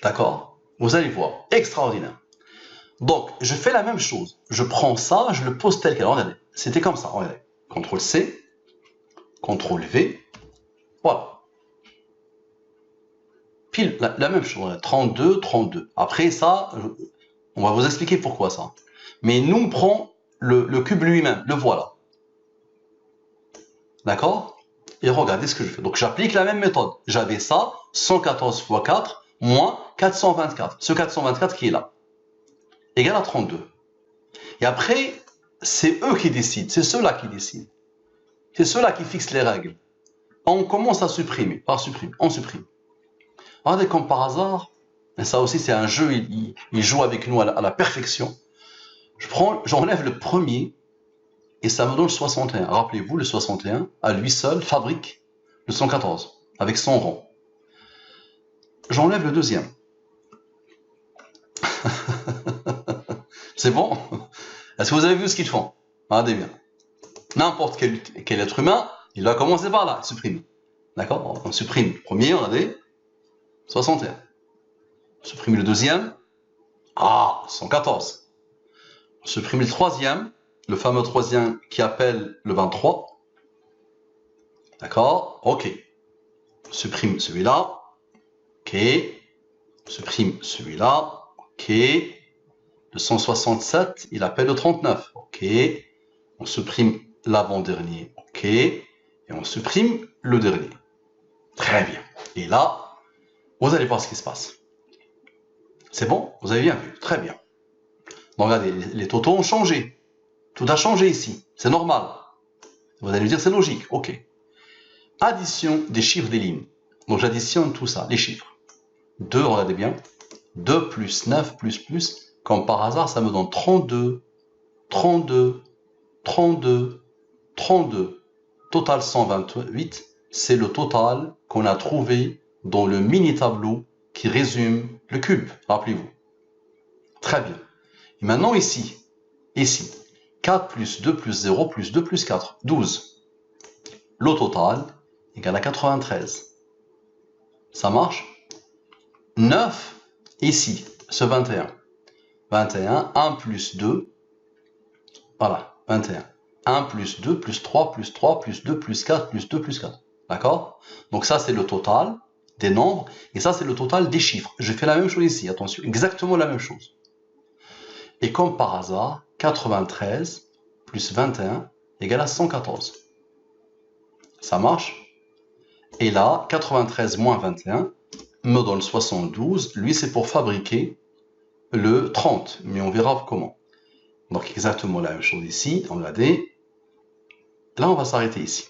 D'accord? Vous allez voir, extraordinaire. Donc, je fais la même chose. Je prends ça, je le pose tel quel. Regardez, c'était comme ça, regardez. CTRL-C, CTRL-V, voilà. Pile, la même chose, 32, 32. Après ça, on va vous expliquer pourquoi ça. Mais nous, on prend le cube lui-même, le voilà. D'accord? Et regardez ce que je fais. Donc, j'applique la même méthode. J'avais ça, 114 fois 4, moins 424. Ce 424 qui est là, égal à 32. Et après, c'est eux qui décident, c'est ceux-là qui décident. C'est ceux-là qui fixent les règles. On commence à supprimer, par supprimer, on supprime. Regardez comme par hasard, et ça aussi c'est un jeu, il joue avec nous à la perfection. J'enlève le premier, et ça me donne le 61. Rappelez-vous, le 61, à lui seul, fabrique le 114, avec son rang. J'enlève le deuxième. C'est bon? Est-ce que vous avez vu ce qu'ils font? Regardez bien. N'importe quel être humain, il va commencer par là, supprimer. D'accord? On supprime le premier, regardez, 61. On supprime le deuxième, 114. On supprime le troisième, le fameux troisième qui appelle le 23. D'accord? Ok. On supprime celui-là. Ok. On supprime celui-là. Ok. Le 167, il appelle le 39. Ok. On supprime l'avant-dernier. Ok. Et on supprime le dernier. Très bien. Et là, vous allez voir ce qui se passe. C'est bon? Vous avez bien vu. Très bien. Donc regardez, les totaux ont changé. Tout a changé ici. C'est normal. Vous allez me dire, c'est logique. Ok. Addition des chiffres des lignes. Donc j'additionne tout ça, les chiffres. 2, regardez bien. 2 plus 9 plus, comme par hasard, ça me donne 32, 32, 32, 32. Total 128, c'est le total qu'on a trouvé dans le mini-tableau qui résume le cube. Rappelez-vous. Très bien. Et maintenant ici, 4 plus 2 plus 0 plus 2 plus 4, 12. Le total égale à 93. Ça marche? 9, ici, ce 21. 21, 1 plus 2, voilà, 21. 1 plus 2 plus 3 plus 3 plus 2 plus 4 plus 2 plus 4. D'accord? Donc ça, c'est le total des nombres. Et ça, c'est le total des chiffres. Je fais la même chose ici, attention, exactement la même chose. Et comme par hasard, 93 plus 21 égale à 114. Ça marche? Et là, 93 moins 21 me donne 72. Lui, c'est pour fabriquer le 30. Mais on verra comment. Donc, exactement la même chose ici. Regardez. Là, on va s'arrêter ici.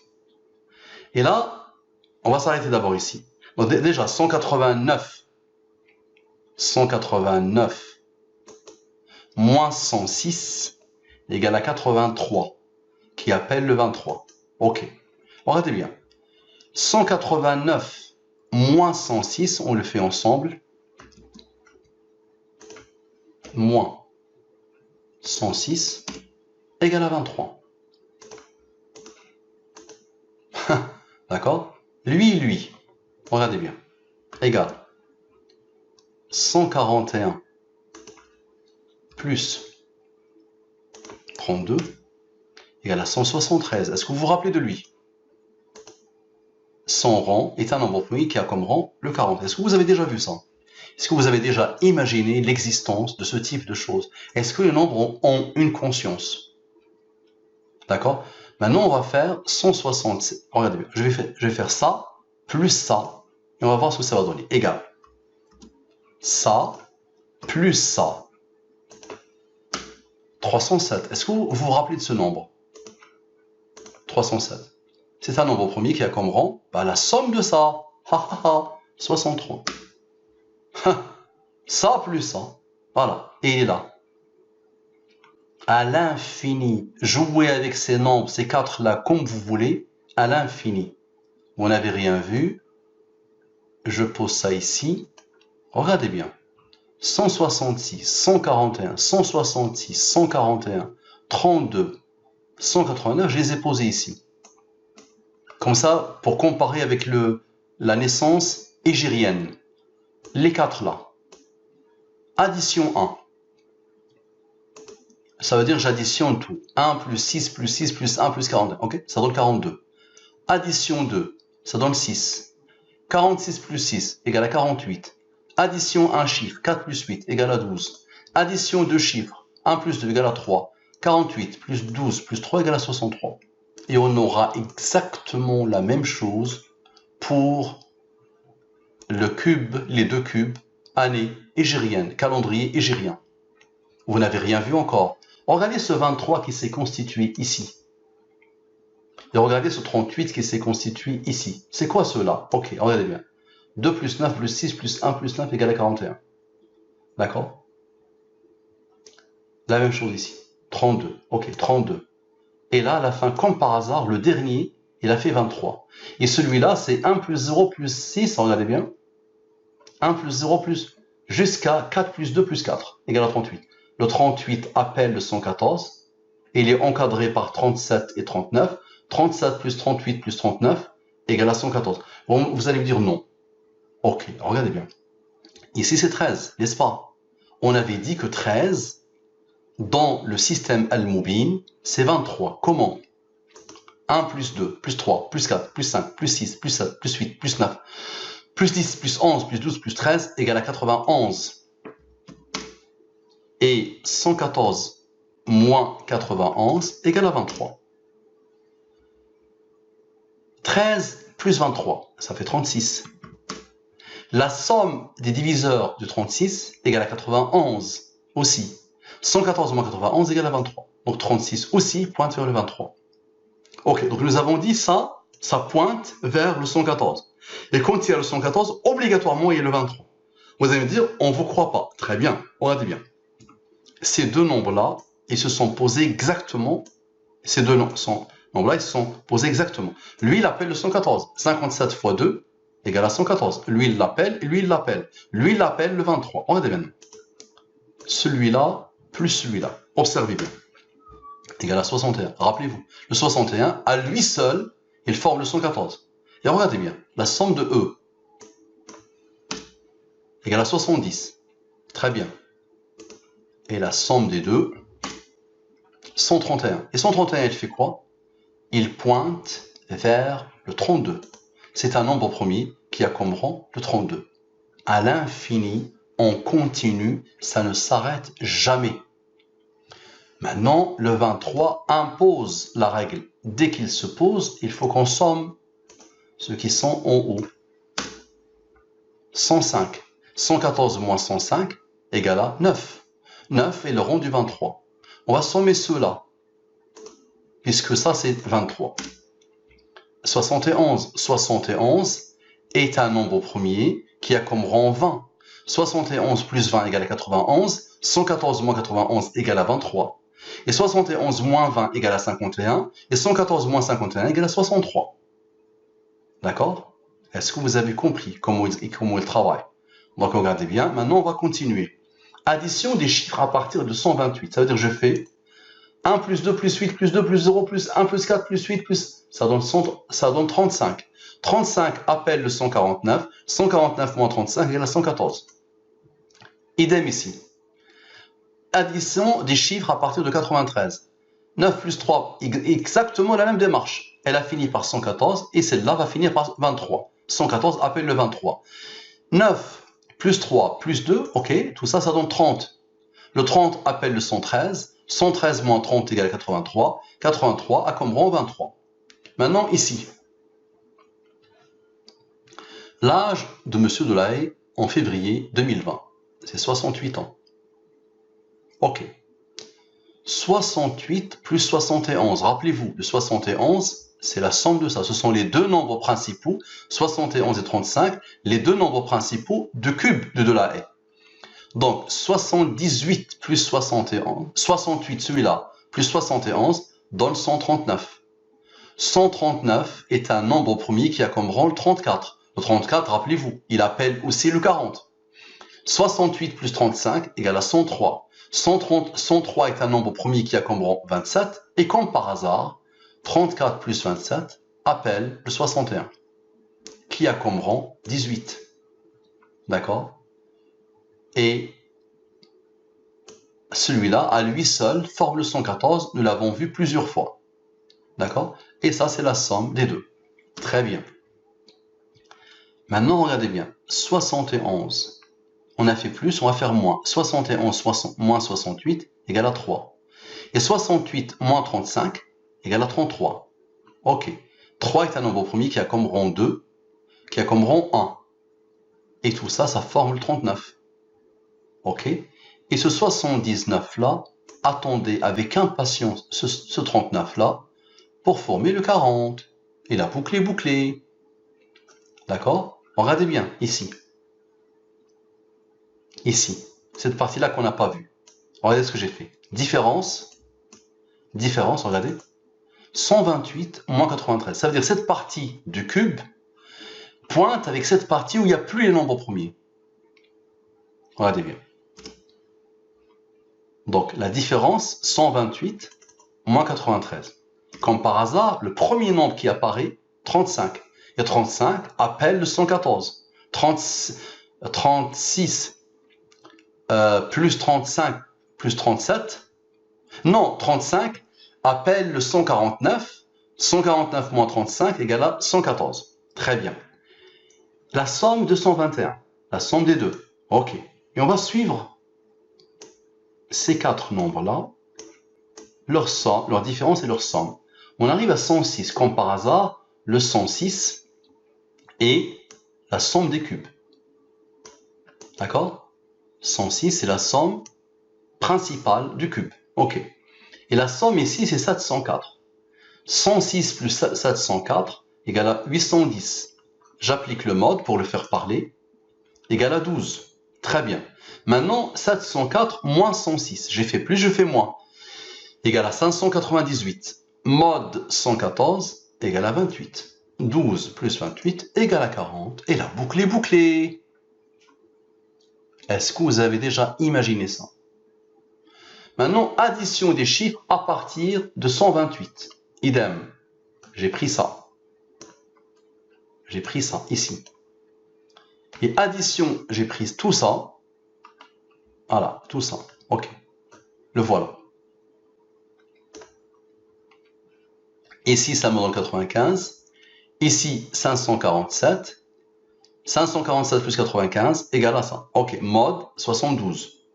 Et là, on va s'arrêter d'abord ici. Donc, déjà, 189 moins 106 égale à 83, qui appelle le 23. Ok. Regardez bien. 189 moins 106, on le fait ensemble. Moins 106 égale à 23. D'accord? Lui, regardez bien, égale 141 plus 32 égale à 173. Est-ce que vous vous rappelez de lui? Son rang est un nombre premier qui a comme rang le 40. Est-ce que vous avez déjà vu ça? Est-ce que vous avez déjà imaginé l'existence de ce type de choses? Est-ce que les nombres ont une conscience? D'accord? Maintenant, on va faire 160. Regardez bien, je vais faire ça, plus ça, et on va voir ce que ça va donner. Égal. Ça, plus ça. 307. Est-ce que vous vous rappelez de ce nombre? 307. C'est un nombre premier qui a comme rang la somme de ça. 63. Ça plus ça. Voilà. Et il est là. À l'infini. Jouez avec ces nombres, ces quatre-là, comme vous voulez. À l'infini. Vous n'avez rien vu. Je pose ça ici. Regardez bien. 166, 141, 166, 141, 32, 189, je les ai posés ici. Comme ça, pour comparer avec la naissance égérienne. Les quatre là. Addition 1. Ça veut dire j'additionne tout. 1 plus 6 plus 6 plus 1 plus 41. Ok? Ça donne 42. Addition 2. Ça donne 6. 46 plus 6 égale à 48. Addition 1 chiffre. 4 plus 8 égale à 12. Addition 2 chiffres. 1 plus 2 égale à 3. 48 plus 12 plus 3 égale à 63. Et on aura exactement la même chose pour le cube, les deux cubes, année égérienne, calendrier égérien. Vous n'avez rien vu encore. Regardez ce 23 qui s'est constitué ici. Et regardez ce 38 qui s'est constitué ici. C'est quoi cela? Ok, regardez bien. 2 plus 9 plus 6 plus 1 plus 9 égale à 41. D'accord? La même chose ici. 32. Ok, 32. Et là, à la fin, comme par hasard, le dernier, il a fait 23. Et celui-là, c'est 1 plus 0 plus 6, regardez bien. 1 plus 0 plus, jusqu'à 4 plus 2 plus 4, égale à 38. Le 38 appelle le 114. Et il est encadré par 37 et 39. 37 plus 38 plus 39 égale à 114. Bon, vous allez me dire non. Ok, regardez bien. Ici, c'est 13, n'est-ce pas? On avait dit que 13, dans le système Al-Mubin, c'est 23. Comment? 1 plus 2, plus 3, plus 4, plus 5, plus 6, plus 7, plus 8, plus 9, plus 10, plus 11, plus 12, plus 13 égale à 91. Et 114 moins 91 égale à 23. 13 plus 23, ça fait 36. La somme des diviseurs de 36 égale à 91 aussi. 114 moins 91 égale à 23. Donc 36 aussi pointe vers le 23. Ok, donc nous avons dit ça pointe vers le 114. Et quand il y a le 114, obligatoirement il y a le 23. Vous allez me dire, on ne vous croit pas. Très bien, regardez bien. Ces deux nombres-là, ils se sont posés exactement. Ces deux nombres-là, ils se sont posés exactement. Lui, il appelle le 114. 57 fois 2 égale à 114. Lui, il l'appelle, et lui, il l'appelle. Lui, il l'appelle le 23. Regardez bien. Celui-là plus celui-là. Observez bien. Égale à 61. Rappelez-vous, le 61, à lui seul, il forme le 114. Et regardez bien, la somme de E égale à 70. Très bien. Et la somme des deux, 131. Et 131, il fait quoi? Il pointe vers le 32. C'est un nombre premier qui a comme rang le 32. À l'infini, on continue, ça ne s'arrête jamais. Maintenant, le 23 impose la règle. Dès qu'il se pose, il faut qu'on somme ceux qui sont en haut. 105. 114 moins 105 égale à 9. 9 est le rang du 23. On va sommer ceux-là, puisque ça c'est 23. 71. 71 est un nombre premier qui a comme rang 20. 71 plus 20 égale à 91. 114 moins 91 égale à 23. Et 71 moins 20 égale à 51. Et 114 moins 51 égale à 63. D'accord? Est-ce que vous avez compris comment il travaille? Donc regardez bien. Maintenant, on va continuer. Addition des chiffres à partir de 128. Ça veut dire que je fais 1 plus 2 plus 8 plus 2 plus 0 plus 1 plus 4 plus 8 plus... Ça donne 35. 35 appelle le 149. 149 moins 35 égale à 114. Idem ici. Addition des chiffres à partir de 93. 9 plus 3, exactement la même démarche. Elle a fini par 114 et celle-là va finir par 23. 114 appelle le 23. 9 plus 3 plus 2, ok, tout ça, ça donne 30. Le 30 appelle le 113. 113 moins 30 égale 83. 83 a comme rang 23. Maintenant, ici, l'âge de M. Delahaye en février 2020, c'est 68 ans. Ok. 68 plus 71. Rappelez-vous, le 71, c'est la somme de ça. Ce sont les deux nombres principaux, 71 et 35, les deux nombres principaux de cube de Delahaye. Donc, 78 plus 71, 68 celui-là, plus 71, donne 139. 139 est un nombre premier qui a comme rang le 34. Le 34, rappelez-vous, il appelle aussi le 40. 68 plus 35 égale à 103. 103 est un nombre premier qui a comme rang 27. Et comme par hasard, 34 plus 27 appelle le 61, qui a comme rang 18. D'accord? Et celui-là, à lui seul, forme le 114. Nous l'avons vu plusieurs fois. D'accord? Et ça, c'est la somme des deux. Très bien. Maintenant, regardez bien. 71. On a fait plus, on va faire moins. 71 moins 68 égale à 3. Et 68 moins 35 égale à 33. Ok. 3 est un nombre premier qui a comme rang 2, qui a comme rang 1. Et tout ça, ça forme le 39. Ok. Et ce 79-là, attendez avec impatience ce 39-là pour former le 40. Et la boucle est bouclée. D'accord? Regardez bien, ici. Ici. Cette partie-là qu'on n'a pas vue. Regardez ce que j'ai fait. Différence, regardez. 128 moins 93. Ça veut dire cette partie du cube pointe avec cette partie où il n'y a plus les nombres premiers. Regardez bien. Donc, la différence, 128 moins 93. Comme par hasard, le premier nombre qui apparaît, 35. Et 35 appelle le 114. 36 plus 35 plus 37. Non, 35 appelle le 149. 149 moins 35 égale à 114. Très bien. La somme de 121. La somme des deux. Ok. Et on va suivre ces quatre nombres-là, leur différence et leur somme. On arrive à 106. Comme par hasard, le 106 est la somme des cubes. D'accord? 106, c'est la somme principale du cube. Ok. Et la somme ici, c'est 704. 106 plus 704 égale à 810. J'applique le mode pour le faire parler. Égale à 12. Très bien. Maintenant, 704 moins 106. J'ai fait plus, je fais moins. Égale à 598. Mode 114 égale à 28. 12 plus 28 égale à 40. Et la boucle est bouclée. Est-ce que vous avez déjà imaginé ça? Maintenant, addition des chiffres à partir de 128. Idem. J'ai pris ça. J'ai pris ça ici. Et addition, j'ai pris tout ça. Voilà, tout ça. Ok. Le voilà. Ici, ça me donne 95. Ici, 547. 547 plus 95 égale à ça. Ok, mode 72.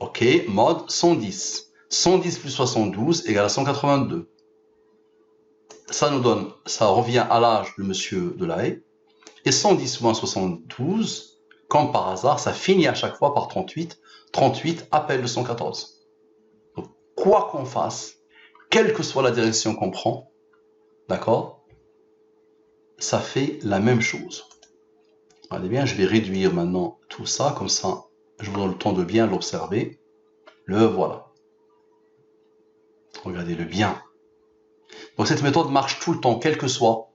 Ok, mode 110. 110 plus 72 égale à 182. Ça nous donne, ça revient à l'âge de Monsieur Delahaye. Et 110 moins 72, comme par hasard, ça finit à chaque fois par 38. 38 appelle le 114. Donc, quoi qu'on fasse, quelle que soit la direction qu'on prend, d'accord, ça fait la même chose. Allez bien, je vais réduire maintenant tout ça, comme ça, je vous donne le temps de bien l'observer. Le voilà. Regardez-le bien. Donc cette méthode marche tout le temps, quelle que soit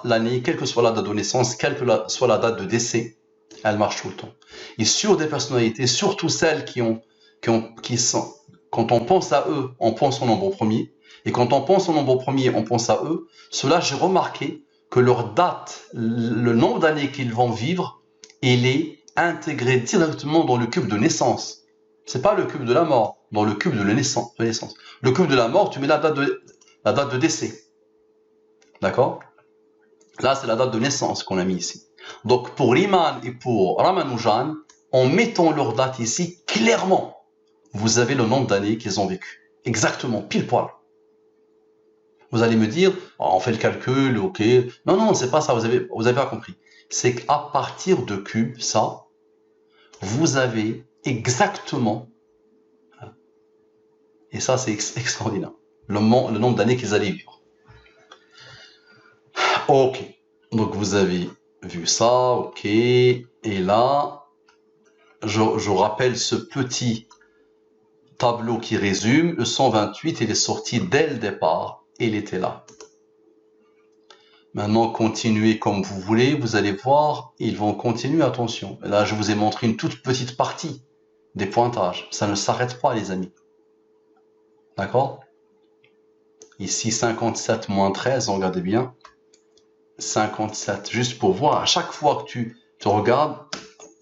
l'année, quelle que soit la date de naissance, quelle que soit la date de décès, elle marche tout le temps. Et sur des personnalités, surtout celles qui sont, quand on pense à eux, on pense au nombre premier. Et quand on pense au nombre premier, on pense à eux. Cela, j'ai remarqué que leur date, le nombre d'années qu'ils vont vivre, il est intégré directement dans le cube de naissance. C'est pas le cube de la mort. dans le cube de la naissance. Le cube de la mort, tu mets la date de décès. D'accord? Là, c'est la date de naissance qu'on a mis ici. Donc, pour Riemann et pour Ramanujan, en mettant leur date ici, clairement, vous avez le nombre d'années qu'ils ont vécu. Exactement, pile poil. Vous allez me dire, oh, on fait le calcul, ok. Non, non, c'est pas ça, vous avez pas compris. C'est qu'à partir de cube, ça, vous avez exactement, et ça c'est extraordinaire, le nombre d'années qu'ils allaient vivre. Ok, donc vous avez vu ça, ok, et là, je rappelle ce petit tableau qui résume, le 128, il est sorti dès le départ, et il était là. Maintenant, continuez comme vous voulez, vous allez voir, ils vont continuer, attention. Là, je vous ai montré une toute petite partie des pointages. Ça ne s'arrête pas, les amis. D'accord? Ici, 57 moins 13, regardez bien. 57, juste pour voir, à chaque fois que tu regardes,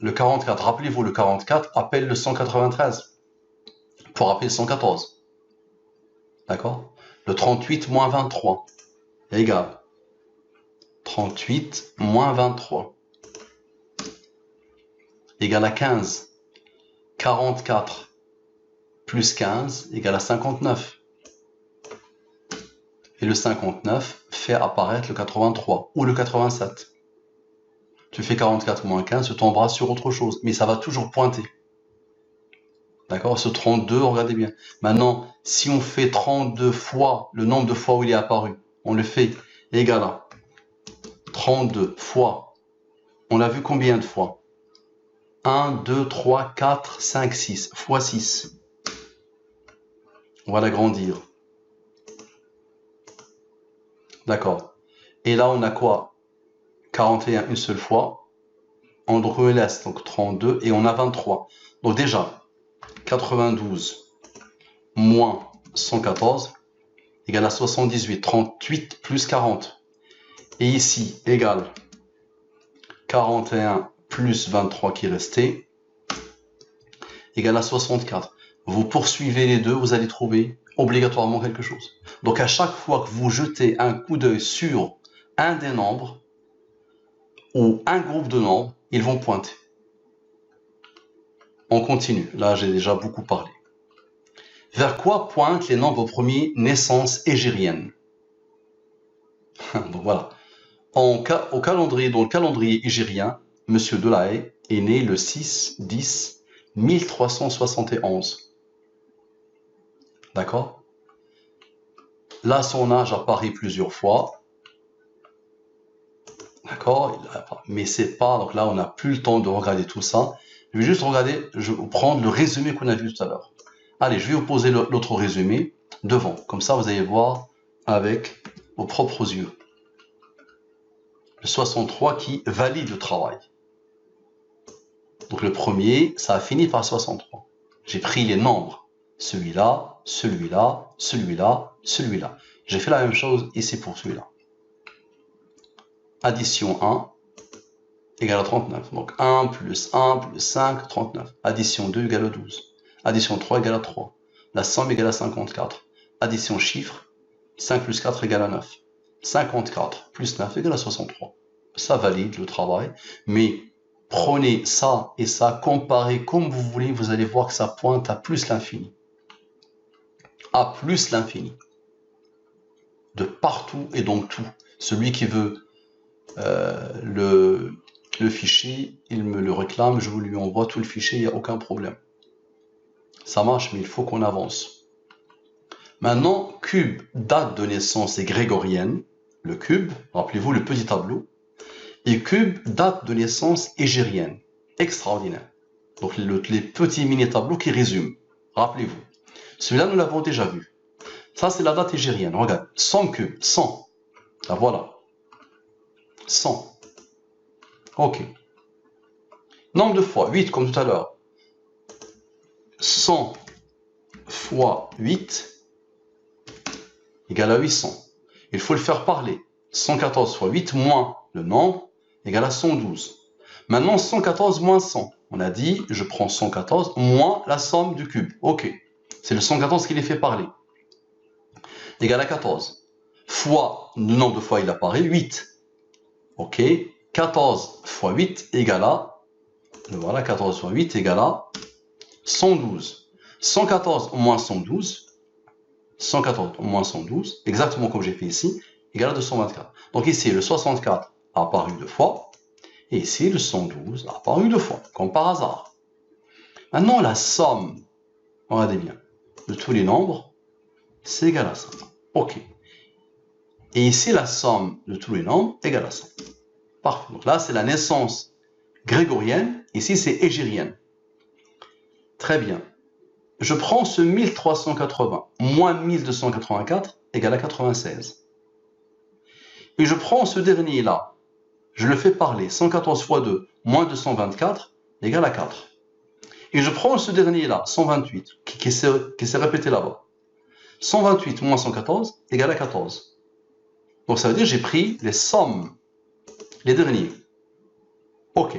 le 44, rappelez-vous, le 44 appelle le 193, pour rappeler le 114. D'accord? Le 38 moins 23, égal. 38 moins 23 égale à 15. 44 plus 15 égale à 59. Et le 59 fait apparaître le 83 ou le 87. Tu fais 44 moins 15, tu tomberas sur autre chose, mais ça va toujours pointer. D'accord? Ce 32, regardez bien. Maintenant, si on fait 32 fois le nombre de fois où il est apparu, on le fait égal à 32 fois. On l'a vu combien de fois? 1, 2, 3, 4, 5, 6. Fois 6. On va l'agrandir. D'accord. Et là, on a quoi? 41 une seule fois. On le laisse, donc 32. Et on a 23. Donc déjà, 92 moins 114 égale à 78. 38 plus 40. Et ici, égale 41 plus 23 qui est resté, égale à 64. Vous poursuivez les deux, vous allez trouver obligatoirement quelque chose. Donc à chaque fois que vous jetez un coup d'œil sur un des nombres, ou un groupe de nombres, ils vont pointer. On continue, là j'ai déjà beaucoup parlé. Vers quoi pointent les nombres premiers naissances égériennes? Donc voilà. Dans le calendrier égérien, M. Delahaye est né le 6-10-1371. D'accord? Là, son âge apparaît plusieurs fois. D'accord? Mais c'est pas... Donc là, on n'a plus le temps de regarder tout ça. Je vais juste regarder, je vais prendre le résumé qu'on a vu tout à l'heure. Allez, je vais vous poser l'autre résumé devant. Comme ça, vous allez voir avec vos propres yeux. Le 63 qui valide le travail. Donc le premier, ça a fini par 63. J'ai pris les nombres. Celui-là, celui-là, celui-là, celui-là. J'ai fait la même chose ici pour celui-là. Addition 1 égale à 39. Donc 1 plus 5, 39. Addition 2 égale à 12. Addition 3 égale à 3. La somme égale à 54. Addition chiffre, 5 plus 4 égale à 9. 54 plus 9 égale à 63. Ça valide le travail, mais prenez ça et ça, comparez comme vous voulez, vous allez voir que ça pointe à plus l'infini. À plus l'infini. De partout et dans tout. Celui qui veut le fichier, il me le réclame, je vous lui envoie tout le fichier, il n'y a aucun problème. Ça marche, mais il faut qu'on avance. Maintenant, cube, date de naissance est grégorienne. Le cube, rappelez-vous le petit tableau. Et cube, date de naissance égérienne. Extraordinaire. Donc les petits mini-tableaux qui résument. Rappelez-vous. Celui-là, nous l'avons déjà vu. Ça, c'est la date égérienne. Regarde, 100 cubes, 100. Là, voilà. 100. Ok. Nombre de fois, 8 comme tout à l'heure. 100 fois 8 égale à 800. Il faut le faire parler. 114 fois 8 moins le nombre égale à 112. Maintenant, 114 moins 100. On a dit, je prends 114 moins la somme du cube. Ok. C'est le 114 qui les fait parler. Égal à 14. Fois, le nombre de fois il apparaît, 8. Ok. 14 fois 8 égale à, voilà, 14 fois 8 égale à 112. 114 moins 112, 114 moins 112, exactement comme j'ai fait ici, égale à 224. Donc ici, le 64 a apparu 2 fois, et ici, le 112 a apparu 2 fois, comme par hasard. Maintenant, la somme, regardez bien, de tous les nombres, c'est égal à ça. Ok. Et ici, la somme de tous les nombres égale à ça. Parfait. Donc là, c'est la naissance grégorienne. Ici, c'est égérienne. Très bien. Je prends ce 1380 moins 1284 égale à 96. Et je prends ce dernier-là. Je le fais parler. 114 fois 2 moins 224 égale à 4. Et je prends ce dernier-là, 128, qui s'est répété là-bas. 128 moins 114 égale à 14. Donc ça veut dire que j'ai pris les sommes, les derniers. Ok.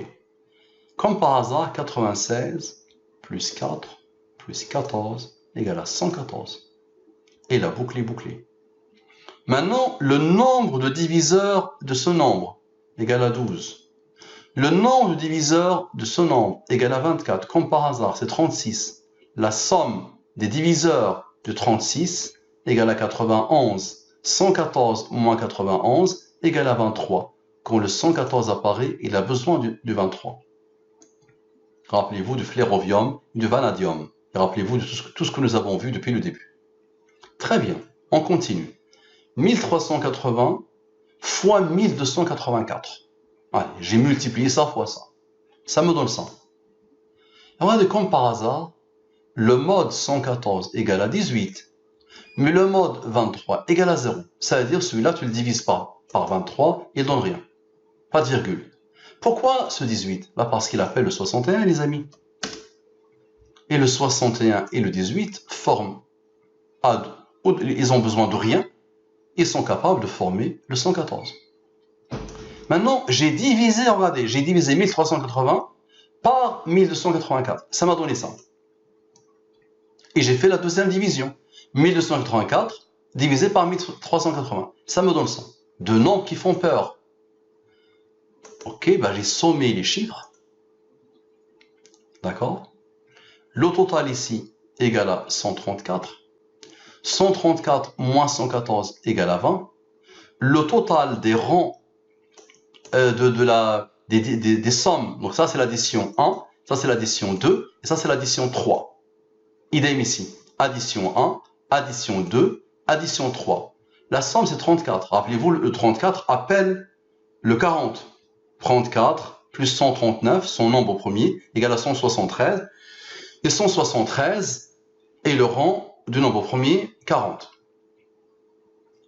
Comme par hasard, 96 plus 4 plus 14 égale à 114. Et la boucle est bouclée. Maintenant, le nombre de diviseurs de ce nombre égale à 12. Le nombre de diviseurs de ce nombre égale à 24. Comme par hasard, c'est 36. La somme des diviseurs de 36 égale à 91. 114 moins 91 égale à 23. Quand le 114 apparaît, il a besoin du 23. Rappelez-vous du flérovium, du vanadium. Rappelez-vous de tout ce que nous avons vu depuis le début. Très bien, on continue. 1380 fois 1284. Allez, j'ai multiplié ça fois ça. Ça me donne 100. Regardez, comme par hasard, le mode 114 égale à 18, mais le mode 23 égale à 0. Ça veut dire celui-là, tu le divises par 23, il ne donne rien. Pas de virgule. Pourquoi ce 18? Parce qu'il appelle le 61, les amis. Et le 61 et le 18 forment, ils ont besoin de rien, ils sont capables de former le 114. Maintenant, j'ai divisé, regardez, j'ai divisé 1380 par 1284. Ça m'a donné ça. Et j'ai fait la deuxième division. 1284 divisé par 1380. Ça me donne ça. Deux nombres qui font peur. Ok, ben j'ai sommé les chiffres. D'accord? Le total ici égale à 134. 134 moins 114 égale à 20. Le total des rangs des sommes, donc ça c'est l'addition 1, ça c'est l'addition 2, et ça c'est l'addition 3. Idem ici, addition 1, addition 2, addition 3. La somme c'est 34. Rappelez-vous, le 34 appelle le 40. 34 plus 139, son nombre premier, égale à 173. Et 173 est le rang du nombre premier, 40.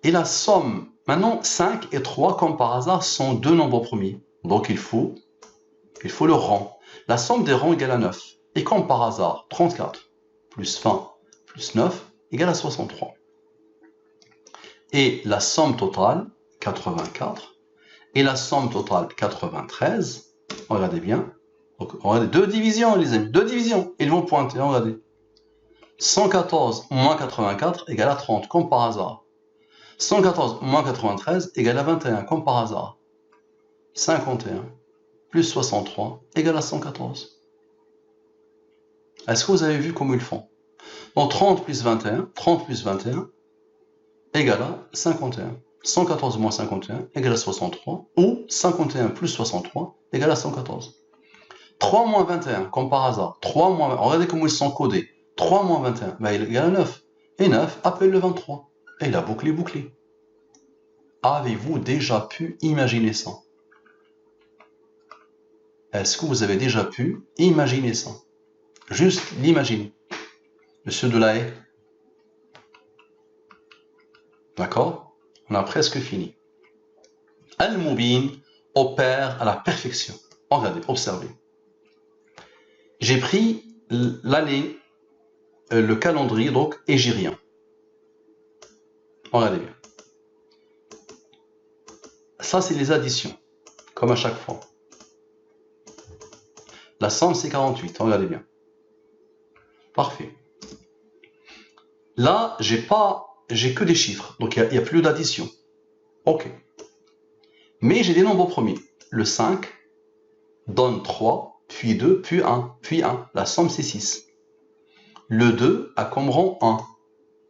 Et la somme, maintenant 5 et 3, comme par hasard, sont deux nombres premiers. Donc il faut le rang. La somme des rangs égale à 9. Et comme par hasard, 34 plus 20 plus 9 égale à 63. Et la somme totale, 84, et la somme totale, 93, regardez bien. Donc, regardez, deux divisions, les amis, deux divisions. Ils vont pointer, regardez. 114 moins 84 égale à 30, comme par hasard. 114 moins 93 égale à 21, comme par hasard. 51 plus 63 égale à 114. Est-ce que vous avez vu comment ils font? Donc 30 plus 21 égale à 51. 114 moins 51 égale à 63, ou 51 plus 63 égale à 114. 3 moins 21, comme par hasard. 3 moins 20, regardez comment ils sont codés. 3 moins 21, ben, il égale à 9. Et 9 appelle le 23. Et la boucle est bouclée. Avez-vous déjà pu imaginer ça? Est-ce que vous avez déjà pu imaginer ça? Juste l'imaginer. Monsieur Delahaye. D'accord? On a presque fini. Al-Mubin opère à la perfection. Regardez, observez. J'ai pris l'année, le calendrier, donc égyrien. Regardez bien. Ça, c'est les additions, comme à chaque fois. La somme, c'est 48. Regardez bien. Parfait. Là, j'ai que des chiffres, donc il n'y a plus d'addition. Ok. Mais j'ai des nombres premiers. Le 5 donne 3, puis 2, puis 1, puis 1. La somme, c'est 6. Le 2 a comme rang 1.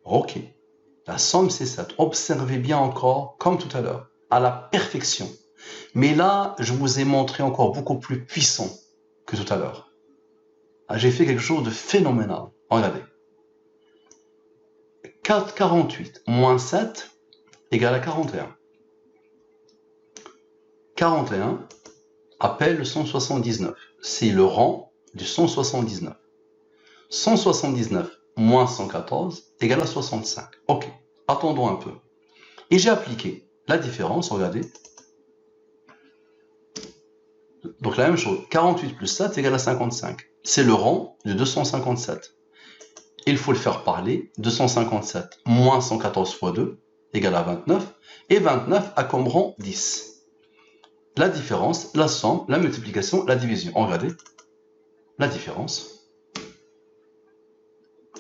Ok. La somme, c'est 7. Observez bien encore, comme tout à l'heure, à la perfection. Mais là, je vous ai montré encore beaucoup plus puissant que tout à l'heure. J'ai fait quelque chose de phénoménal. Regardez. 48 moins 7 égale à 41. 41 appelle le 179. C'est le rang du 179. 179 moins 114 égale à 65. Ok, attendons un peu. Et j'ai appliqué la différence, regardez. Donc la même chose, 48 plus 7 égale à 55. C'est le rang de 257. Il faut le faire parler. 257 moins 114 fois 2 égale à 29. Et 29 a comme rang 10. La différence, la somme, la multiplication, la division. Regardez. La différence,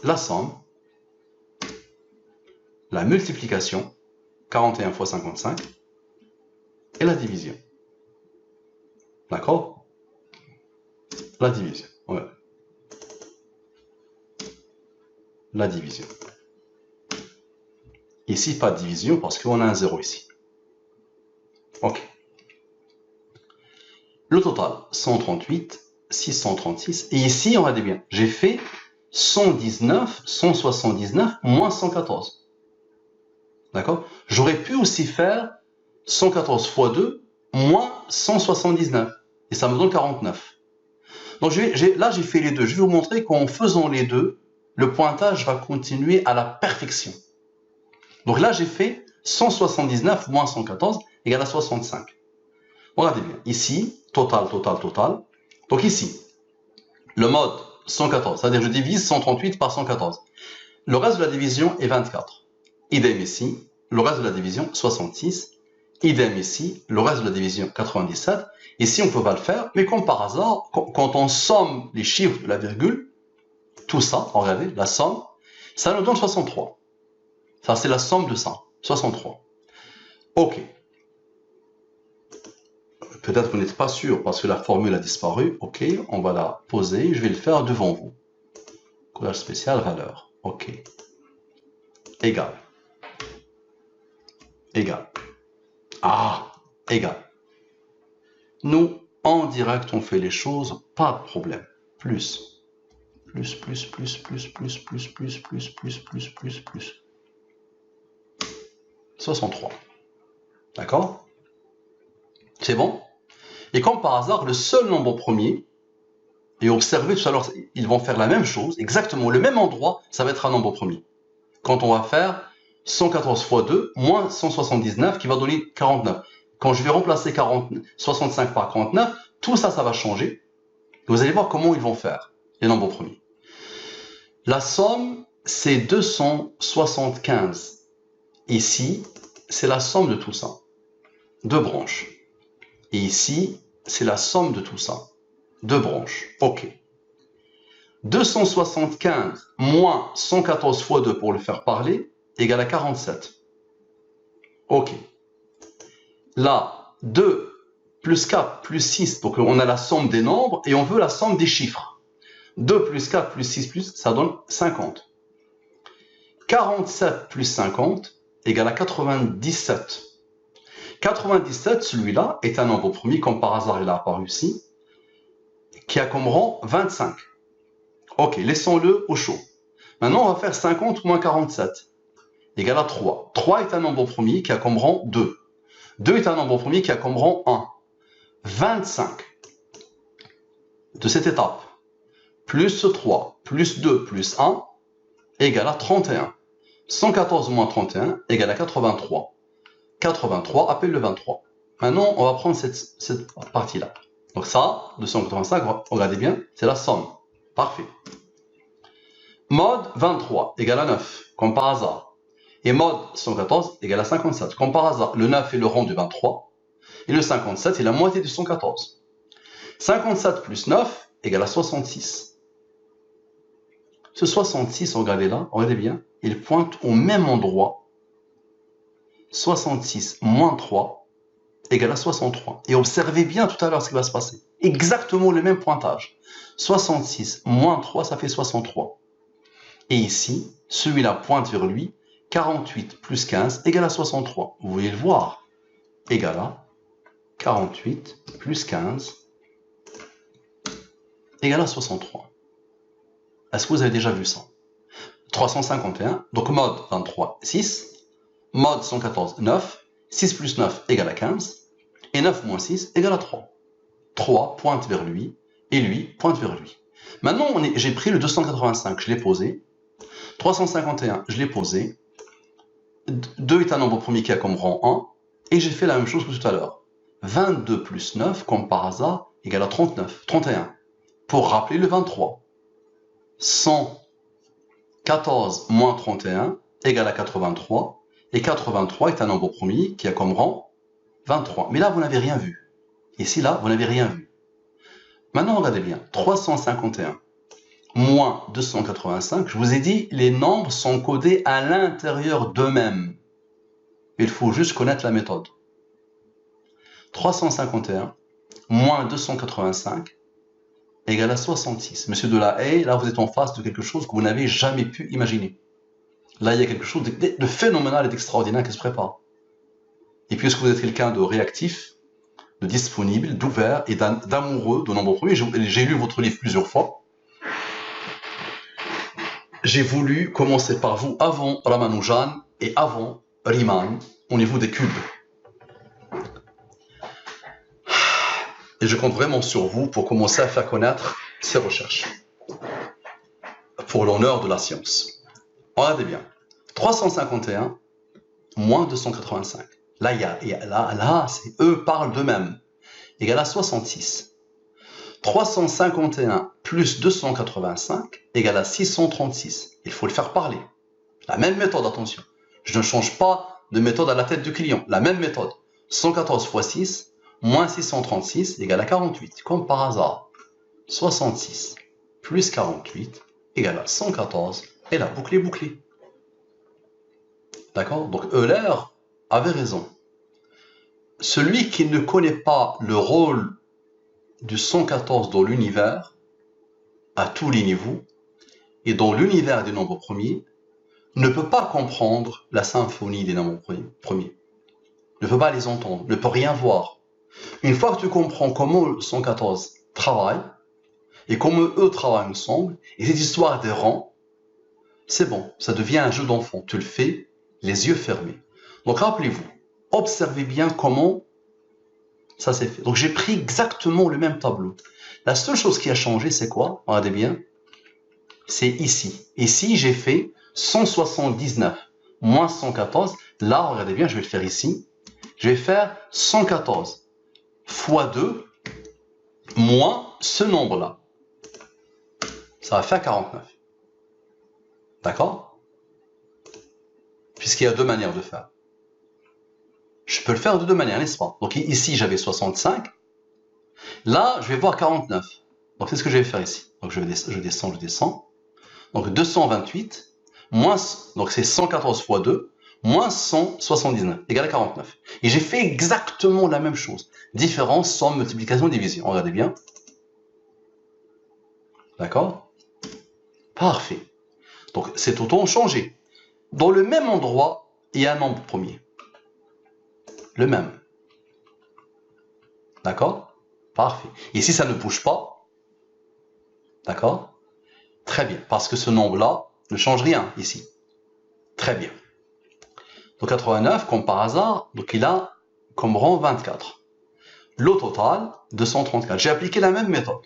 la somme, la multiplication, 41 fois 55, et la division. D'accord? La division. Ouais. La division. Ici, pas de division parce qu'on a un 0 ici. Ok. Le total, 138, 636. Et ici, regardez bien, j'ai fait 119, 179, moins 114. D'accord? J'aurais pu aussi faire 114 fois 2, moins 179. Et ça me donne 49. Donc là, j'ai fait les deux. Je vais vous montrer qu'en faisant les deux, le pointage va continuer à la perfection. Donc là, j'ai fait 179 moins 114 égale à 65. Regardez bien. Ici, total, total, total. Donc ici, le mode 114, c'est-à-dire je divise 138 par 114. Le reste de la division est 24. Idem ici, le reste de la division 66. Idem ici, le reste de la division 97. Ici, on ne peut pas le faire, mais comme par hasard, quand on somme les chiffres de la virgule, tout ça, regardez, la somme, ça nous donne 63. Ça, c'est la somme de ça, 63. Ok. Peut-être que vous n'êtes pas sûr parce que la formule a disparu. Ok, on va la poser. Je vais le faire devant vous. Collage spécial, valeur. Ok. Égal. Égal. Ah, égal. Nous, en direct, on fait les choses, pas de problème. Plus. Plus, plus, plus, plus, plus, plus, plus, plus, plus, plus, plus, plus. 63. D'accord? C'est bon? Et comme par hasard, le seul nombre premier, et observez tout à l'heure, ils vont faire la même chose, exactement le même endroit, ça va être un nombre premier. Quand on va faire 114 fois 2, moins 179, qui va donner 49. Quand je vais remplacer 65 par 49, tout ça, ça va changer. Vous allez voir comment ils vont faire, les nombres premiers. La somme, c'est 275. Ici, c'est la somme de tout ça. Deux branches. Et ici, c'est la somme de tout ça. Deux branches. OK. 275 moins 114 fois 2 pour le faire parler, égale à 47. OK. Là, 2 plus 4 plus 6, donc on a la somme des nombres et on veut la somme des chiffres. 2 plus 4 plus 6 plus, ça donne 50. 47 plus 50 égale à 97. 97, celui-là, est un nombre premier, comme par hasard il a apparu ici, qui a comme rang 25. Ok, laissons-le au chaud. Maintenant, on va faire 50 moins 47, égale à 3. 3 est un nombre premier qui a comme rang 2. 2 est un nombre premier qui a comme rang 1. 25 de cette étape, plus 3, plus 2, plus 1, égale à 31. 114 moins 31 égale à 83. 83 appelle le 23. Maintenant, on va prendre cette partie-là. Donc ça, 285, regardez bien, c'est la somme. Parfait. Mode 23 égale à 9, comme par hasard. Et mode 114 égale à 57, comme par hasard. Le 9 est le rang du 23, et le 57 est la moitié du 114. 57 plus 9 égale à 66. Ce 66, regardez là, regardez bien, il pointe au même endroit. 66 moins 3 égale à 63. Et observez bien tout à l'heure ce qui va se passer. Exactement le même pointage. 66 moins 3, ça fait 63. Et ici, celui-là pointe vers lui. 48 plus 15 égale à 63. Vous voyez le voir. Égale à 48 plus 15 égale à 63. Est-ce que vous avez déjà vu ça? 351, donc mode 23, 6. Mode 114, 9. 6 plus 9 égale à 15. Et 9 moins 6 égale à 3. 3 pointe vers lui, et lui pointe vers lui. Maintenant, j'ai pris le 285, je l'ai posé. 351, je l'ai posé. 2 est un nombre premier qui a comme rang 1. Et j'ai fait la même chose que tout à l'heure. 22 plus 9, comme par hasard, égale à 39, 31. Pour rappeler le 23. 114 moins 31 égale à 83. Et 83 est un nombre premier qui a comme rang 23. Mais là, vous n'avez rien vu. Ici, là, vous n'avez rien vu. Maintenant, regardez bien. 351 moins 285, je vous ai dit, les nombres sont codés à l'intérieur d'eux-mêmes. Il faut juste connaître la méthode. 351 moins 285 égale à 66. Monsieur Delahaye, là, vous êtes en face de quelque chose que vous n'avez jamais pu imaginer. Là, il y a quelque chose de phénoménal et d'extraordinaire qui se prépare. Et puisque vous êtes quelqu'un de réactif, de disponible, d'ouvert et d'amoureux de nombres premiers, j'ai lu votre livre plusieurs fois. J'ai voulu commencer par vous avant Ramanujan et avant Riemann au niveau des cubes. Et je compte vraiment sur vous pour commencer à faire connaître ces recherches. Pour l'honneur de la science. Regardez bien. 351 moins 285. Là, eux parlent d'eux-mêmes. Égale à 66. 351 plus 285 égale à 636. Il faut le faire parler. La même méthode, attention. Je ne change pas de méthode à la tête du client. La même méthode. 114 fois 6 moins 636 égale à 48. Comme par hasard. 66 plus 48 égale à 114. Et la boucle est bouclée. D'accord? Donc Euler avait raison. Celui qui ne connaît pas le rôle du 114 dans l'univers, à tous les niveaux, et dans l'univers des nombres premiers, ne peut pas comprendre la symphonie des nombres premiers. Ne peut pas les entendre, ne peut rien voir. Une fois que tu comprends comment le 114 travaille, et comment eux travaillent ensemble, et cette histoire des rangs, c'est bon, ça devient un jeu d'enfant. Tu le fais les yeux fermés. Donc rappelez-vous, observez bien comment ça s'est fait. Donc j'ai pris exactement le même tableau. La seule chose qui a changé, c'est quoi? Regardez bien. C'est ici. Ici, j'ai fait 179 moins 114. Là, regardez bien, je vais le faire ici. Je vais faire 114 fois 2 moins ce nombre-là. Ça va faire 49. D'accord? Puisqu'il y a deux manières de faire. Je peux le faire de deux manières, n'est-ce pas? Donc ici, j'avais 65. Là, je vais voir 49. Donc c'est ce que je vais faire ici. Donc je descends. Donc 228, moins, donc c'est 114 fois 2, moins 179, égale à 49. Et j'ai fait exactement la même chose. Différence, somme, multiplication, division. Regardez bien. D'accord? Parfait. Donc c'est autant changé. Dans le même endroit, il y a un nombre premier. Le même. D'accord? Parfait. Ici, ça ne bouge pas. D'accord? Très bien. Parce que ce nombre-là ne change rien ici. Très bien. Donc 89, comme par hasard, donc il a comme rang 24. Le total, 234. J'ai appliqué la même méthode.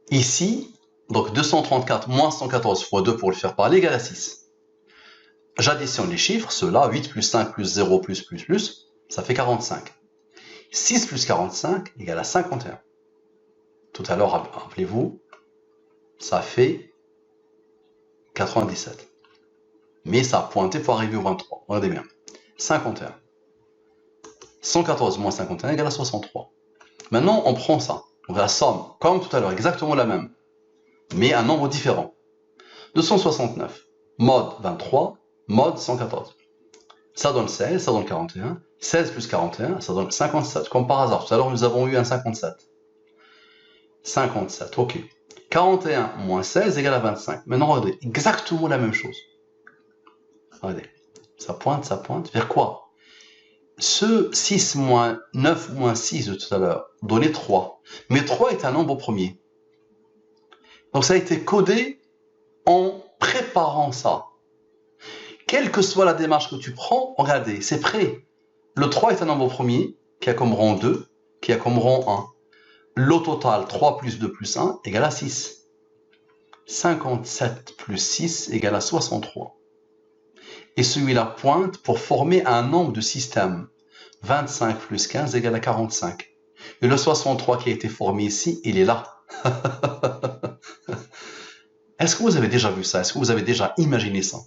Ici, donc 234 moins 114 fois 2 pour le faire parler égale à 6. J'additionne les chiffres, ceux-là, 8 plus 5 plus 0 plus, ça fait 45. 6 plus 45 égale à 51. Tout à l'heure, rappelez-vous, ça fait 97. Mais ça a pointé pour arriver au 23. Regardez bien. 51. 114 moins 51 égale à 63. Maintenant, on prend ça. On va la somme, comme tout à l'heure, exactement la même. mais un nombre différent. 269, mode 23, mode 114. Ça donne 16, ça donne 41. 16 plus 41, ça donne 57. Comme par hasard, tout à l'heure, nous avons eu un 57. 57, ok. 41 moins 16 égale à 25. Maintenant, regardez, exactement la même chose. Regardez, ça pointe, vers quoi? Ce 6 moins 9 moins 6 de tout à l'heure donnait 3. Mais 3 est un nombre premier. Donc ça a été codé en préparant ça. Quelle que soit la démarche que tu prends, regardez, c'est prêt. Le 3 est un nombre premier, qui a comme rang 2, qui a comme rang 1. Le total, 3 plus 2 plus 1, égale à 6. 57 plus 6 égale à 63. Et celui-là pointe pour former un nombre de système. 25 plus 15 égale à 45. Et le 63 qui a été formé ici, il est là. Est-ce que vous avez déjà vu ça? Est-ce que vous avez déjà imaginé ça?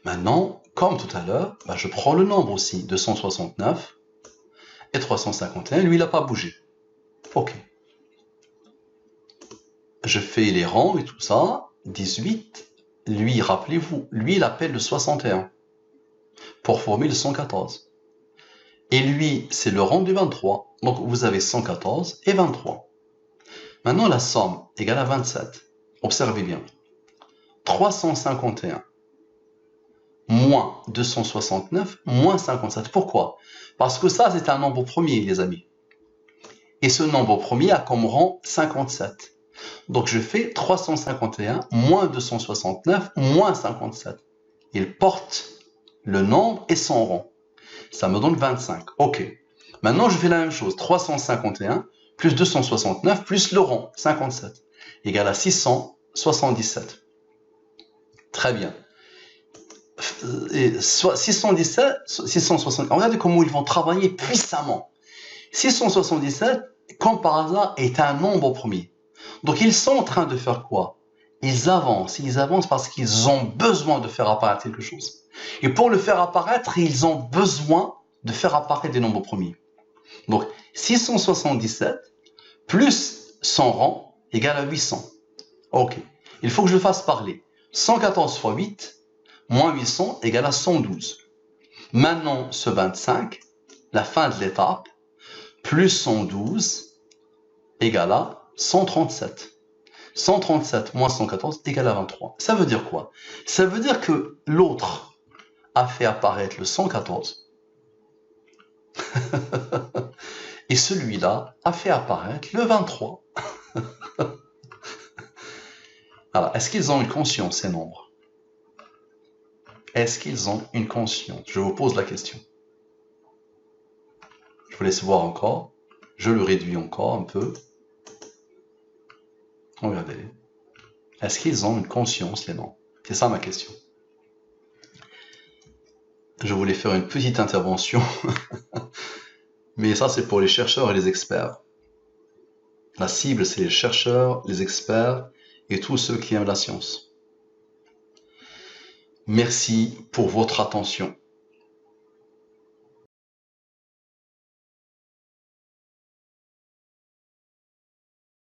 Maintenant, comme tout à l'heure, je prends le nombre aussi, 269 et 351. Lui, il n'a pas bougé. Ok. Je fais les rangs et tout ça. 18. Lui, rappelez-vous, lui, il appelle le 61 pour former le 114. Et lui, c'est le rang du 23. Donc, vous avez 114 et 23. Maintenant, la somme égale à 27. Observez bien. 351 moins 269 moins 57. Pourquoi? Parce que ça, c'est un nombre premier, les amis. Et ce nombre premier a comme rang 57. Donc, je fais 351 moins 269 moins 57. Il porte le nombre et son rang. Ça me donne 25. Ok. Maintenant, je fais la même chose. 351 plus 269 plus le rang, 57, égale à 677. Très bien. Et 617, 660. Regardez comment ils vont travailler puissamment. 677, comme par hasard, est un nombre premier. Donc, ils sont en train de faire quoi? Ils avancent parce qu'ils ont besoin de faire apparaître quelque chose. Et pour le faire apparaître, ils ont besoin de faire apparaître des nombres premiers. Donc, 677 plus son rang égale à 800. Ok. Il faut que je le fasse parler. 114 fois 8 moins 800 égale à 112. Maintenant, ce 25, la fin de l'étape, plus 112 égale à 137. 137 moins 114 égale à 23. Ça veut dire quoi? Ça veut dire que l'autre a fait apparaître le 114 et celui-là a fait apparaître le 23. Alors, est-ce qu'ils ont une conscience, ces nombres? Est-ce qu'ils ont une conscience? Je vous pose la question. Je vous laisse voir encore. Je le réduis encore un peu. Regardez. Est-ce qu'ils ont une conscience, les nombres? C'est ça ma question. Je voulais faire une petite intervention, mais ça c'est pour les chercheurs et les experts. La cible, c'est les chercheurs, les experts et tous ceux qui aiment la science. Merci pour votre attention.